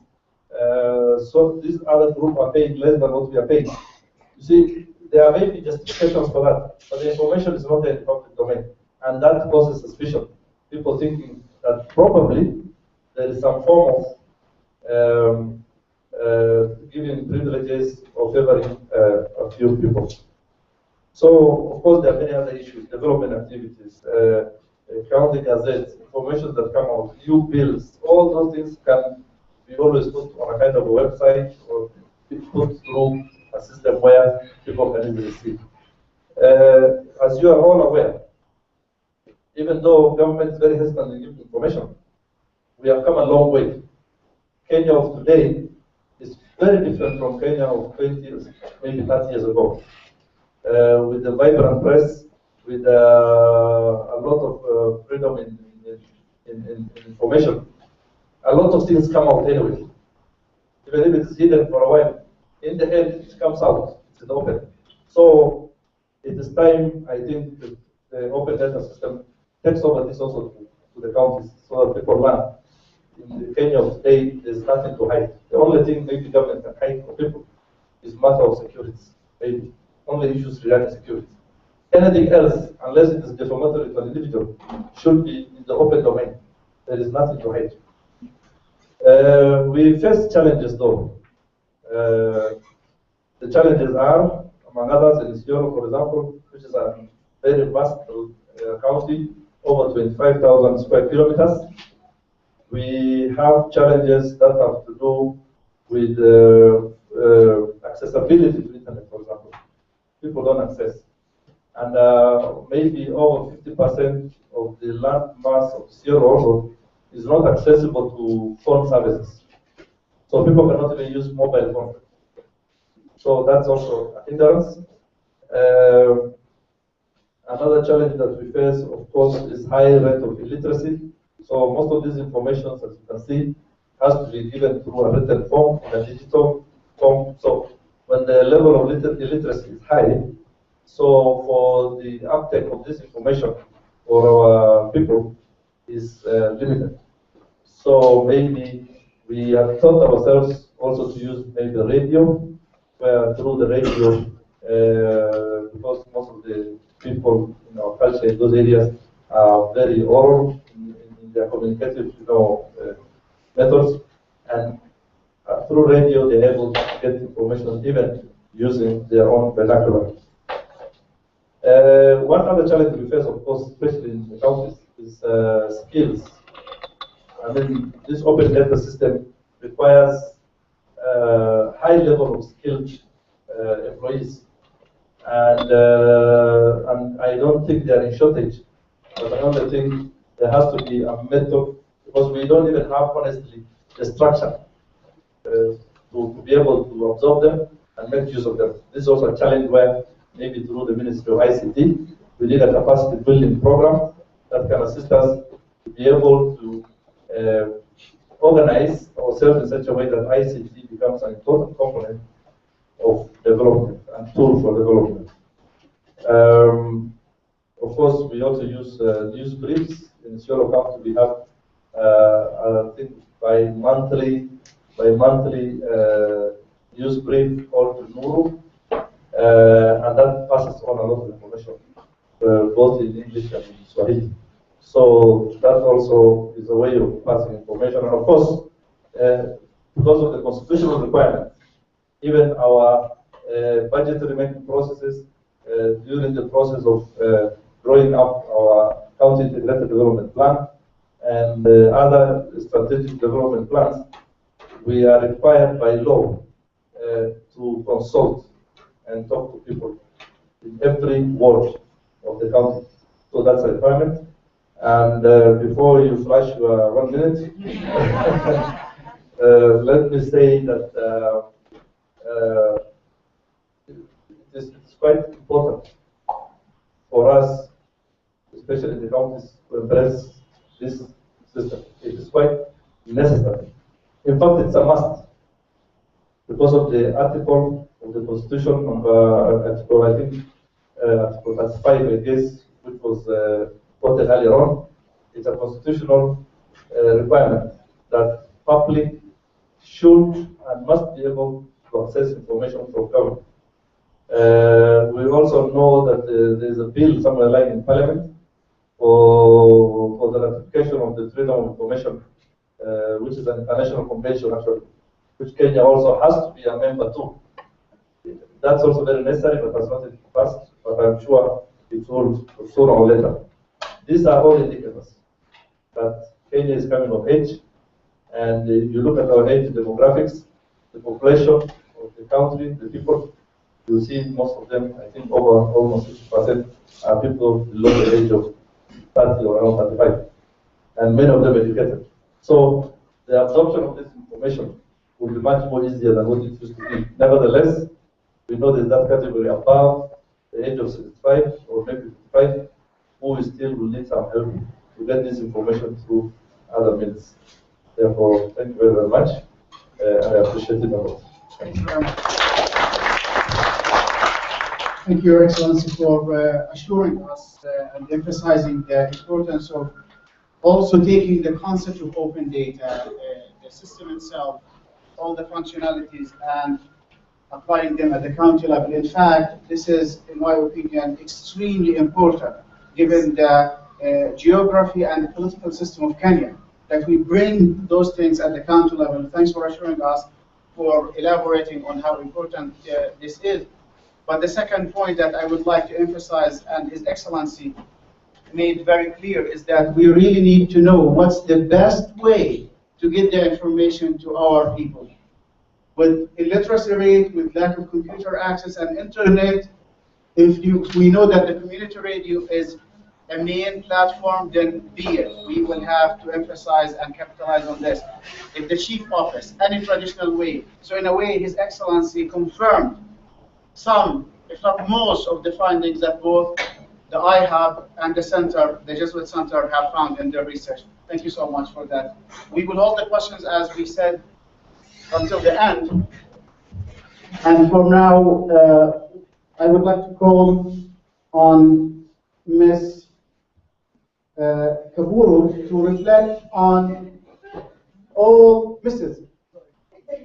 so this other group are paying less than what we are paying. You see, there may be justifications for that, but the information is not in the public domain, and that causes suspicion. People thinking that probably there is some form of giving privileges or favoring a few people. So, of course, there are many other issues, development activities, county gazettes, information that come out, new bills, all those things can be always put on a kind of a website or be put through a system where people can easily see. As you are all aware, even though government is very hesitant in giving information, we have come a long way. Kenya of today is very different from Kenya of 20 years, maybe 30 years ago. With the vibrant press, with a lot of freedom in information, a lot of things come out anyway. Even if it's hidden for a while, in the end it comes out, it's open. So it is time, I think, that the open data system takes over this also to the counties so that people learn. In the Kenya of today, there's nothing to hide. The only thing maybe government can hide from people is matter of security, maybe. Only issues regarding security. Anything else, unless it is defamatory to an individual, should be in the open domain. There is nothing to hide. We face challenges though. The challenges are, among others, in Isiolo, for example, which is a very vast county, over 25,000 square kilometers. We have challenges that have to do with accessibility to internet, for example. People don't access. And maybe over 50% of the land mass of Isiolo also is not accessible to phone services. So people cannot even use mobile phone. So that's also a hindrance. Another challenge that we face, of course, is high rate of illiteracy. So most of these information, as you can see, has to be given through a written form, in a digital form. So when the level of illiteracy is high, so for the uptake of this information for our people is limited. So maybe we have taught ourselves also to use maybe radio, where through the radio, because most of the people in our culture in those areas are very oral in their communicative, methods, and through radio they're able to get information even using their own vernacular. One other challenge we face, of course, especially in the counties, is skills. I mean, this open data system requires high level of skilled employees, and I don't think they are in shortage. But I only think there has to be a method, because we don't even have, honestly, the structure to be able to absorb them and make use of them. This is also a challenge where maybe through the Ministry of ICT, we need a capacity building program that can assist us to be able to organize ourselves in such a way that ICT becomes an important component of development and tool for development. Of course, we also use news briefs. In Isiolo County, we have, I think, bi-monthly news brief called Nuru, and that passes on a lot of information, both in English and in Swahili. So that also is a way of passing information. And of course, because of the constitutional requirements, even our budgetary making processes during the process of drawing up our county integrated development plan and other strategic development plans, we are required by law to consult and talk to people in every ward of the county. So that's a requirement. And before you flash your 1 minute, let me say that it's quite important for us, especially in the counties, to embrace this system. It is quite necessary. In fact, it's a must because of the article of the Constitution, article, I think, article 35, I guess, which was quoted earlier on. It's a constitutional requirement that public should and must be able to access information from government. We also know that there is a bill somewhere lying in Parliament for the ratification of the Freedom of Information, which is an international convention actually, which Kenya also has to be a member to. That's also very necessary, but has not yet passed, but I'm sure it will sooner or later. These are all indicators that Kenya is coming of age, and you look at our age demographics, the population of the country, the people, you see most of them, I think over almost 60% are people below the age of 30 or around 35, and many of them educated. So the absorption of this information will be much more easier than what it used to be. Nevertheless, we know there's that category above the age of 65 or maybe 55 who still will need some help to get this information through other means. Therefore, thank you very, very much. I appreciate it a lot.
Thank you very much. Thank you, Your Excellency, for assuring us and emphasizing the importance of also taking the concept of open data, the system itself, all the functionalities, and applying them at the county level. In fact, this is, in my opinion, extremely important, given the geography and the political system of Kenya, that we bring those things at the county level. Thanks for assuring us, for elaborating on how important this is. But the second point that I would like to emphasize, and His Excellency made very clear, is that we really need to know what's the best way to get the information to our people. With illiteracy rate, with lack of computer access and internet, if we know that the community radio is a main platform, then be it. We will have to emphasize and capitalize on this. If the chief office, any traditional way. So in a way, His Excellency confirmed some, if not most, of the findings that both the iHub and the center, the Jesuit Center, have found in their research. Thank you so much for that. We will hold the questions, as we said, until the end. And for now, I would like to call on Ms. Kaburu to reflect on all, Mrs.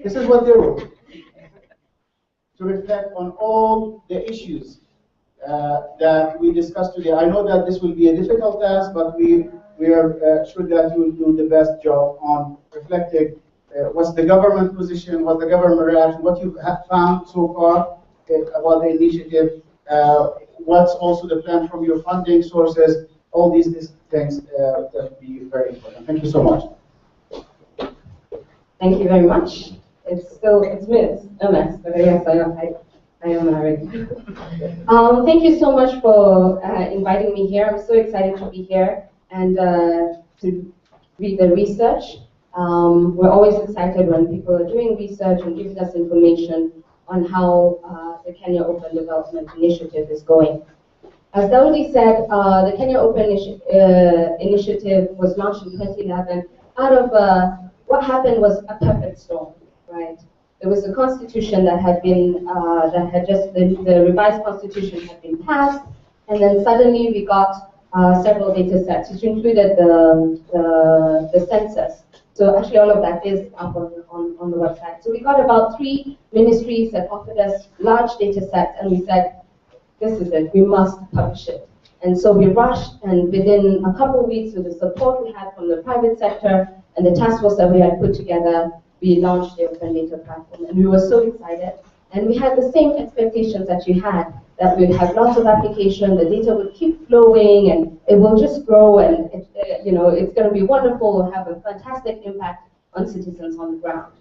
This is what they wrote. To reflect on all the issues that we discussed today. I know that this will be a difficult task, but we are sure that you will do the best job on reflecting what's the government position, what's the government reaction, what you have found so far about the initiative, what's also the plan from your funding sources, all these things that will be very important. Thank you so much.
Thank you very much. It's MS, but yes, I am married. Thank you so much for inviting me here. I'm so excited to be here and to read the research. We're always excited when people are doing research and giving us information on how the Kenya Open Development Initiative is going. As Daudi said, the Kenya Open Initiative was launched in 2011 out of what happened was a perfect storm, right? There was a constitution that had been, the revised constitution had been passed, and then suddenly we got several data sets, which included the census. So actually all of that is up on the website. So we got about 3 ministries that offered us large data sets, and we said, this is it, we must publish it. And so we rushed, and within a couple of weeks, with the support we had from the private sector and the task force that we had put together, we launched the Open Data Platform, and we were so excited. And we had the same expectations that you had, that we'd have lots of application, the data would keep flowing, and it will just grow, and it's going to be wonderful, we'll have a fantastic impact on citizens on the ground.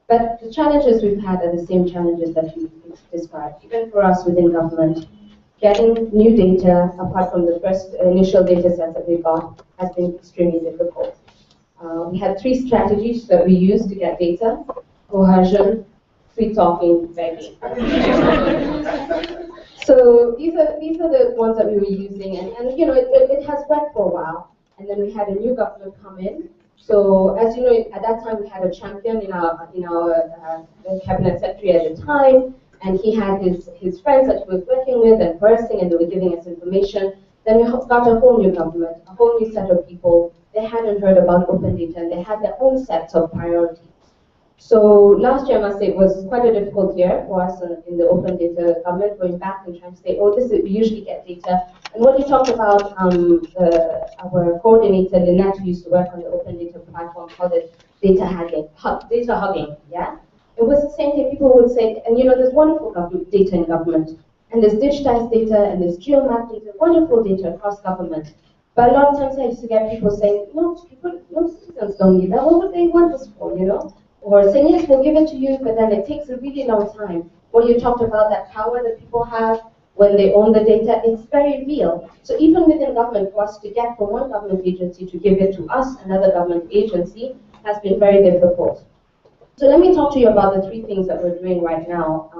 But the challenges we've had are the same challenges that you described, even for us within government. Getting new data, apart from the first initial data sets that we got, has been extremely difficult. We had 3 strategies that we used to get data: coercion, sweet talking, begging. So these are the ones that we were using, and you know it has worked for a while. And then we had a new government come in. So as you know, at that time we had a champion in our cabinet secretary at the time, and he had his friends that he was working with and conversing, and they were giving us information. Then we got a whole new government, a whole new set of people. They hadn't heard about open data, and they had their own sets of priorities. So last year, I must say, it was quite a difficult year for us in the open data government, going back and trying to say, oh, we usually get data. And what you talked about, our coordinator, Lynette, who used to work on the open data platform, called it data hugging, yeah? It was the same thing. People would say, and you know, there's wonderful data in government, and there's digitized data, and there's geomapped data, wonderful data across government. But a lot of times I used to get people saying, no, citizens don't need that. What would they want this for, you know? Or saying, yes, we'll give it to you, but then it takes a really long time. When you talked about that power that people have when they own the data, it's very real. So even within government, for us to get from one government agency to give it to us, another government agency, has been very difficult. So let me talk to you about the three things that we're doing right now.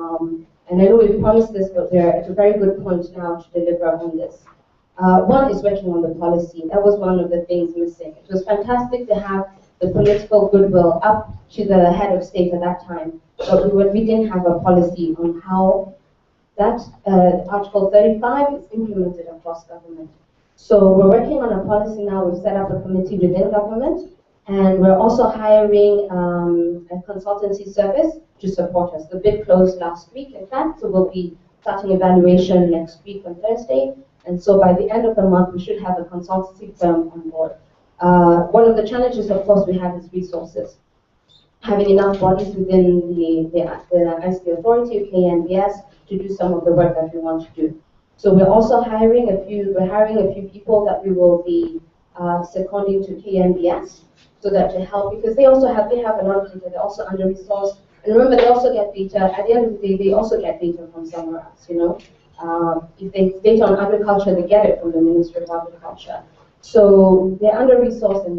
And I know we've promised this, but we're at a very good point now to deliver on this. One is working on the policy. That was one of the things missing. It was fantastic to have the political goodwill up to the head of state at that time, but we didn't have a policy on how that Article 35 is implemented across government. So we're working on a policy now. We've set up a committee within government, and we're also hiring a consultancy service to support us. The bid closed last week, in fact, so we'll be starting evaluation next week on Thursday. And so by the end of the month, we should have a consultancy firm on board. One of the challenges, of course, we have is resources. Having enough bodies within the ICT authority, KNBS, to do some of the work that we want to do. So we're also hiring a few people that we will be seconding to KNBS, so that to help, because they have a lot of data. They're also under resourced, and remember, they also get data. At the end of the day, they also get data from somewhere else. You know, if they data on agriculture, they get it from the Ministry of Agriculture. So they're under resourced, and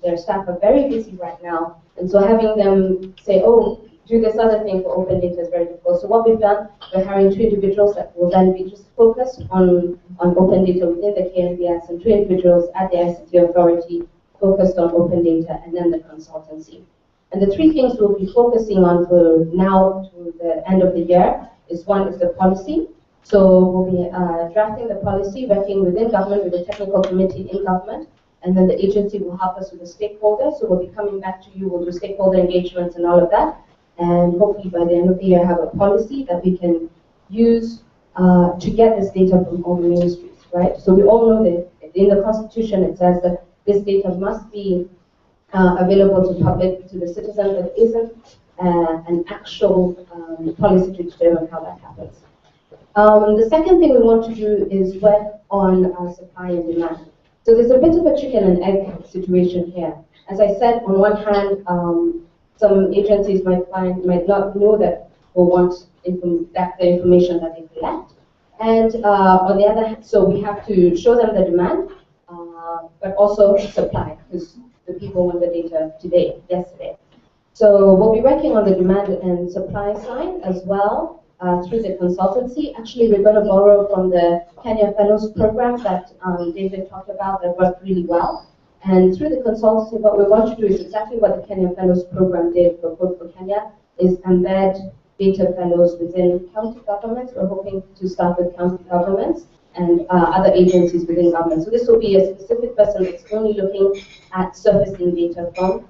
their staff are very busy right now. And so having them say, oh, do this other thing for open data is very difficult. So what we've done, we're hiring 2 individuals that will then be just focused on open data within the KNBS, and 2 individuals at the ICT authority focused on open data, and then the consultancy. And the 3 things we'll be focusing on for now to the end of the year is, one is the policy. So we'll be drafting the policy, working within government with the technical committee in government, and then the agency will help us with the stakeholders. So we'll be coming back to you, we'll do stakeholder engagements and all of that, and hopefully by the end of the year have a policy that we can use to get this data from all the ministries, right? So we all know that in the Constitution it says that this data must be available to the citizen, but it isn't an actual policy to determine how that happens. The second thing we want to do is work on supply and demand. So there's a bit of a chicken and egg situation here. As I said, on one hand, some agencies might not know that or want the information that they collect. And on the other hand, so we have to show them the demand, but also supply, because the people want the data yesterday. So we'll be working on the demand and supply side as well through the consultancy. Actually, we're going to borrow from the Kenya Fellows program that David talked about that worked really well. And through the consultancy, what we want to do is exactly what the Kenyan Fellows program did for Code for Kenya, is embed data fellows within county governments. We're hoping to start with county governments and other agencies within government. So this will be a specific person that's only looking at surfacing data from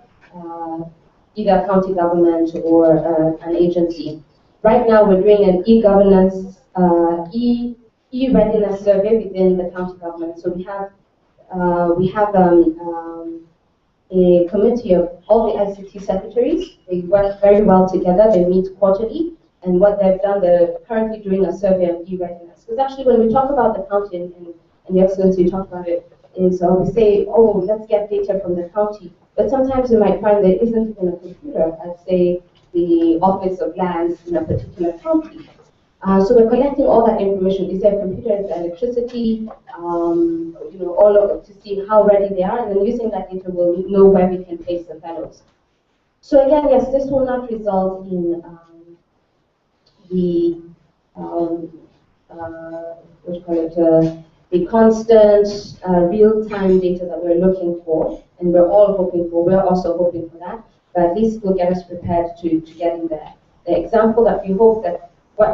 either county government or an agency. Right now, we're doing an e-governance, e-readiness survey within the county government. So we have a committee of all the ICT secretaries. They work very well together. They meet quarterly. And what they've done, they're currently doing a survey of e-readiness. Because actually, when we talk about the county, and the Excellency you talked about it, is we say, oh, let's get data from the county. But sometimes you might find there isn't even a computer at, say, the Office of Lands in a particular county. So we're collecting all that information. Is there a computer, is there electricity, all of it, to see how ready they are, and then using that data we'll know where we can place the fellows. So again, yes, this will not result in the what do you call it, the constant real-time data that we're looking for, and we're all hoping for. We're also hoping for that, but at least will get us prepared to getting there. The example that we hope that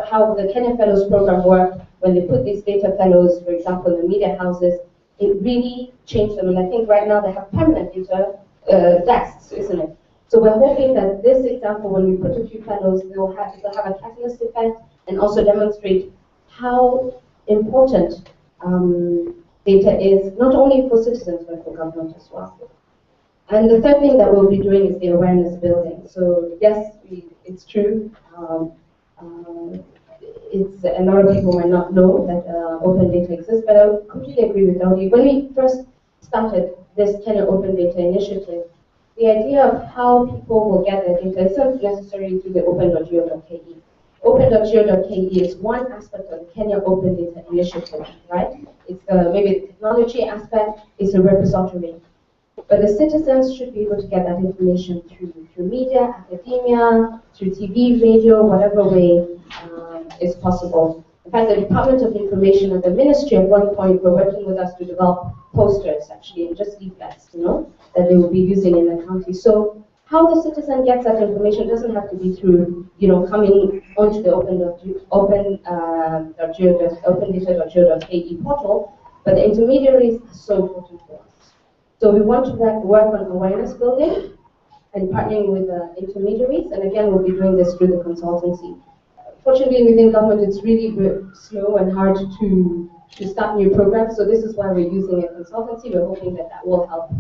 how the Kenya Fellows program worked when they put these data fellows, for example, in the media houses, it really changed them. And I think right now they have permanent data desks, isn't it? So we're hoping that this example, when we put a few fellows, it'll have a catalyst effect and also demonstrate how important data is, not only for citizens, but for government as well. And the third thing that we'll be doing is the awareness building. So yes, it's true. It's a lot of people might not know that open data exists, but I completely agree with Daudi. When we first started this Kenya Open Data Initiative, the idea of how people will get their data is not necessarily through the open.go.ke. Open.go.ke is one aspect of the Kenya Open Data Initiative, right? It's maybe the technology aspect, it's a repository. But the citizens should be able to get that information through media, academia, through TV, radio, whatever way is possible. In fact, the Department of Information and the Ministry at one point were working with us to develop posters, actually, and just leaflets, that they will be using in the county. So how the citizen gets that information doesn't have to be through, coming onto the opendata.go.ke portal, but the intermediaries are so important for us. So we want to work on awareness building and partnering with intermediaries, and again, we'll be doing this through the consultancy. Fortunately, within government, it's really slow and hard to start new programs, so this is why we're using a consultancy. We're hoping that will help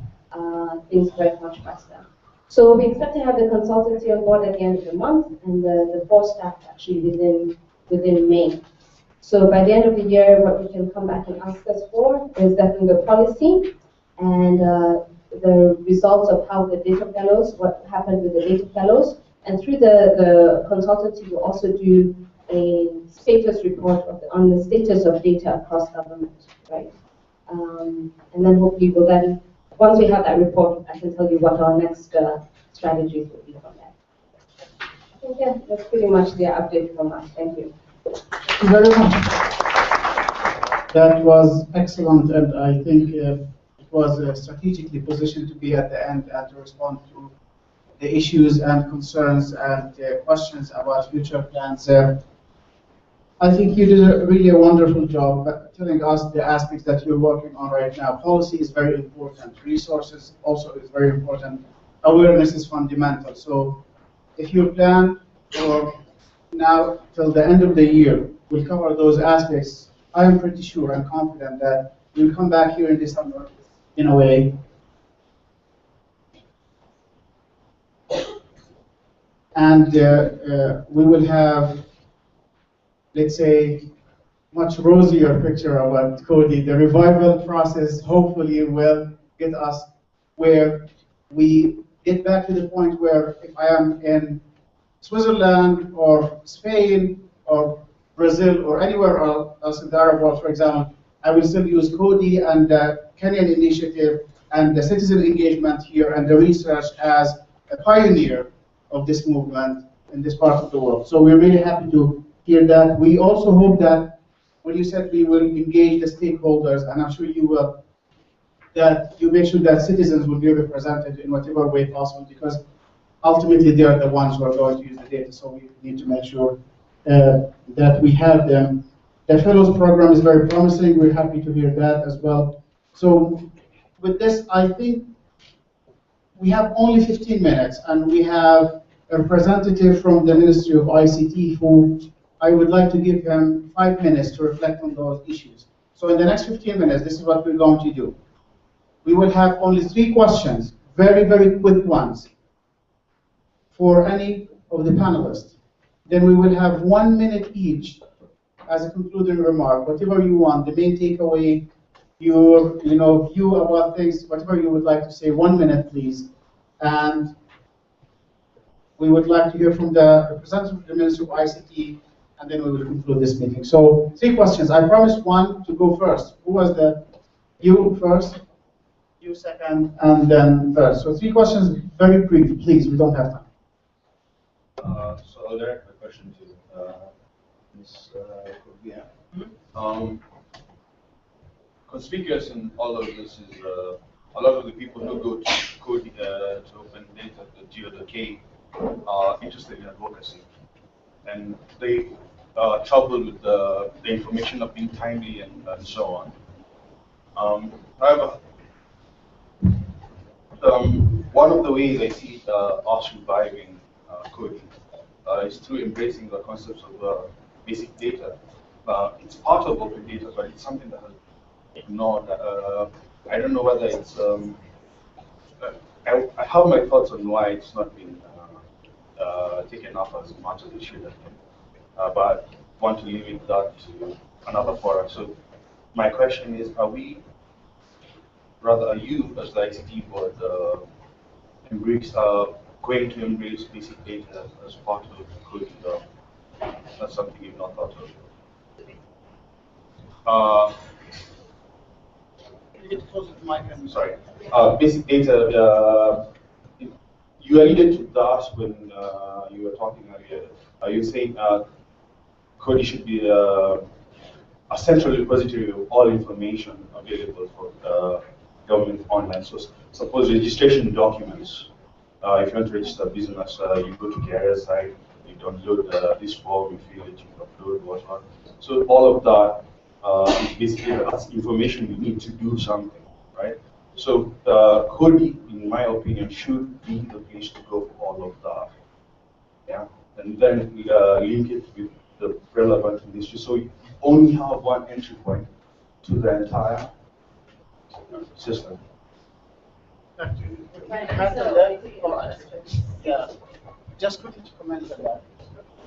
things very much faster. So we expect to have the consultancy on board at the end of the month, and the 4 staff actually within May. So by the end of the year, what we can come back and ask us for is definitely the policy, and the results of how the data fellows, what happened with the data fellows, and through the consultancy we'll also do a status report on the status of data across government, right? And then hopefully we'll then, once we have that report, I can tell you what our next strategies will be from there. I think, yeah, that's pretty much the update from us. Thank you.
Thank you very much. That was excellent, and I think it was strategically positioned to be at the end and to respond to the issues and concerns and questions about future plans. I think you did really a wonderful job telling us the aspects that you're working on right now. Policy is very important. Resources also is very important. Awareness is fundamental. So if you plan for now till the end of the year, we'll cover those aspects. I am pretty sure and confident that we'll come back here in December in a way and we will have, let's say, much rosier picture about Cody. The revival process hopefully will get us where we get back to the point where if I am in Switzerland or Spain or Brazil or anywhere else in the Arab world, for example, I will still use Cody and the Kenyan initiative and the citizen engagement here and the research as a pioneer of this movement in this part of the world. So we're really happy to hear that. We also hope that when you said we will engage the stakeholders, and I'm sure you will, that you make sure that citizens will be represented in whatever way possible, because ultimately they are the ones who are going to use the data, so we need to make sure that we have them. The Fellows program is very promising. We're happy to hear that as well. So with this, I think we have only 15 minutes, and we have a representative from the Ministry of ICT who I would like to give him 5 minutes to reflect on those issues. So in the next 15 minutes, this is what we're going to do. We will have only 3 questions, very, very quick ones, for any of the panelists. Then we will have 1 minute each as a concluding remark, whatever you want, the main takeaway, your view about things, whatever you would like to say. 1 minute, please. And we would like to hear from the representative of the Ministry of ICT, and then we will conclude this meeting. So 3 questions. I promised one to go first. Who was you first, you second, and then first. So 3 questions, very brief, please. We don't have time.
So I'll direct my question to
Ms. Kobia. Conspicuous in all of this is a lot of the people who go to code to open data, the GeoDK, are interested in advocacy, and they trouble with the information not being timely and so on. However, one of the ways I see us reviving coding is through embracing the concepts of basic data. It's part of open data, but it's something that has ignored. I don't know whether it's. I have my thoughts on why it's not been taken up as much as it should have been, but I want to leave that to another forum. So my question is: are you as the ICT board going to embrace basic data as part of coding? That's something you've not thought of. Sorry. Basic data. You alluded to that when you were talking earlier. You saying coding should be a central repository of all information available for government online. So suppose registration documents. If you want to register a business, you go to the KRA site, you download this form, you fill it, you upload whatnot. So all of that is basically that's information you need to do something, right? So coding, in my opinion, should be the place to go for all of that. Yeah, and then we link it with the relevant industry. So you only have one entry point to the entire system.
Yeah, just quickly to comment on that.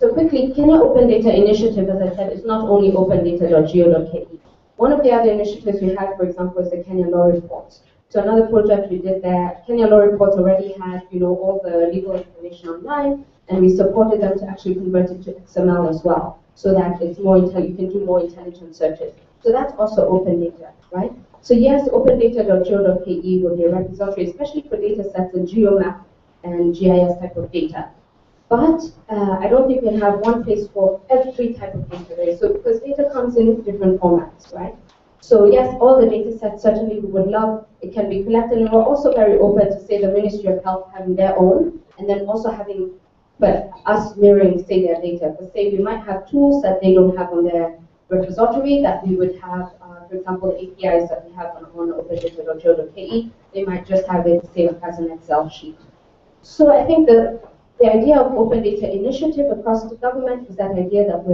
So quickly, Kenya Open Data Initiative, as I said, is not only opendata.go.ke. One of the other initiatives we had, for example, is the Kenyan Law Report. So another project we did there, Kenyan Law Report already had, all the legal information online, and we supported them to actually convert it to XML as well, so that it's more you can do more intelligent searches. So that's also open data, right? So yes, opendata.go.ke will be a repository, especially for data sets in GeoMap and GIS type of data. But I don't think we have one place for every type of data. So because data comes in different formats, right? So yes, all the data sets certainly we would love, it can be collected, and we're also very open to say the Ministry of Health having their own, and then also having, but us mirroring, say, their data. Because say we might have tools that they don't have on their repository that we would have, for example, the APIs that we have on opendata.go.ke, they might just have it saved as an Excel sheet. So I think the idea of open data initiative across the government is that idea that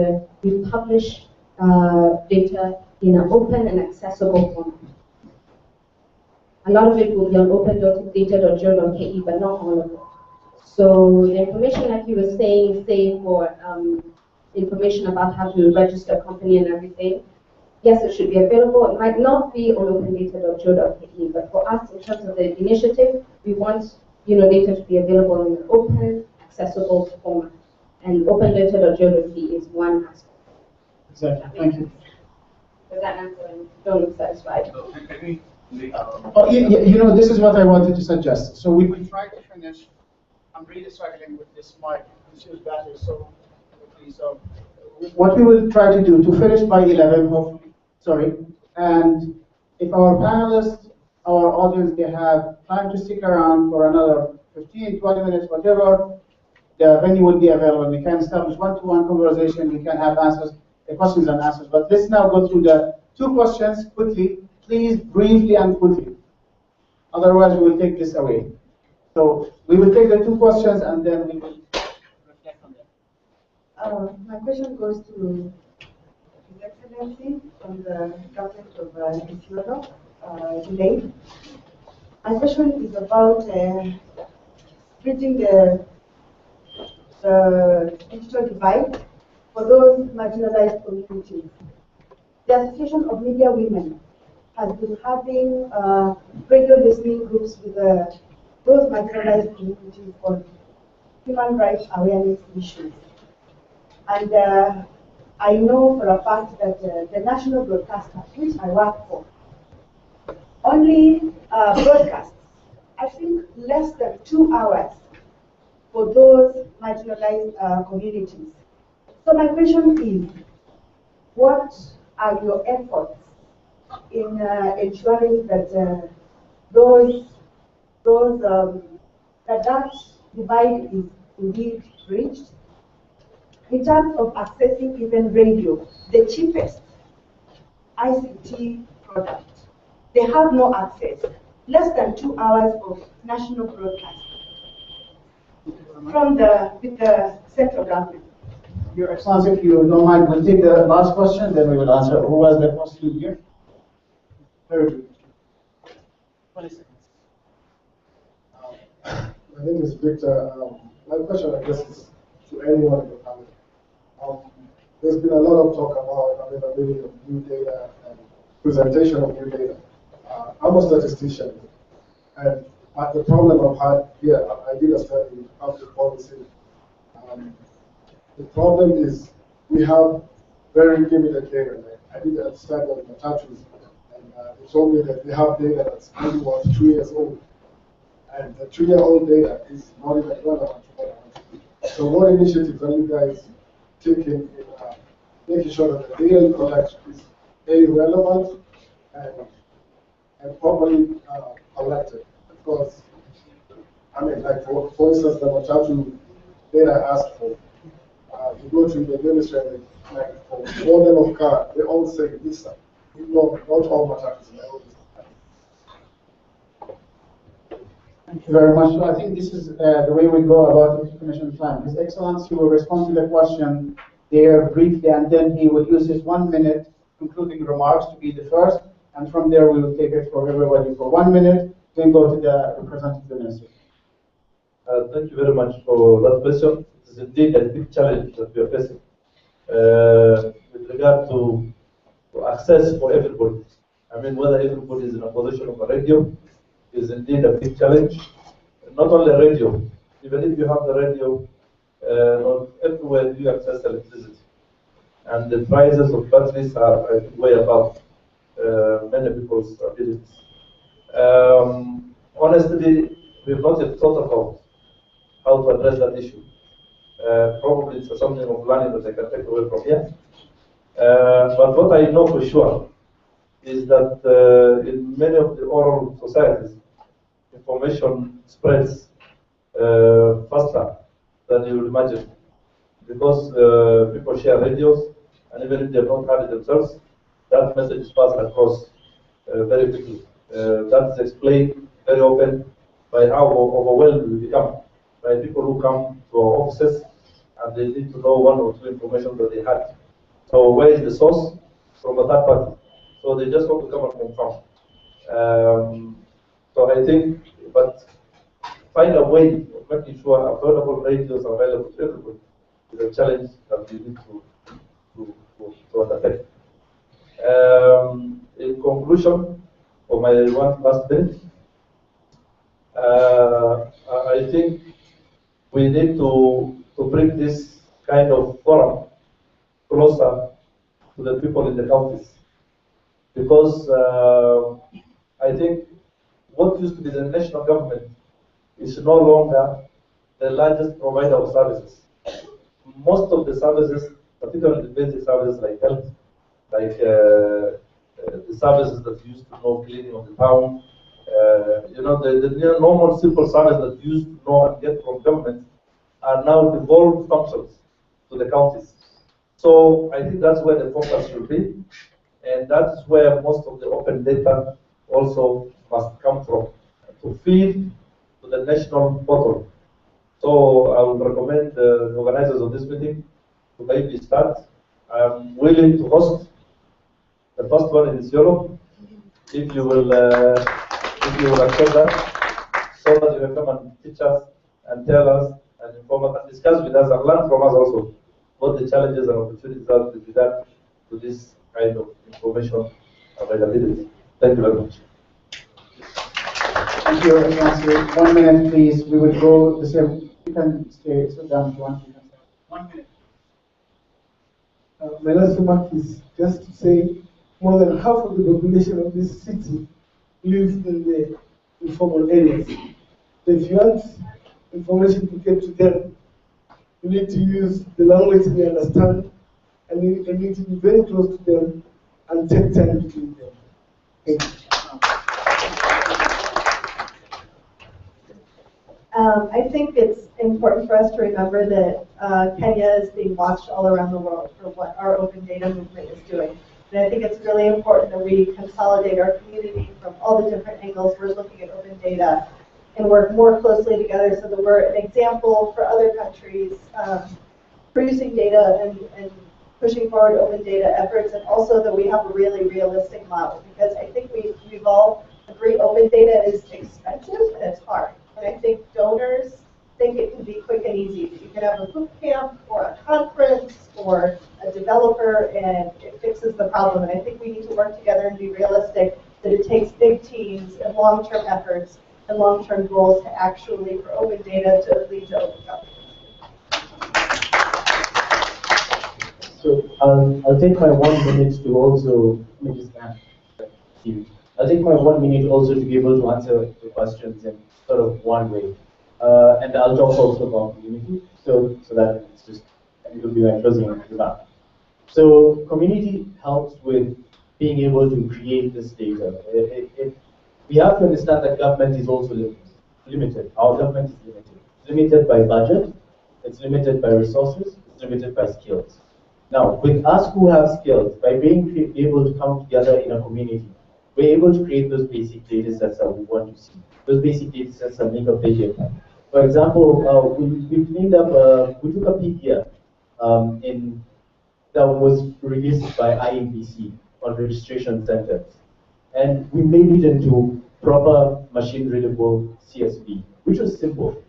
we publish data in an open and accessible format. A lot of it will be on opendata.go.ke, but not all of it. So the information that you were saying, say for information about how to register a company and everything, yes, it should be available. It might not be on opendata.go.ke, but for us, in terms of the initiative, we want data to be available in an open, accessible format. And opendata.go.ke is one aspect.
Exactly. Thank you.
Does that answer? Don't look satisfied.
This is what I wanted to suggest. So we will try to finish. I'm really struggling with this mic. This is battery so quickly. So what we will try to do to finish by 11, hopefully. Sorry. And if our panelists, our audience, they have time to stick around for another 15, 20 minutes, whatever, the venue will be available. We can establish one-to-one conversation. We can have answers, questions and answers. But let's now go through the two questions quickly. Please, briefly and quickly. Otherwise, we will take this away. So we will take the two questions and then we will reflect on them.
My question goes to His Excellency from the government of Ethiopia today. My question is about bridging the digital divide for those marginalized communities. The Association of Media Women has been having radio listening groups with those marginalized communities on human rights awareness issues. And I know for a fact that the national broadcaster, which I work for, only broadcasts, I think, less than 2 hours for those marginalized communities.
So my question is, what are your efforts in ensuring that that divide is indeed bridged? In terms of accessing even radio, the cheapest ICT product, they have no access. Less than 2 hours of national broadcast with the central government.
Your Excellency, if you don't mind, we'll take the last question, then we will answer. Who was the question here? Very good.
20 seconds.
My name is Victor. My question, I guess, is to anyone in the panel. There's been a lot of talk about availability of new data and presentation of new data. I'm a statistician, and the problem I've had here, I did a study in public policy. The problem is we have very limited data. I did a study on matatus, and they told me that they have data that's only was 2 years old. And the 2-year-old data is not even relevant to what I want to do. So what initiatives are you guys taking in making sure that the data you collect is relevant and properly collected? Because, I mean, like for instance, the matatu data I asked for, you go to the ministry and like for model of car, they all say Visa. No, not all matatus.
Thank you very much. So I think this is the way we go about the commission time. His Excellency will respond to the question there briefly, and then he will use his 1 minute concluding remarks to be the first, and from there we will take it for everybody for 1 minute, then go to the representative minister.
Thank you very much for that question. It is indeed a big challenge that we are facing with regard to access for everybody. I mean, whether everybody is in a position of a radio is indeed a big challenge. Not only radio, even if you have the radio, not everywhere do you access electricity. And the prices of batteries are, I think, way above many people's abilities. Honestly, we've not yet thought about how to address that issue. Probably it's something of learning that I can take away from here. But what I know for sure is that in many of the oral societies, information spreads faster than you would imagine, because people share radios, and even if they have not heard it themselves, that message is passed across very quickly. That's explained very often by how overwhelmed we become by people who come to our offices and they need to know 1 or 2 information that they had. So where is the source? From a third party. So they just want to come and confirm. So I think, but find a way of making sure affordable radios are available to everybody is a challenge that we need to undertake. In conclusion, for my 1 last minute, I think we need to bring this kind of forum closer to the people in the counties, because I think what used to be the national government is no longer the largest provider of services. Most of the services, particularly the basic services like health, like the services that used to know cleaning of the town, the normal simple services that you used to know and get from government are now devolved functions to the counties. So I think that's where the focus should be, and that's where most of the open data also must come from, to feed to the national portal. So I would recommend the organizers of this meeting to maybe start. I'm willing to host the first one in Isiolo, if you will accept that, so that you can come and teach us and tell us and inform us and discuss with us and learn from us also what the challenges and opportunities are with regard to this kind of information availability. Thank you very much.
Thank you, Excellency. 1 minute, please. We will go the same. You can stay sit down if you want.
1 minute.
My last remark is just to say more than half of the population of this city lives in the informal areas. So if you want information to get to them, we need to use the language we understand, and we need to be very close to them and take time to do them. Thank you.
I think it's important for us to remember that Kenya is being watched all around the world for what our open data movement is doing. And I think it's really important that we consolidate our community from all the different angles we're looking at open data and work more closely together so that we're an example for other countries producing data and pushing forward open data efforts, and also that we have a really realistic model, because I think we've all agreed open data is expensive and it's hard. And I think donors think it can be quick and easy. You can have a boot camp or a conference or a developer and it fixes the problem. And I think we need to work together and be realistic that it takes big teams and long-term efforts and long-term goals to actually, for open data, to lead to open governance.
So I'll take my 1 minute to also, let me just I'll take my 1 minute also to be able to answer the questions in sort of one way. And I'll talk also about community, so that it's just, it will be my closing remark. So community helps with being able to create this data. We have to understand that government is also limited. Our government is limited. It's limited by budget, it's limited by resources, it's limited by skills. Now, with us who have skills, by being able to come together in a community, we're able to create those basic data sets that we want to see. Those basic data sets that make a big impact. For example, we cleaned up, we took a peek here that was released by IEBC on registration centers. And we made it into proper machine-readable CSV, which was simple.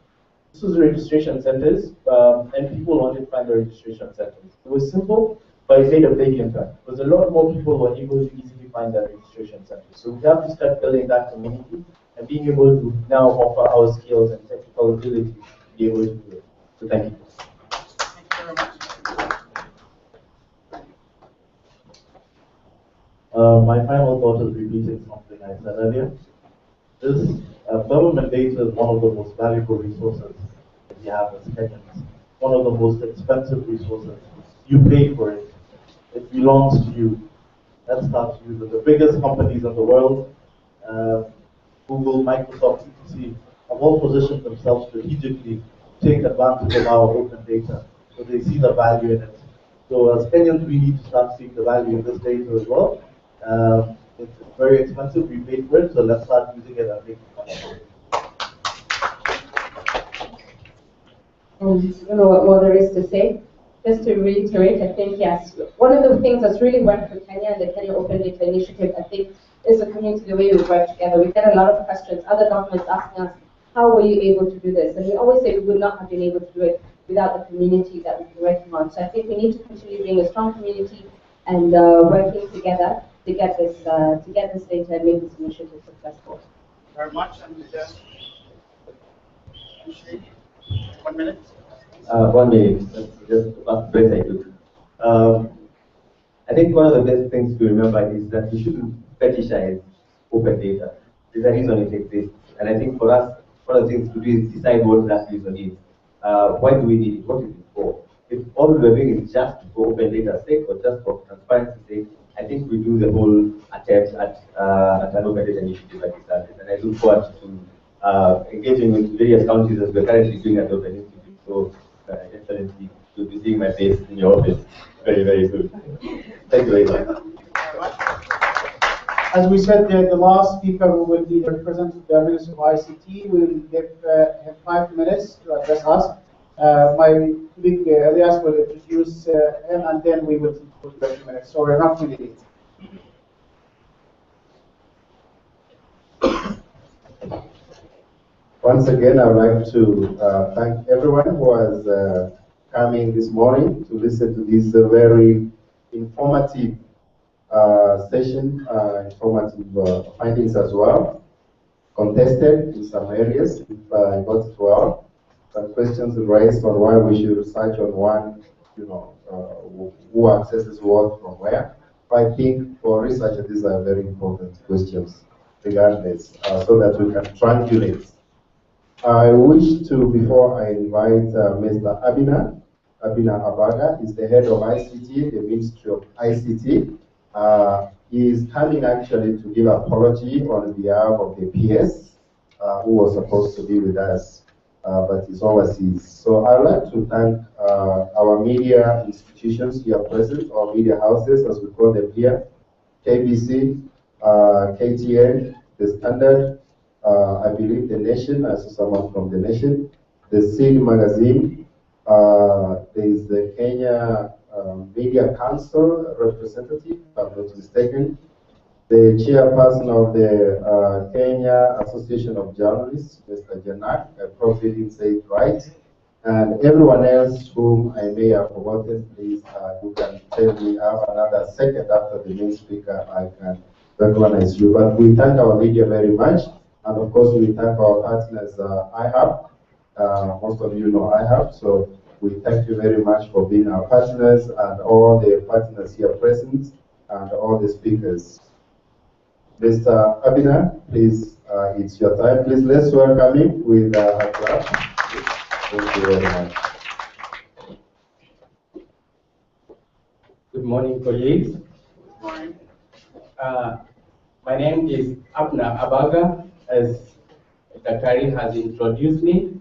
This was registration centers, and people wanted to find the registration centers. It was simple, but it made a big impact, because a lot more people were able to easily find their registration centers. So we have to start building that community and being able to now offer our skills and technical ability to be able to do it. So thank you.
Thank you very much.
My final thought is repeating something I said earlier. This government data is one of the most valuable resources that we have as Kenyans. One of the most expensive resources. You pay for it. It belongs to you. That starts you with the biggest companies in the world. Google, Microsoft, etc. have all positioned themselves strategically to take advantage of our open data. So they see the value in it. So as Kenyans, we need to start seeing the value in this data as well. It's very expensive, we paid for it, so let's start using it and making money.
I don't know what more there is to say. Just to reiterate, I think, yes, one of the things that's really worked for Kenya and the Kenya Open Data Initiative, I think, is the community, the way we work together. We get a lot of questions, other governments asking us, how were you able to do this? And we always say we would not have been able to do it without the community that we've been working on. So I think we need to continue being a strong community and working together to get this data and make this initiative successful.
Very much. And 1 minute.
1 minute. Just about the best I could. I think one of the best things to remember is that we shouldn't fetishize open data. There's a reason it exists. And I think for us, one of the things to do is decide what that reason is. Why do we need it? What is it for? If all we're doing is just for open data's sake or just for transparency's sake, I think we do the whole attempt at an open data initiative like this. And I look forward to engaging with various counties as we're currently doing at the Open Institute. So, Excellency, to be seeing my face in your office. Very, very good. Thank you very much.
As we said, the last speaker who will be representing the Minister of ICT will give him 5 minutes to address us. My colleague Elias will introduce him, and then we will conclude 30 minutes. So we're not really late.
Once again, I would like to thank everyone who has come in this morning to listen to this very informative session, informative findings as well. Contested in some areas, if I got it well. Some questions raised on why we should research on one, who accesses what from where. I think for researchers, these are very important questions, regardless, so that we can triangulate I wish to, before I invite Mr. Abina Abaga is the head of ICT, the Ministry of ICT. He is coming actually to give apology on behalf of the PS who was supposed to be with us, but is overseas. So I'd like to thank our media institutions here present, or media houses as we call them here, KBC, KTN, The Standard, I believe The Nation, I saw someone from The Nation, the Seed Magazine, there is the Kenya Media Council representative, if I'm not mistaken, the chairperson of the Kenya Association of Journalists, Mr. Janak, I probably didn't say it right, and everyone else whom I may have forgotten, please, you can tell me, I have another second after the main speaker, I can recognize you. But we thank our media very much, and of course we thank our partners, IHAB. Most of you know IHAB, so we thank you very much for being our partners, and all the partners here present, and all the speakers. Mr. Abina, please, it's your time. Please, let's welcome him with a clap. Thank you very much.
Good morning, colleagues.
Good morning.
My name is Abna Abaga, as Dakari has introduced me.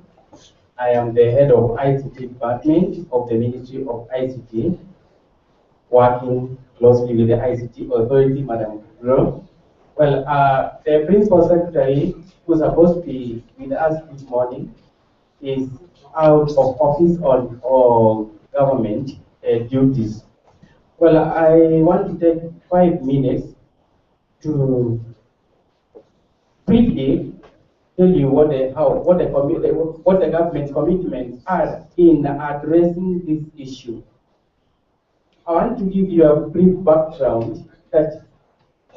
I am the head of ICT department of the Ministry of ICT, working closely with the ICT authority, Madam Gro. Well, the principal secretary, who's supposed to be with us this morning, is out of office on government duties. Well, I want to take 5 minutes to briefly tell you what the government's commitments are in addressing this issue. I want to give you a brief background that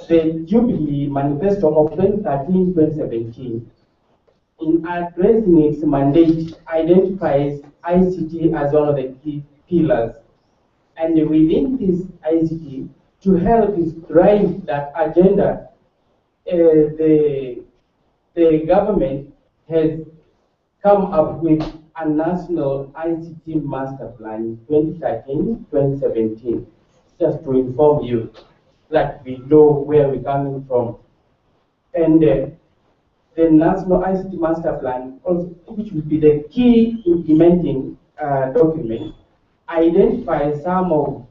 the Jubilee Manifesto of 2013-2017, in addressing its mandate, identifies ICT as one of the key pillars. And within this ICT, to help us drive that agenda, the government has come up with a national ICT master plan 2013-2017, just to inform you that we know where we're coming from. And the national ICT master plan, also, which will be the key implementing document, identifies some of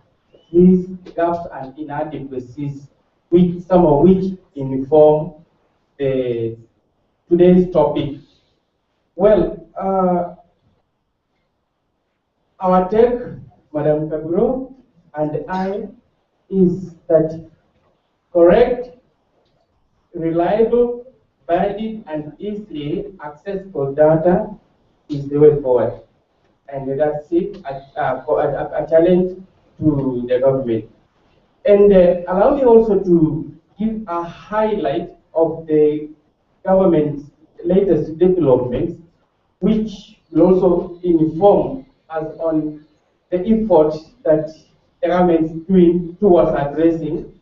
these gaps and inadequacies, some of which inform today's topic. Well, our take, Madam Kaburo and I, is that correct, reliable, valid, and easily accessible data is the way forward. And that's it, a challenge to the government. And allow me also to give a highlight of the government's latest developments, which will also inform us on the efforts that the government is doing towards addressing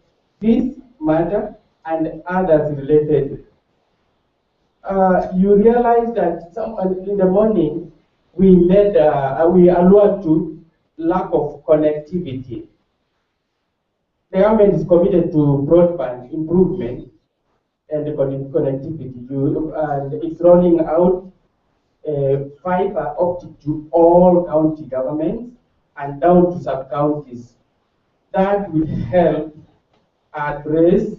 this matter and others related. You realize that in the morning we alluded to lack of connectivity. The government is committed to broadband improvement and connectivity, and it's rolling out fiber optic to all county governments and down to sub-counties. That will help address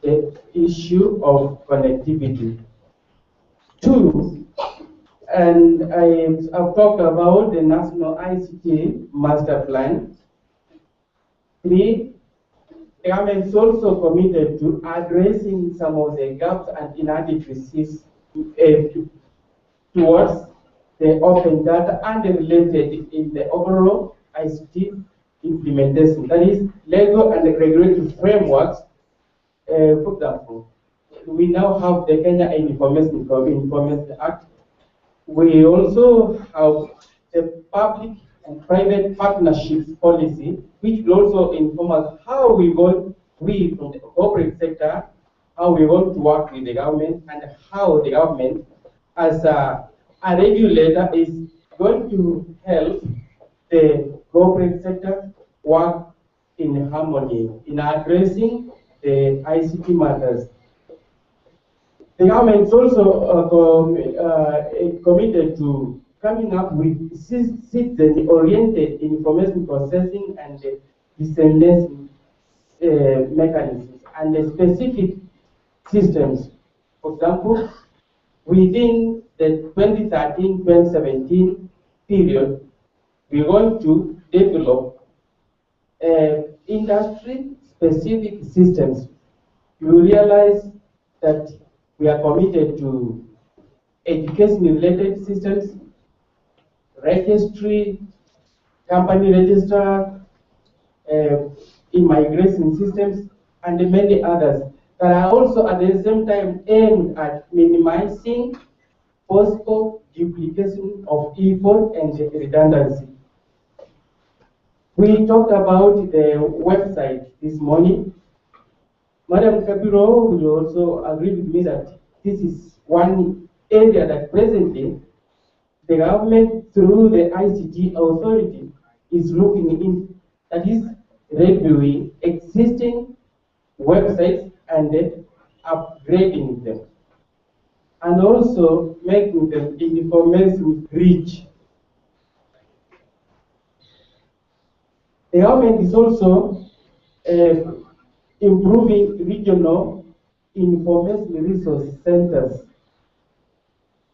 the issue of connectivity. 2, and I've talked about the National ICT Master Plan. 3, the government is also committed to addressing some of the gaps and inadequacies towards the open data and the related in the overall ICT implementation. That is, legal and regulatory frameworks. For example, we now have the Kenya Information Act. We also have the public and private partnerships policy, which will also inform us how we from the corporate sector, how we want to work with the government, and how the government, as a regulator is going to help the corporate sector work in harmony in addressing the ICT matters. The government is also committed to coming up with citizen-oriented information processing and dissemination mechanisms and specific systems. For example, within the 2013-2017 period, we're going to develop industry-specific systems. You realize that we are committed to education-related systems, registry, company register, immigration systems, and many others that are also at the same time aimed at minimizing possible duplication of effort and redundancy. We talked about the website this morning. Madam Kabiro will also agree with me that this is one area that presently the government, through the ICT authority, is looking in, that is reviewing existing websites and upgrading them, and also making them information rich. The government is also improving regional information resource centers.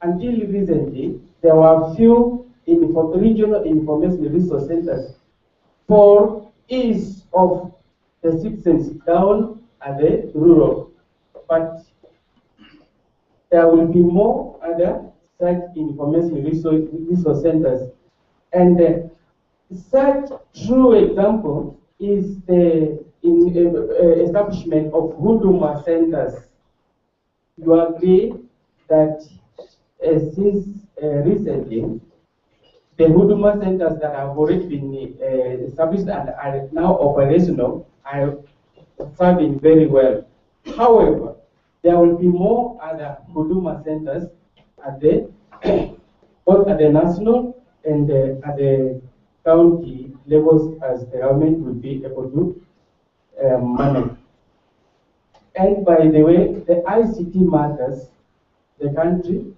Until recently, there were few regional information resource centers for ease of the citizens down at the rural. But there will be more other such information resource centers. And such true example is the establishment of Huduma centers. You agree that since recently, the Huduma centers that have already been established and are now operational are serving very well. However, there will be more other Huduma centers at the both at the national and at the county levels, as the government will be able to manage. And by the way, the ICT matters, the country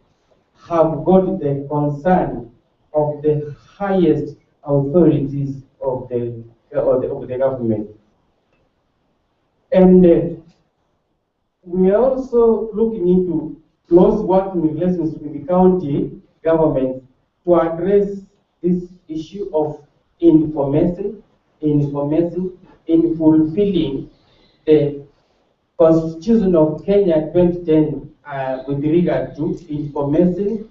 have got the concern of the highest authorities of the government. And we are also looking into close working relations with the county government to address this issue of information in fulfilling the Constitution of Kenya 2010 with regard to information,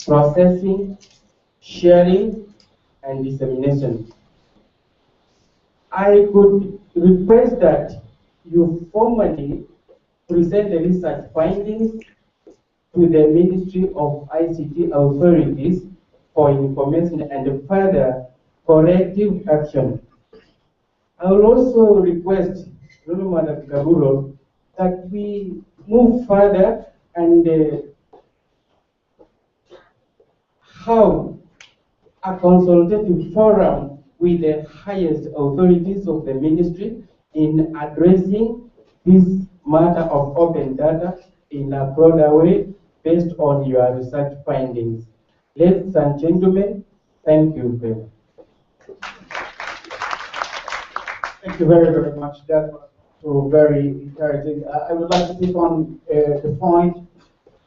processing, sharing, and dissemination. I could request that you formally present the research findings to the Ministry of ICT authorities for information and further corrective action. I will also request, Madam Kaburo, that we move further and have a consultative forum with the highest authorities of the ministry in addressing this matter of open data in a broader way based on your research findings. Ladies and gentlemen, thank you very much.
Thank you very, very much. That was so very encouraging. I would like to pick on the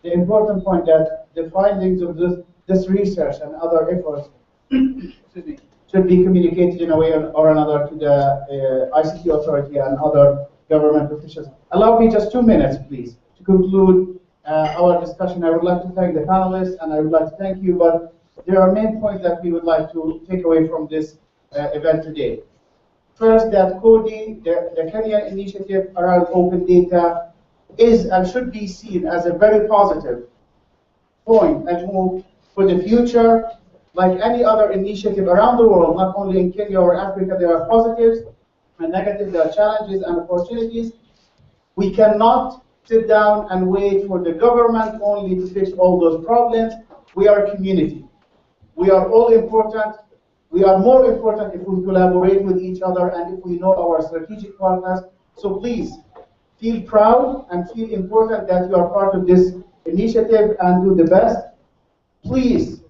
important point that the findings of this research and other efforts should be communicated in a way or another to the ICT authority and other government officials. Allow me just 2 minutes, please, to conclude our discussion. I would like to thank the panelists and I would like to thank you, but there are main points that we would like to take away from this event today. First, that CODI, the Kenyan initiative around open data, is and should be seen as a very positive point and move for the future. Like any other initiative around the world, not only in Kenya or Africa, there are positives and negatives, there are challenges and opportunities. We cannot sit down and wait for the government only to fix all those problems. We are a community. We are all important. We are more important if we collaborate with each other and if we know our strategic partners. So please, feel proud and feel important that you are part of this initiative and do the best. Please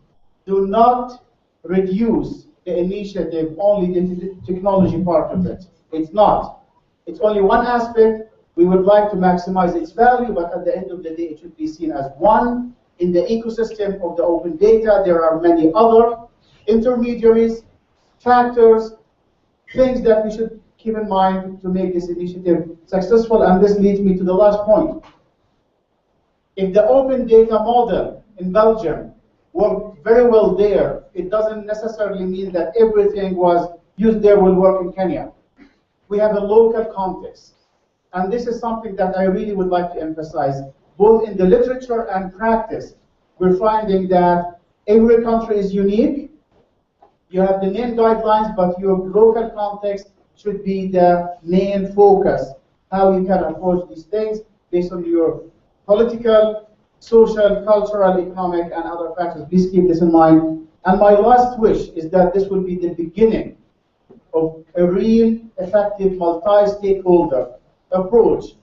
do not reduce the initiative only to the technology part of it. It's not. It's only one aspect. We would like to maximize its value, but at the end of the day, it should be seen as one. In the ecosystem of the open data, there are many other intermediaries, factors, things that we should keep in mind to make this initiative successful. And this leads me to the last point. If the open data model in Belgium worked very well there, it doesn't necessarily mean that everything was used there will work in Kenya. We have a local context. And this is something that I really would like to emphasize, both in the literature and practice. We're finding that every country is unique. You have the main guidelines, but your local context should be the main focus, how you can approach these things based on your political, social, cultural, economic, and other factors. Please keep this in mind. And my last wish is that this will be the beginning of a real, effective, multi-stakeholder approach,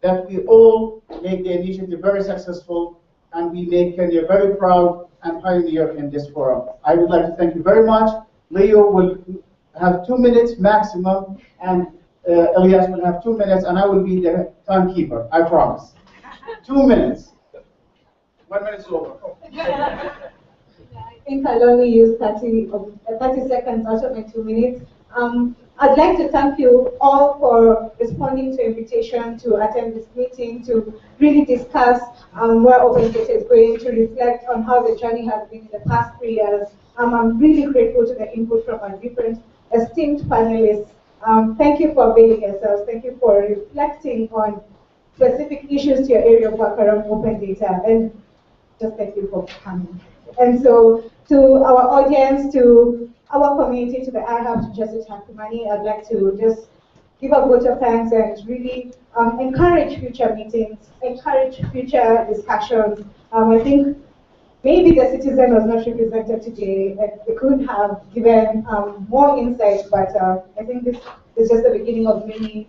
that we all make the initiative very successful and we make Kenya very proud and pioneer in this forum. I would like to thank you very much. Leo will have 2 minutes maximum, and Elias will have 2 minutes, and I will be the timekeeper, I promise. 2 minutes. 1 minute is over.
I think I'll only use 30 seconds out of my 2 minutes. I'd like to thank you all for responding to invitation to attend this meeting, to really discuss where open data is going, to reflect on how the journey has been in the past 3 years. I'm really grateful to the input from our different esteemed panelists. Thank you for availing yourselves. Thank you for reflecting on specific issues to your area of work around open data. And just thank you for coming. And so to our audience, to our community, to the IHAB, to Justice Hakumani, I'd like to just give a vote of thanks and really encourage future meetings, encourage future discussions. I think maybe the citizen was not represented today. They could have given more insight, but I think this is just the beginning of many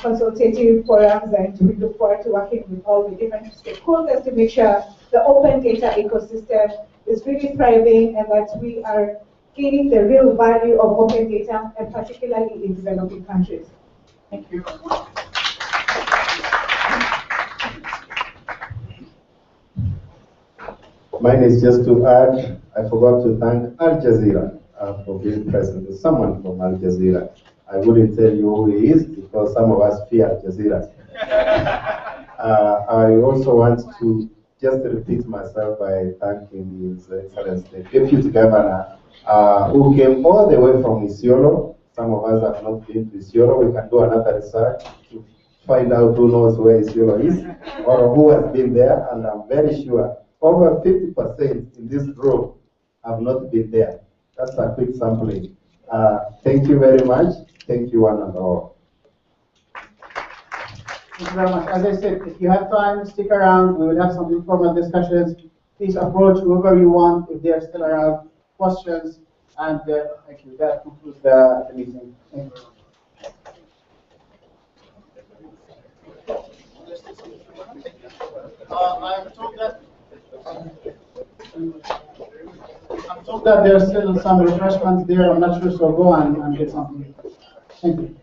consultative forums, and we look forward to working with all the different stakeholders to make sure the open data ecosystem is really thriving and that we are gaining the real value of open data, and particularly in developing countries.
Thank you.
Mine is just to add, I forgot to thank Al Jazeera for being present. There's someone from Al Jazeera. I wouldn't tell you who he is because some of us fear Al Jazeera. I also want to just repeat myself by thanking His Excellency, the Deputy Governor, who came all the way from Isiolo. Some of us have not been to Isiolo. We can do another research to find out who knows where Isiolo is or who has been there, and I'm very sure over 50% in this room have not been there. That's a quick sampling. Thank you very much. Thank you one and all.
Thank you very much. As I said, if you have time, stick around. We will have some informal discussions. Please approach whoever you want if they are still around. Questions, and thank you. That concludes the meeting. Thank you. I'm told that there are still some refreshments there. I'm not sure, so go and get something. Thank you.